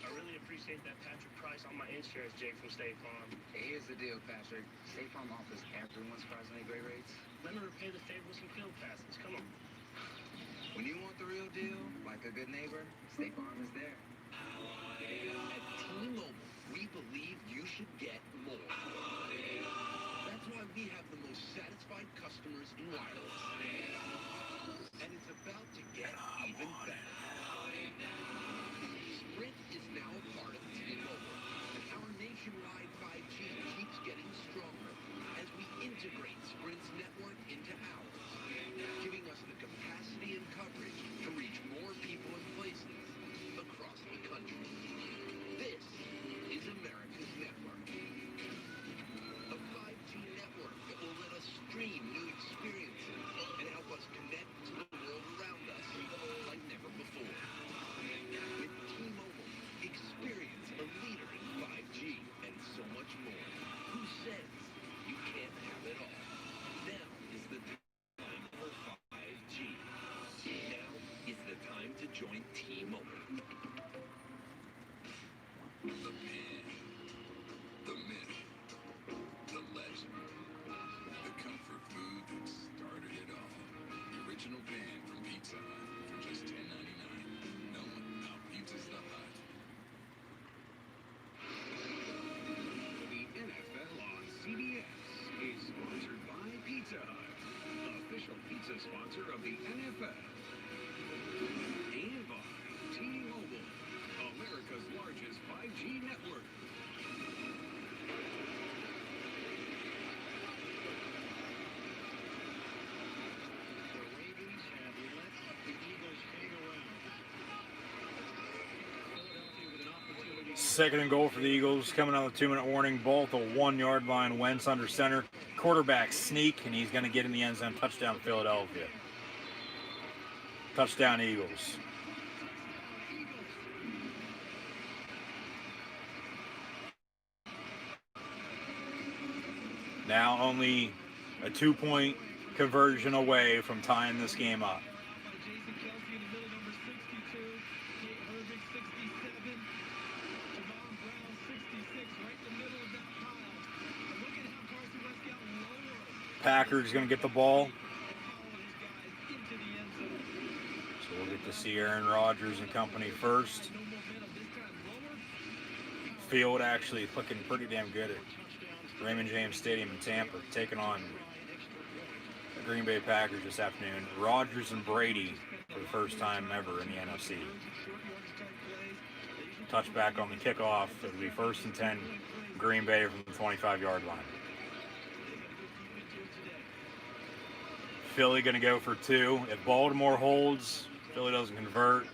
I really appreciate that Patrick Price on my insurance, Jake from State Farm. Here's the deal, Patrick. State Farm offers everyone surprisingly great rates. Let me repay the favor with some field passes. Come on. When you want the real deal, like a good neighbor, State Farm is there. At T-Mobile, we believe you should get more. That's why we have the most satisfied customers in wireless. And it's about to get even better. Sprint is now a part of T-Mobile, and our nationwide 5G keeps getting stronger as we integrate Sprint's network into ours, giving us the capacity and coverage to reach more people and places across the country. This is America's network. A 5G network that will let us stream new experiences and help us connect to the world around us like never before. With T-Mobile, experience a leader in 5G and so much more. Who says you can't have it all? Now is the time for 5G. Now is the time to join T-Mobile. The man, the myth, the legend, the comfort food that started it all. The original pan from Pizza Hut for just $10.99. No one out-pizzas the Hut. The NFL on CBS is sponsored by Pizza Hut, official pizza sponsor of the NFL. And by T-Mobile, America's largest 5G network. The Ravens have let the Eagles hang around. 2nd and goal for the Eagles, coming out of the 2-minute warning. Ball at the 1-yard line. Wentz under center. Quarterback sneak, and he's going to get in the end zone. Touchdown Philadelphia. Touchdown Eagles. Now only a 2-point conversion away from tying this game up. Packers going to get the ball. So we'll get to see Aaron Rodgers and company first. Field actually looking pretty damn good at Raymond James Stadium in Tampa, taking on the Green Bay Packers this afternoon. Rodgers and Brady for the first time ever in the NFC. Touchback on the kickoff. It'll be 1st and 10, Green Bay from the 25-yard line. Philly going to go for 2. If Baltimore holds, Philly doesn't convert,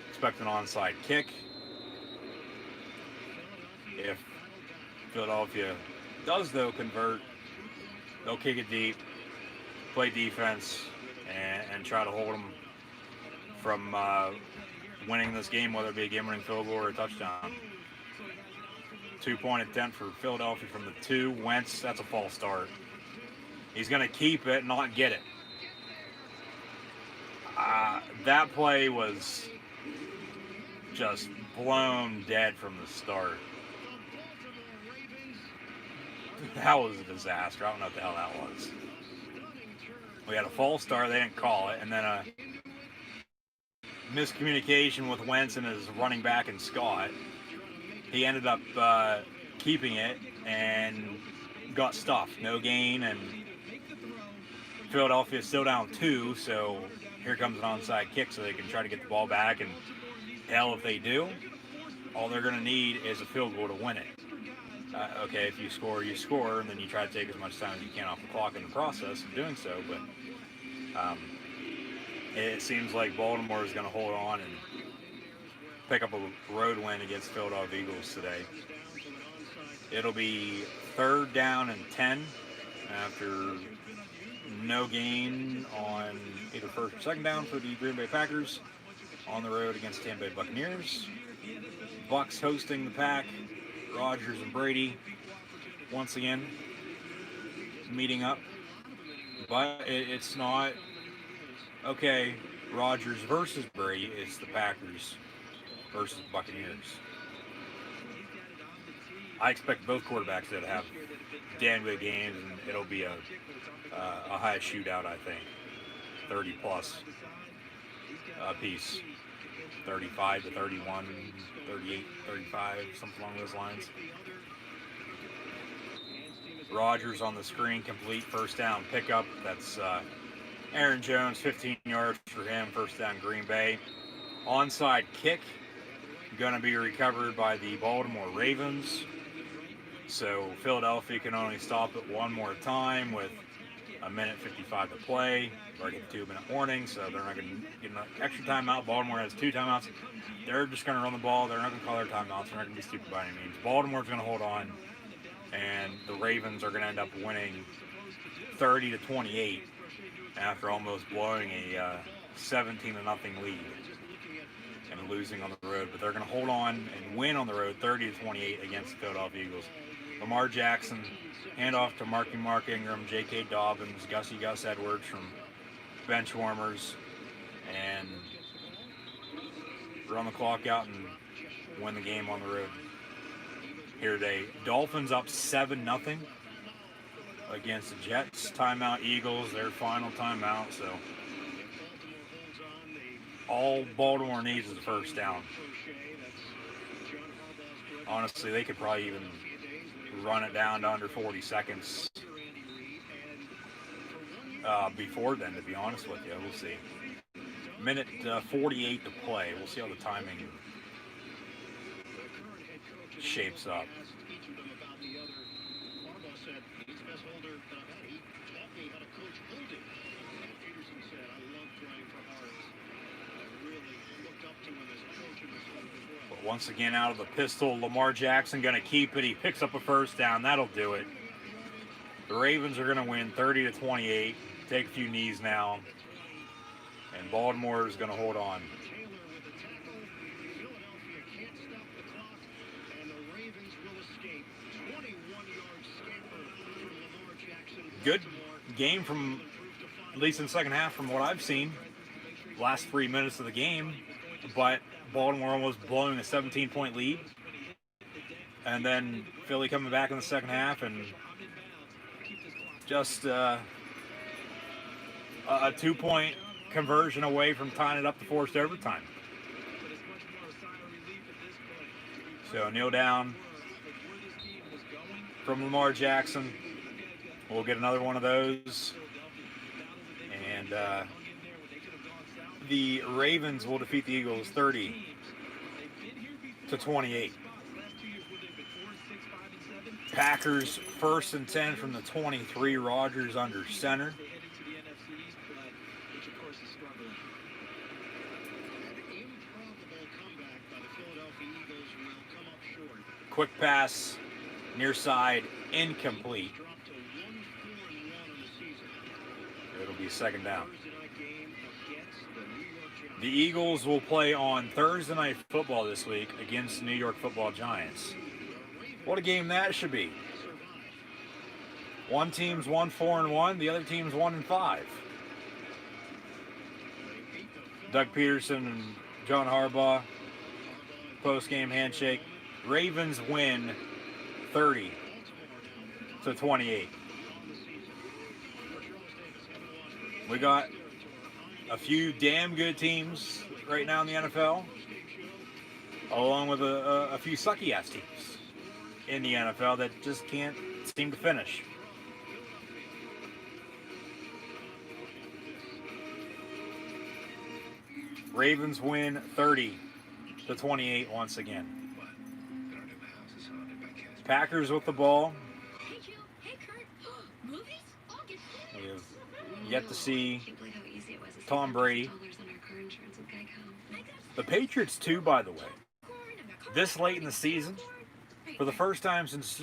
expect an onside kick. If Philadelphia does, though, convert, they'll kick it deep, play defense, and try to hold them from winning this game, whether it be a game-winning field goal or a touchdown. 2-point attempt for Philadelphia from the 2. Wentz, that's a false start. He's going to keep it, not get it. That play was just blown dead from the start. That was a disaster. I don't know what the hell that was. We had a false start. They didn't call it. And then a miscommunication with Wentz and his running back and Scott. He ended up keeping it and got stuffed. No gain. And Philadelphia is still down 2. So here comes an onside kick so they can try to get the ball back. And hell, if they do, all they're going to need is a field goal to win it. Okay, if you score, you score, and then you try to take as much time as you can off the clock in the process of doing so. But it seems like Baltimore is going to hold on and pick up a road win against the Philadelphia Eagles today. It'll be 3rd down and 10 after no gain on either 1st or 2nd down for the Green Bay Packers on the road against Tampa Bay Buccaneers. Bucs hosting the Pack. Rodgers and Brady once again meeting up, but it's not okay. Rodgers versus Brady, it's the Packers versus the Buccaneers. I expect both quarterbacks to have damn good games, and it'll be a high shootout. I think 30 plus a piece. 35 to 31, 38, 35, something along those lines. Rodgers on the screen, complete 1st down pickup. That's Aaron Jones, 15 yards for him, 1st down Green Bay. Onside kick, going to be recovered by the Baltimore Ravens. So Philadelphia can only stop it one more time with 1:55 to play. Already get a 2-minute warning, so they're not going to get an extra timeout. Baltimore has 2 timeouts. They're just going to run the ball. They're not going to call their timeouts. They're not going to be stupid by any means. Baltimore's going to hold on, and the Ravens are going to end up winning 30 to 28 after almost blowing a 17-0 lead and losing on the road. But they're going to hold on and win on the road 30 to 28 against the Philadelphia Eagles. Lamar Jackson, handoff to Mark Ingram, J.K. Dobbins, Gus Edwards from bench warmers, and run the clock out and win the game on the road here today. Dolphins up 7-0 against the Jets. Timeout Eagles, their final timeout. So all Baltimore needs is a 1st down. Honestly, they could probably even run it down to under 40 seconds before then, to be honest with you. We'll see. Minute 48 to play. We'll see how the timing shapes up. But once again, out of the pistol, Lamar Jackson going to keep it. He picks up a 1st down. That'll do it. The Ravens are going to win 30 to 28. Take a few knees now. And Baltimore is going to hold on. Good game from, at least in the 2nd half, from what I've seen. Last 3 minutes of the game. But Baltimore almost blowing a 17-point lead. And then Philly coming back in the 2nd half and just a 2-point conversion away from tying it up to forced overtime. So kneel down from Lamar Jackson. We'll get another one of those. And the Ravens will defeat the Eagles 30-28. Packers 1st and 10 from the 23. Rodgers under center. Quick pass, near side, incomplete. It'll be 2nd down. The Eagles will play on Thursday Night Football this week against the New York Football Giants. What a game that should be. One team's 1-4-1, the other team's 1-5. Doug Peterson and John Harbaugh, post-game handshake. Ravens win 30-28. We got a few damn good teams right now in the NFL, along with a few sucky-ass teams in the NFL that just can't seem to finish. Ravens win 30-28 once again. Packers with the ball. We have yet to see Tom Brady. The Patriots too, by the way. This late in the season, for the first time since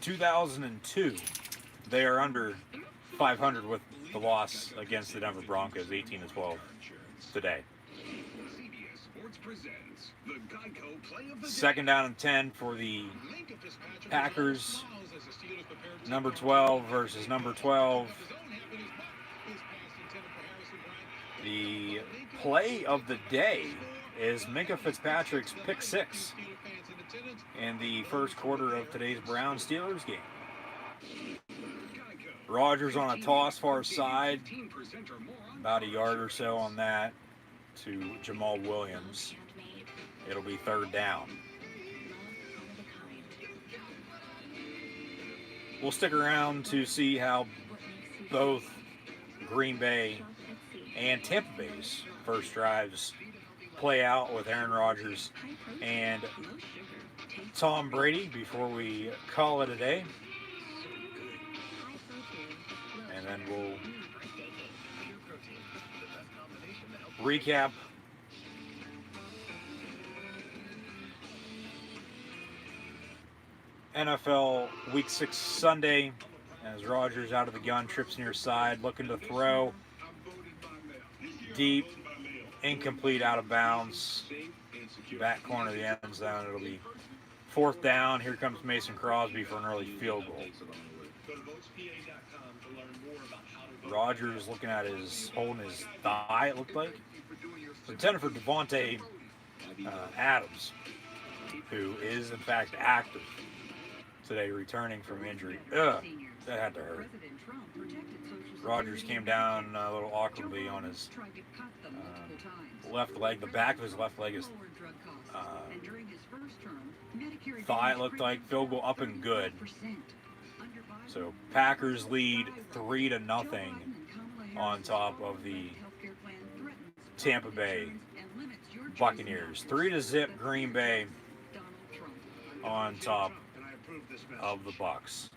2002, they are under 500 with the loss against the Denver Broncos, 18-12 today. 2nd down and 10 for the Packers. Number 12 versus number 12. The play of the day is Minkah Fitzpatrick's pick 6 in the first quarter of today's Browns-Steelers game. Rodgers on a toss far side, about a yard or so on that to Jamal Williams. It'll be 3rd down. We'll stick around to see how both Green Bay and Tampa Bay's first drives play out with Aaron Rodgers and Tom Brady before we call it a day. And then we'll recap NFL Week 6 Sunday as Rodgers out of the gun, trips near side, looking to throw deep, incomplete, out of bounds, back corner of the end zone. It'll be 4th down. Here comes Mason Crosby for an early field goal. Rodgers looking at holding his thigh, it looked like. Intended for Devontae Adams, who is in fact active today, returning from injury. That had to hurt. Rodgers came down a little awkwardly on his left leg. The back of his left leg is thigh, it looked like. Field goal up and good. So Packers lead 3-0 on top of the Tampa Bay Buccaneers. 3-0 Green Bay on top of the Bucs.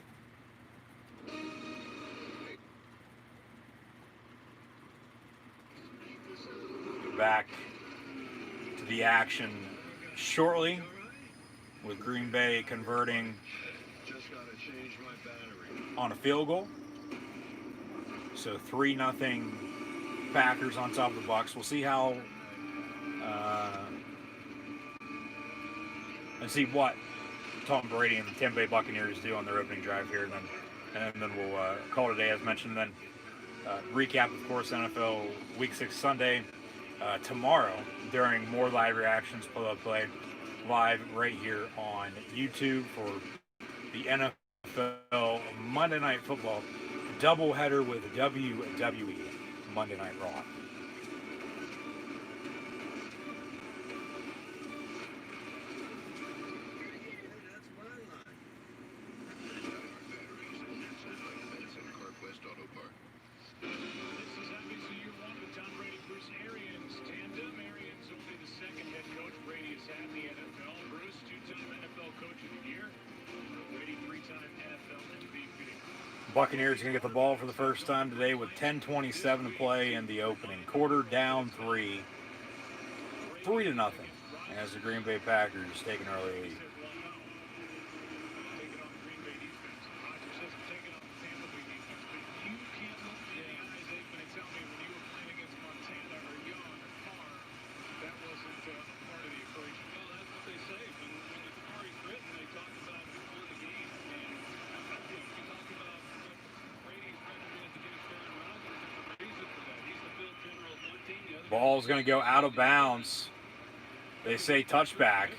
Back to the action shortly with Green Bay converting on a field goal. So 3-0 Packers on top of the Bucs. We'll see how and see what Tom Brady and the Tampa Bay Buccaneers do on their opening drive here, and then we'll call it a day as mentioned. Then recap, of course, NFL Week 6 Sunday tomorrow during more live reactions, play-by-play live right here on YouTube for the NFL Monday Night Football doubleheader with WWE Monday Night Raw. Buccaneers going to get the ball for the first time today with 10:27 to play in the opening quarter, down 3 to nothing, as the Green Bay Packers take an early lead. Ball's going to go out of bounds. They say touchback.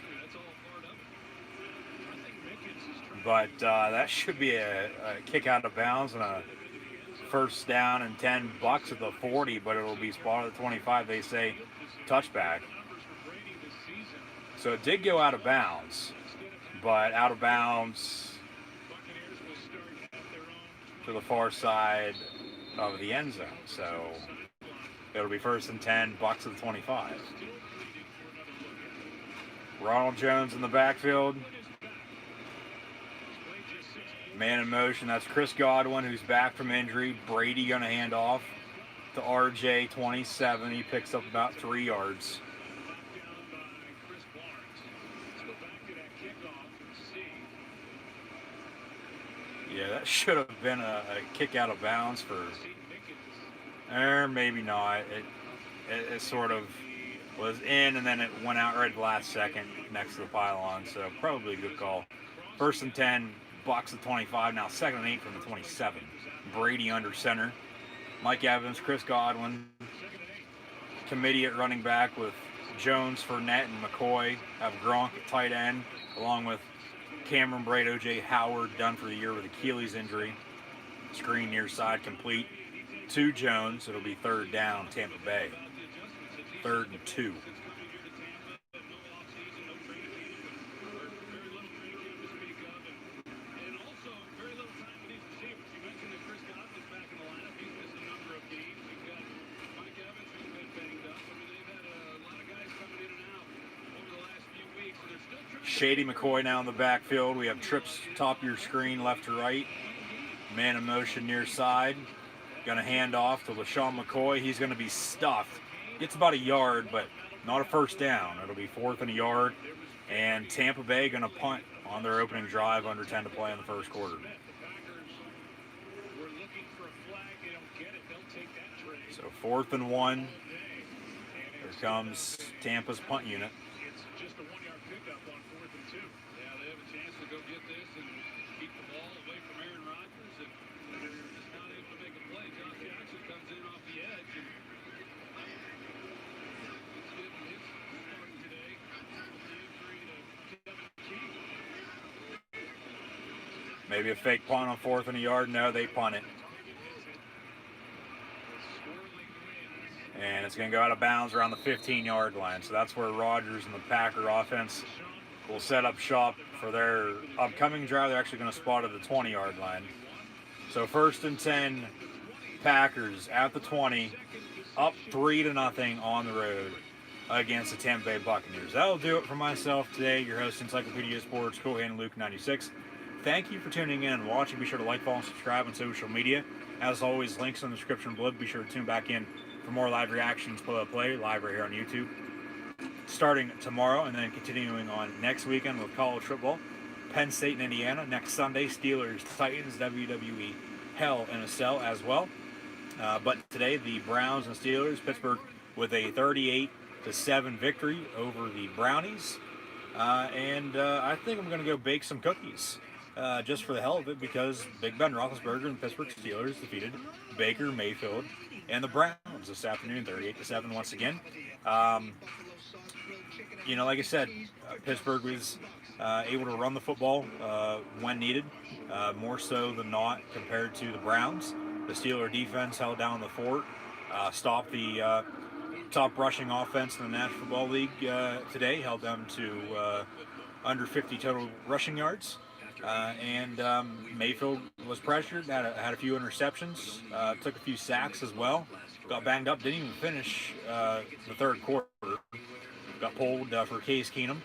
But that should be a kick out of bounds and a first down and 10 bucks at the 40, but it'll be spotted at the 25. They say touchback. So it did go out of bounds, but out of bounds to the far side of the end zone. So it'll be first and 10, bucks at the 25. Ronald Jones in the backfield. Man in motion, that's Chris Godwin, who's back from injury. Brady going to hand off to RJ, 27. He picks up about 3 yards. Yeah, that should have been a kick out of bounds for... Or maybe not. It sort of was in, and then it went out right at the last second next to the pylon, so probably a good call. First and 10, bucks at 25. Now second and 8 from the 27. Brady under center. Mike Evans, Chris Godwin. Committee at running back with Jones, Fournette, and McCoy. Have Gronk at tight end, along with Cameron Braid, O.J. Howard, done for the year with Achilles injury. Screen near side complete to Jones. It'll be third down, Tampa Bay. 3rd and 2. Shady McCoy now in the backfield. We have trips top of your screen, left to right. Man in motion near side. Going to hand off to LaShawn McCoy. He's going to be stuffed. Gets about a yard, but not a first down. It'll be 4th and a yard. And Tampa Bay going to punt on their opening drive, under 10 to play in the first quarter. So 4th and 1. Here comes Tampa's punt unit. Maybe a fake punt on 4th and a yard. No, they punt it. And it's going to go out of bounds around the 15-yard line. So that's where Rodgers and the Packer offense will set up shop for their upcoming drive. They're actually going to spot at the 20-yard line. So 1st and 10, Packers at the 20, up 3 to nothing on the road against the Tampa Bay Buccaneers. That'll do it for myself today. Your host, Encyclopedia Sports, Cohan Luke 96. Thank you for tuning in and watching. Be sure to like, follow, and subscribe on social media. As always, links in the description below. Be sure to tune back in for more live reactions, play-by-play, live right here on YouTube. Starting tomorrow and then continuing on next weekend with college football. Penn State and Indiana. Next Sunday, Steelers, Titans, WWE, Hell in a Cell as well. But today, the Browns and Steelers, Pittsburgh with a 38-7 victory over the Brownies. I think I'm going to go bake some cookies. Just for the hell of it, because Big Ben Roethlisberger and the Pittsburgh Steelers defeated Baker Mayfield and the Browns this afternoon, 38-7 once again. Like I said, Pittsburgh was able to run the football when needed, more so than not compared to the Browns. The Steeler defense held down the fort, stopped the top rushing offense in the National Football League today, held them to under 50 total rushing yards. And Mayfield was pressured, had a few interceptions, took a few sacks as well, got banged up, didn't even finish the third quarter, got pulled for Case Keenum.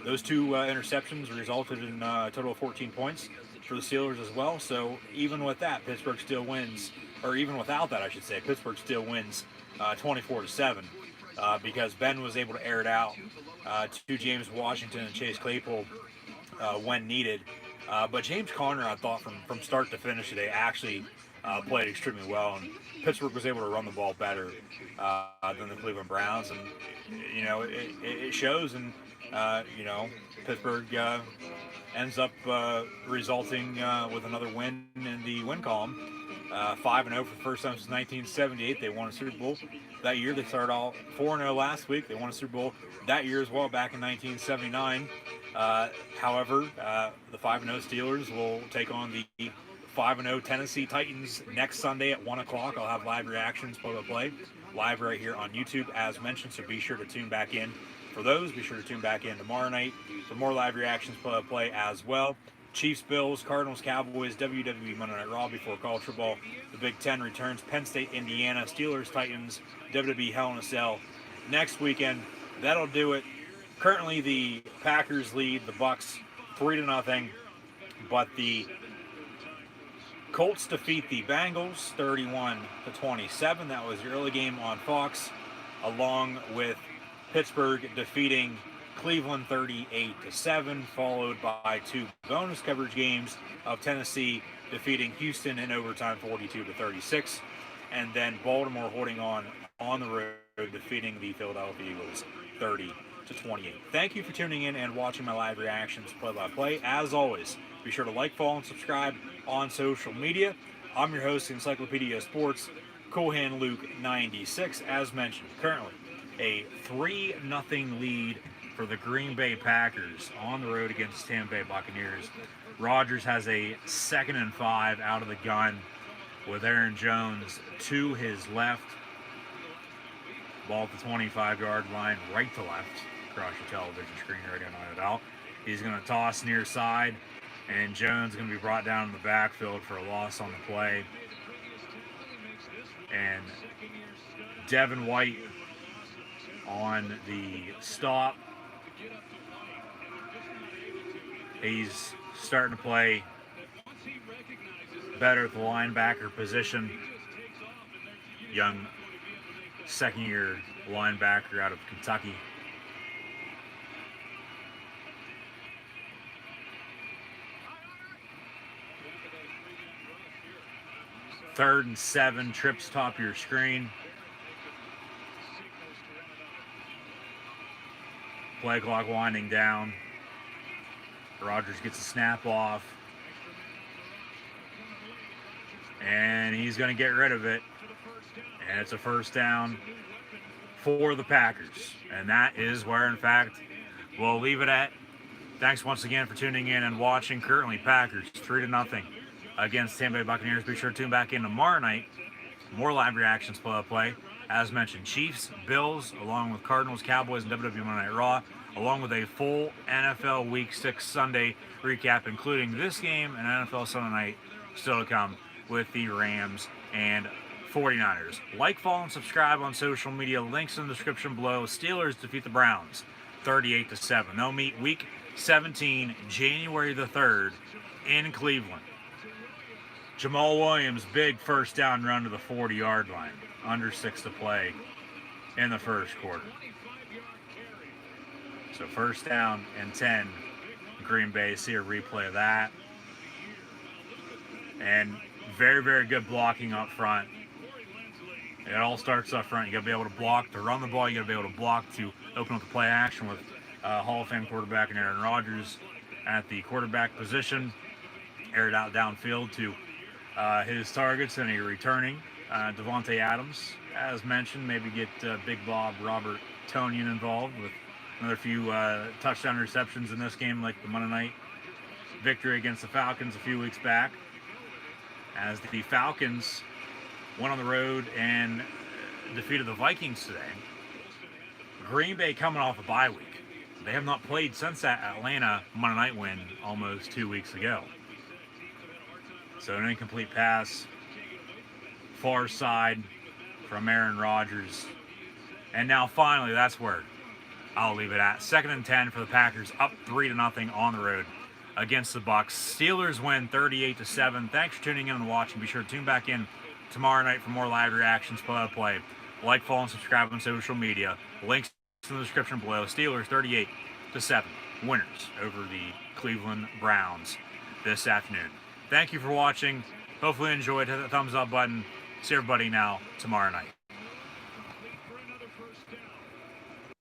Those two interceptions resulted in a total of 14 points for the Steelers as well. So even with that, Pittsburgh still wins, or even without that, I should say, Pittsburgh still wins 24-7 because Ben was able to air it out to James Washington and Chase Claypool when needed. But James Conner, I thought from start to finish today, actually played extremely well, and Pittsburgh was able to run the ball better than the Cleveland Browns, and it shows. And Pittsburgh ends up resulting with another win in the win column. 5-0 for the first time since 1978. They won a Super Bowl that year. They started all 4-0 last week. They won a Super Bowl that year as well, back in 1979. However, the 5-0 Steelers will take on the 5-0 Tennessee Titans next Sunday at 1 o'clock. I'll have live reactions, play-by-play, live right here on YouTube, as mentioned, so be sure to tune back in for those. Be sure to tune back in tomorrow night for more live reactions, play-by-play as well. Chiefs, Bills, Cardinals, Cowboys, WWE Monday Night Raw before college football. The Big Ten returns. Penn State, Indiana, Steelers, Titans, WWE Hell in a Cell next weekend. That'll do it. Currently, the Packers lead the Bucks 3-0, but the Colts defeat the Bengals 31-27. That was the early game on Fox, along with Pittsburgh defeating Cleveland 38-7, followed by two bonus coverage games of Tennessee defeating Houston in overtime 42-36, and then Baltimore holding on the road, defeating the Philadelphia Eagles 30-28. Thank you for tuning in and watching my live reactions, play-by-play. As always, be sure to like, follow, and subscribe on social media. I'm your host, Encyclopedia Sports, Cool Hand Luke 96. As mentioned, currently a 3-0 lead for the Green Bay Packers on the road against the Tampa Bay Buccaneers. Rodgers has a 2nd and 5 out of the gun with Aaron Jones to his left. Ball at the 25-yard line, right to left, across your television screen right on it out. He's going to toss near side, and Jones is going to be brought down in the backfield for a loss on the play. And Devin White on the stop. He's starting to play better at the linebacker position. Young second-year linebacker out of Kentucky. Third and 7, trips top of your screen. Play clock winding down. Rodgers gets a snap off. And he's going to get rid of it. And it's a first down for the Packers. And that is where, in fact, we'll leave it at. Thanks once again for tuning in and watching. Currently, Packers 3-0 against Tampa Bay Buccaneers. Be sure to tune back in tomorrow night. More live reactions, play. As mentioned, Chiefs, Bills, along with Cardinals, Cowboys, and WWE Monday Night Raw, along with a full NFL Week 6 Sunday recap, including this game and NFL Sunday night still to come with the Rams and 49ers. Like, follow, and subscribe on social media. Links in the description below. Steelers defeat the Browns 38-7. They'll meet Week 17, January the 3rd in Cleveland. Jamal Williams, big first down run to the 40-yard line. Under 6 to play in the first quarter. So first down and 10, Green Bay. See a replay of that. And very, very good blocking up front. It all starts up front. You got to be able to block to run the ball. You got to be able to block to open up the play action with Hall of Fame quarterback and Aaron Rodgers at the quarterback position. Air it out downfield to his targets, and a returning Devontae Adams, as mentioned. Maybe get Big Bob Robert Tonian involved with another few touchdown receptions in this game, like the Monday night victory against the Falcons a few weeks back, as the Falcons went on the road and defeated the Vikings today. Green Bay coming off a bye week. They have not played since that Atlanta Monday night win almost 2 weeks ago. So an incomplete pass, far side from Aaron Rodgers. And now finally, that's where I'll leave it at. 2nd and 10 for the Packers, up 3-0 on the road against the Bucks. Steelers win 38-7. Thanks for tuning in and watching. Be sure to tune back in tomorrow night for more live reactions, play-by-play. Like, follow, and subscribe on social media. Links in the description below. Steelers 38-7 winners over the Cleveland Browns this afternoon. Thank you for watching. Hopefully you enjoyed. Hit the thumbs up button. See everybody now tomorrow night.